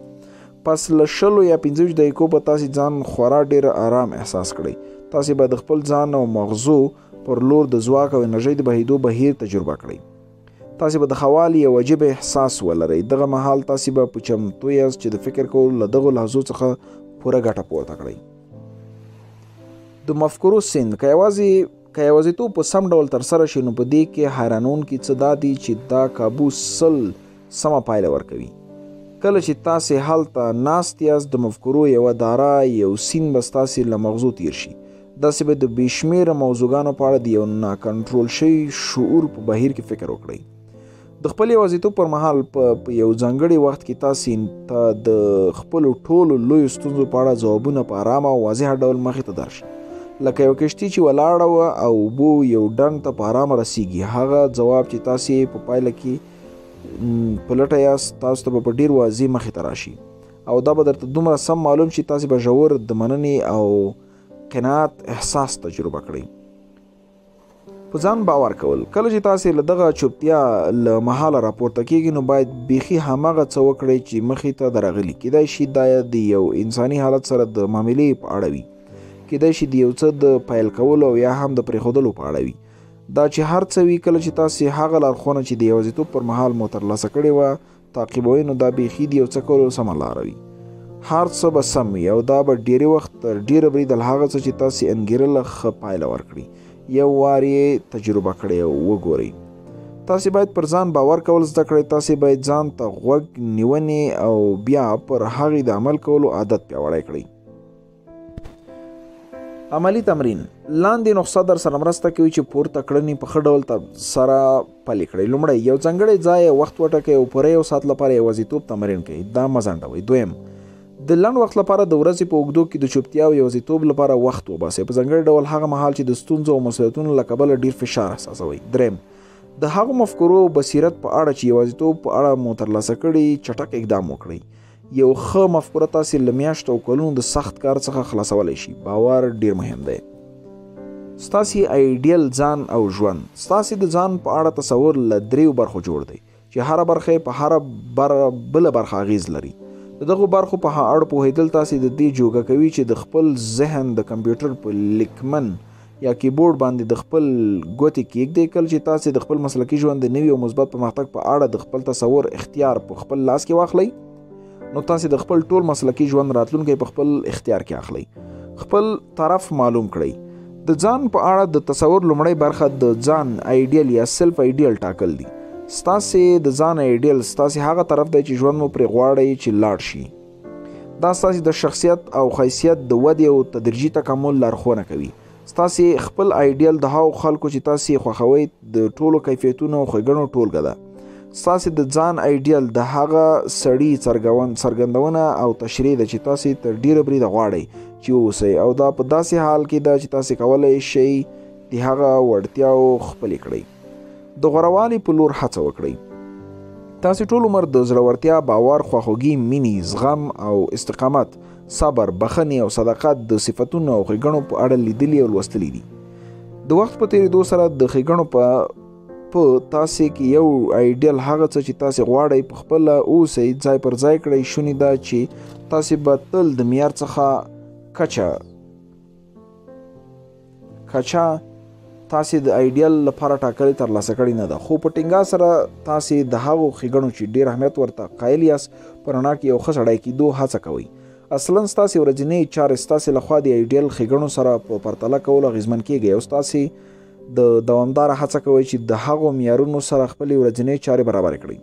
Speaker 2: پس له 20 یا 25 دقیقو به تاسې ځان خورا ډېر آرام احساس کړئ. تاسې به د خپل ځان او مغزو پر لور د ځواک او انرژۍ د بهېدو بهیر تجربه کړئ. تاسې به د ښه والي یو عجیب احساس ولرئ. دغه مهال تاسې به په چمتو یاست چې د فکر کولو له دغو لحظو څخه پوره ګټه پورته کړئ. د مفکورو سیند که یوازیتوب په سم ډول ترسره شي نو په دې کې حیرانونکي څه دا دي چې دا کابو سمه پایله ورکوي. کله چې تاسې هلته ناست یاست د مفکورو یوه داره یو سیند به ستاسې له مغزو تیر شي. داسې به د بېشمېره موضوعګانو په اړه د یو ناکنټرول شوي شعور په بهیر کې فکر وکړئ. د خپل یوازیتوب پر مهال په یو ځانګړي وخت کې تاسې ته د خپلو ټولو لویو ستونزو په اړه ځوابونه په ارامه او واضحه ډول مخې ته درشي. لکه یو کشتي چې ولاړه وه او اوبو یو ډنډ ته په ارامه رسیږي. هغه ځواب چې تاسې په پایله کې په لټه یاست تاسو ته به په ډېر واضح مخې ته راشي او دا به درته دومره سم معلوم شي تاسې به ژور د مننې او قناعت احساس تجربه کړئ. په ځان باور کول کله چې تاسې له دغه چوپتیا له مهاله راپورته کیږي نو باید بیخي هماغه څه وکړئ چې مخې ته درغلي. کیدای شي دا د یو انساني حالت سره د معاملې په اړه وي، کیدای شي د یو څه د پیل کولو او یا هم د پرېښودلو په اړه وي. دا چې هر څه وي کله چې تاسې هغه لارښوونه چې د یوازیتوب پر مهال مو ترلاسه کړې وه تعقیبوئ نو دا بیخي د یو څه کولو سمه لاره وي. هر څه به سم وي او دا به ډېری وخت تر ډېره بریده له هغه څه چې تاسې انګېرله ښه پایله ورکړي. یو وار یې تجربه کړئ او وګورئ. تاسې باید پر ځان باور کول زده کړئ. تاسې باید ځان ته غوږ نیونې او بیا پر هغې د عمل کولو عادت پیاوړی کړئ. عملی تمرین لاندې نسخه در سره مرسته کوي چې پورته کړنې په ښه ډول سره پلي کړئ. لومړی یو ځانګړی ځای وخت وټاکئ او پوره یو ساعت لپاره یوازیتوب تمرین کوئ. دا مه ځنډوئ. دویم د لنډ وخت لپاره د ورځې په اوږدو کې د چوپتیا او یوازیتوب لپاره وخت وباسئ. په ځانګړي ډول هغه مهال چې د ستونزو او مسؤلیتونو له کبله ډېر فشار احساسوئ. دریم د هغو مفکورو بصیرت په اړه چې یوازیتوب په اړه مو ترلاسه کړي چټک اقدام وکړئ. یو ښه مفکوره تاسې له میاشتو او کلونو د سخت کار څخه خلاصولی شي. باور ډېر مهم دی. ستاسې ایډیل ځان او ژوند. ستاسې د ځان په اړه تصور له 3 برخو جوړ دی چې هره برخه په هره بله برخه اغیز لري. د دغو برخو په اړه پوهېدل تاسې د دې جوګه کوي چې د خپل ذهن د کمپیوټر په لیکمن یا کیبورډ باندې د خپل ګوتې کېږدئ. کله چې تاسې د خپل مسلکي ژوند د نوي او مثبت پرمختګ په اړه د خپل تصور اختیار په خپل لاس کې واخلئ نو تاسې د خپل ټول مسلکي ژوند راتلونکی په خپل اختیار کې اخلئ. خپل طرف معلوم کړئ. د ځان په اړه د تصور لومړی برخه د ځان ایډیل یا سلف ایډیل ټاکل دي. ستاسې د ځان ایډیل ستاسې هغه طرف دی چې ژوند مو پرې غواړئ چې لاړ شي. دا ستاسې د شخصیت او حیثیت د ودې او تدریجي تکامل لارښوونه کوي. ستاسې خپل ایډیل د هغو خلکو چې تاسې خوښوئ د ټولو کیفیتونو او ښېګڼو ټولګه ده. ستاسې د ځان ایډیل د هغه سړي څرګندونه او تشریح ده چې تاسې تر ډېره بریده غواړئ چې واوسئ او دا په داسې حال کې ده چې تاسې کولی شئ د هغه وړتیاو خپلې کړئ. د غوروالي په لور هڅه وکړئ. تاسې ټول عمر د زړورتیا، باور، خواخوږي، مینې، زغم او استقامت صبر، بخنې او صداقت د صفتونو او ښېګڼو په اړه لیدلي او لوستلي دي. د وخت په تېرېدو سره د ښېګڼو په تاسې کې یو آیډیل هغه څه چې تاسې غواړئ په خپله اوسئ ځای پر ځای کړئ. شونې ده چې تاسې به تل د معیار څخه کچه تاسې د آیډیل لپاره ټاکلې ترلاسه کړې نه ده، خو په ټینګار سره تاسې د هغو ښېګڼو چې ډېر اهمیت ورته قایل یاست په رڼا کې یو ښه سړی کېدو هڅه کوئ. اصلا ستاسې ورځنۍ چارې ستاسې لخوا د آیډیل ښېګڼو سره په پرتله کولو اغېزمن کېږي او ستاسې د دوامداره هڅه کوئ چې د هغو معیارونو سره خپلې ورځنۍ چارې برابر کړئ.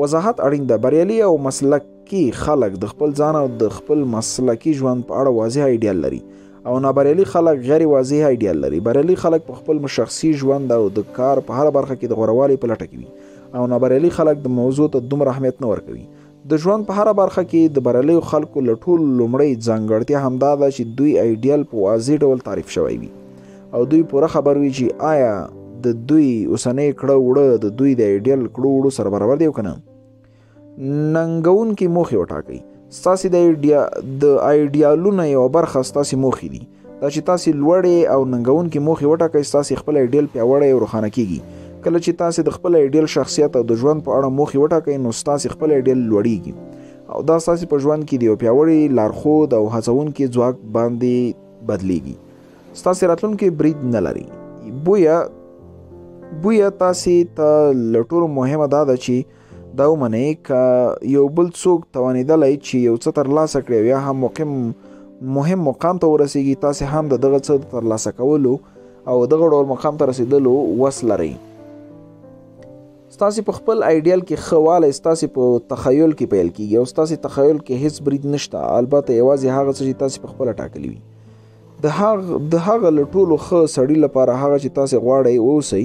Speaker 2: وضاحت اړین ده. بریالي او مسلکي خلک د خپل ځان او د خپل مسلکي ژوند په اړه واضح آیډیل لري او نابریالي خلک غیر واضح آیډیل لري. بریالي خلک په خپل شخصي ژوند او د کار په هره برخه کې د غوروالي په لټه کې وي او نابریالي خلک د موضوع ته دومره اهمیت نه ورکوي. د ژوند په هره برخه کې د بریالیو خلکو له ټولو لومړۍ ځانګړتیا همدا ده چې دوی آیډیل په واضح ډول تعریف شوی وي او دوی پوره خبر وي چې آیا د دوی اوسنۍ کړه وړه د دوی د آیډیل کړو وړو سره برابر دی او که نه. ننګونکې موخې وټاکئ. ستاسې د آیډیالونو یوه برخه ستاسې موخې دي. دا چې تاسې لوړې او ننګونکې موخې وټاکئ ستاسې خپل آیډیل پیاوړی او روښانه کیږي. کله چې تاسې د خپل آیډیل شخصیت او د ژوند په اړه موخې وټاکئ نو ستاسې خپل آیډیل لوړیږي او دا ستاسې په ژوند کې د یو پیاوړي لارښود او هڅونکي ځواک باندې بدلیږي. ستاسې راتلونکي برید نه لري. بویه تاسې ته له ټولو مهمه دا ده چې دا ومنئ که یو بل څوک توانېدلی چې یو څه ترلاسه کړي او یا هم مهم مقام ته ورسیږي تاسې هم د دغه څه د ترلاسه کولو او دغه ډول مقام ته رسیدلو وس لرئ. ستاسې په خپل آیډیل کې ښه والی ستاسې په تخیل کې پیل کیږي او ستاسې تخیل کې هیڅ برید نشته، البته یوازې هغه څه چې تاسې په خپله ټاکلي وي. د هغه له ټولو ښه سړي لپاره هغه چې تاسې غواړئ واوسئ.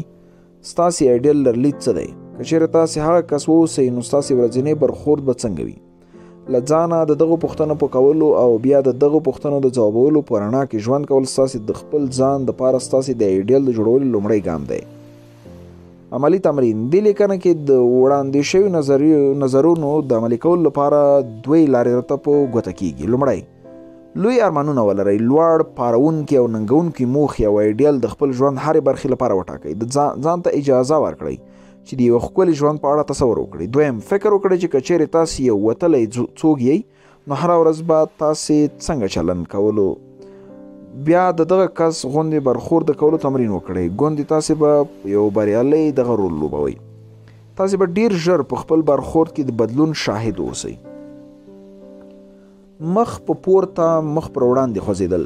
Speaker 2: ستاسې آیډیل لرلید څه دی؟ که چېرې تاسې هغه کس واوسئ نو ستاسې ورځنی برخورد به څنګه وي؟ له ځانه د دغو پوښتنو په کولو او بیا د دغو پوښتنو د ځوابولو په رڼا کې ژوند کول ستاسې د خپل ځان دپاره ستاسې د آیډیل د جوړولو لومړی ګام دی. عملی تمرین. دې لیکنه کې د وړاندې شویو نظرونو د عملي کولو لپاره دوی لارې راته په ګوته کیږي. لومړی، لوی ارمانونه ولرئ. لوړ پارونکي او ننګونکي موخې او آیډیل د خپل ژوند هرې برخې لپاره وټاکئ. د ځان ته اجازه ورکړئ چې د یو ښکلي ژوند په اړه تصور وکړئ. دویم، فکر وکړئ چې که چیرې تاسې یو وتلی څوک یئ نو هره ورځ به تاسې څنګه چلند کولو. بیا د دغه کس غوندې برخورد کولو تمرین وکړئ. ګوندې تاسې به یو بریالی دغه رول لوبوئ. تاسې به ډیر ژر په خپل برخورد کې د بدلون شاهد اوسئ. مخ په پورته مخ پر وړاندې خوځېدل.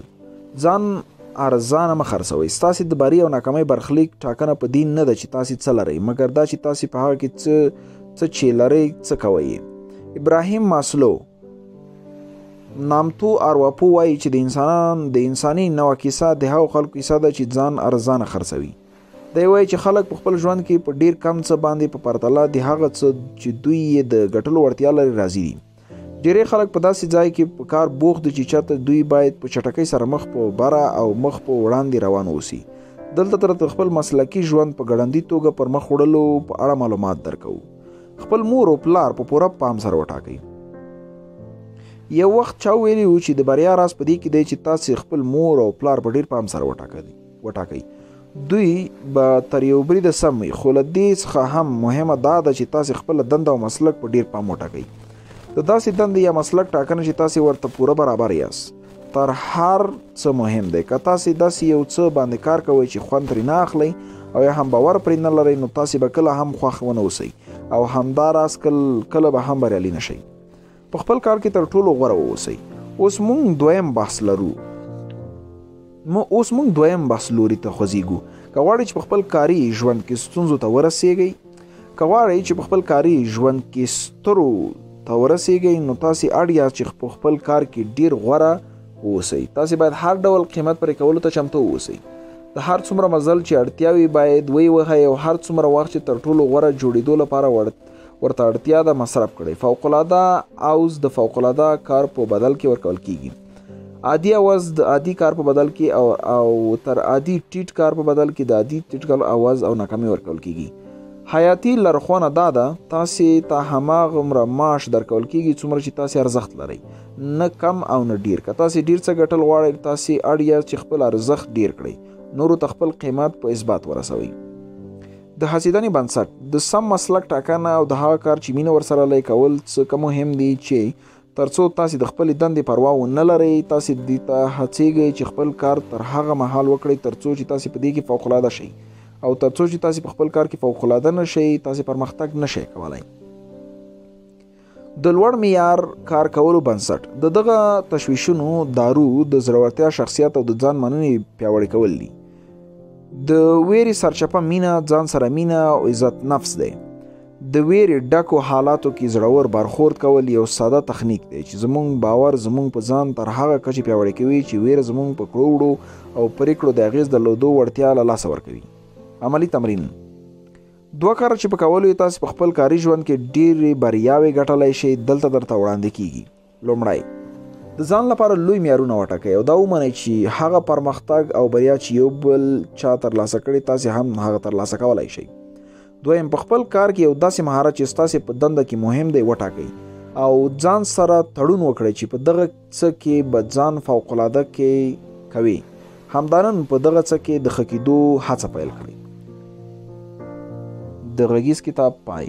Speaker 2: ځان ارزانه مه خرڅوئ. ستاسې د بري او ناکامۍ برخلیک ټاکنه په دین نه ده چې تاسې څه لرئ، مګر دا چې تاسې په هغه کې څه چې لرئ څه کوئ. ابراهیم ماسلو نامتو ارواپو وایي چې د انساني نوع کیسه د هغو خلکو کیسه ده چې ځان ارزانه خرڅوي. دی وایي چې خلک په خپل ژوند کې په ډیر کم څه باندې په پرتله د هغه څه چې دوی یې د ګټلو وړتیا لري راضي دي. ډیری خلک په داسې ځای کې په کار بوخت دي چې چېرته دوی باید په چټکۍ سره مخ په بره او مخ په وړاندې روان اوسي. دلته تر خپل مسلکي ژوند په ګړندي توګه پر مخ وړلو په اړه معلومات درکوو. خپل مور او پلار په پوره پام سره وټاکئ. یو وخت چا ویلي و چې د بریا راز په دې کې دی چې تاسې خپل مور او پلار په ډیر پام سره وټاکئ. دوی به تر یو بریده سم وي، خو له دې څخه هم مهمه دا ده چې تاسې خپله دنده او مسلک په ډیر پام وټاکئ. د داسې دندې یا مسلک ټاکنه چې تاسې ورته پوره برابر یاست تر هر څه مهم دی. که تاسې داسې یو څه باندې کار کوئ چې خوند ترې نه اخلئ او یا هم باور پرې نه لرئ نو تاسې به کله هم خوښ ونه اوسئ او همداراز کله به هم بریالي نه شئ. په خپل کار کې تر ټولو غوره واوسئ. اوس موږ دویم بحث لوري ته خوځېږو. که غواړئ چې په خپل کاري ژوند کې ستونزو ته ورسیږئ ته ورسیږئ نو تاسې اړ یاست چې په خپل کار کې ډیر غوره اوسئ. تاسې باید هر ډول قیمت پرې کولو ته چمتو اوسئ. د هر څومره مزل چې اړتیاوي باید ووهئ او هر څومره وخت چې تر ټولو غوره جوړېدو لپاره ورته اړتیا ده مصرف کړئ. فوقالعاده عوض د فوقالعاده کار په بدل کې ورکول کیږي. عادي عوض د عادي کار په بدل کې او تر عادي ټیټ کار په بدل کې د عادي ټیټ کار عوض او ناکامي ورکول کیږي. حیاتي لارښوونه دا ده تاسې ته هماغومره معاش درکول کیږي څومره چې تاسې ارزښت لرئ، نه کم او نه ډیر. که تاسې ډیر څه ګټل غواړئ تاسې اړ یاست چې خپل ارزښت ډیر کړئ، نورو ته خپل قیمت په اثبات ورسوئ. د هڅېدنې بنسټ د سم مسلک ټاکنه او د هغه کار چې مینه ورسره لای کول څه مهم دي چې ترڅو تاسې د خپلې دندې پروا ونه لرئ تاسې دې ته هڅېږئ چې خپل کار تر هغه مهال وکړئ ترڅو چې تاسې په دې کې فوق‌العاده شئ، او ترڅو چې تاسې په خپل کار کې فوق‌العاده نشئ تاسې پرمختګ نشئ کولی. د لوړ معیار کار کولو بنسټ د دغه تشویشونو دارو د زړورتیا، شخصیت او د ځان مننې پیاوړی کول دي. د ویرې سرچپه مینه، ځان سره مینه او عزت نفس دی. د ویرې ډکو حالاتو کې زړور برخورد کول یو ساده تخنیک دی چې زموږ باور زموږ په ځان تر هغه کچې پیاوړی کوي چې ویره زموږ په کړو وړو او پرېکړو د اغېز درلودو وړتیا له لاسه ورکوي. عملی تمرین: 2 کار چې په کولو یې تاسې په خپل کاري ژوند کې ډېرې بریاوې ګټلی شئ دلته درته وړاندې کیږي. لومړی، د ځان لپاره لوی معیارونه وټاکئ او دا ومنئ چې هغه پرمختګ او بریا چې یو بل چا ترلاسه کړي تاسې هم هغه ترلاسه کولی شئ. دویم، په خپل کار کې یو داسې مهارت چې ستاسې په دنده کې مهم دی وټاکئ او ځان سره تړون وکړئ چې په دغه څه کې به ځان فوق‌العاده کې کوي، همدارن په دغه څه کې د ښه کېدو هڅه پیل کړئ. د غږیز کتاب پای.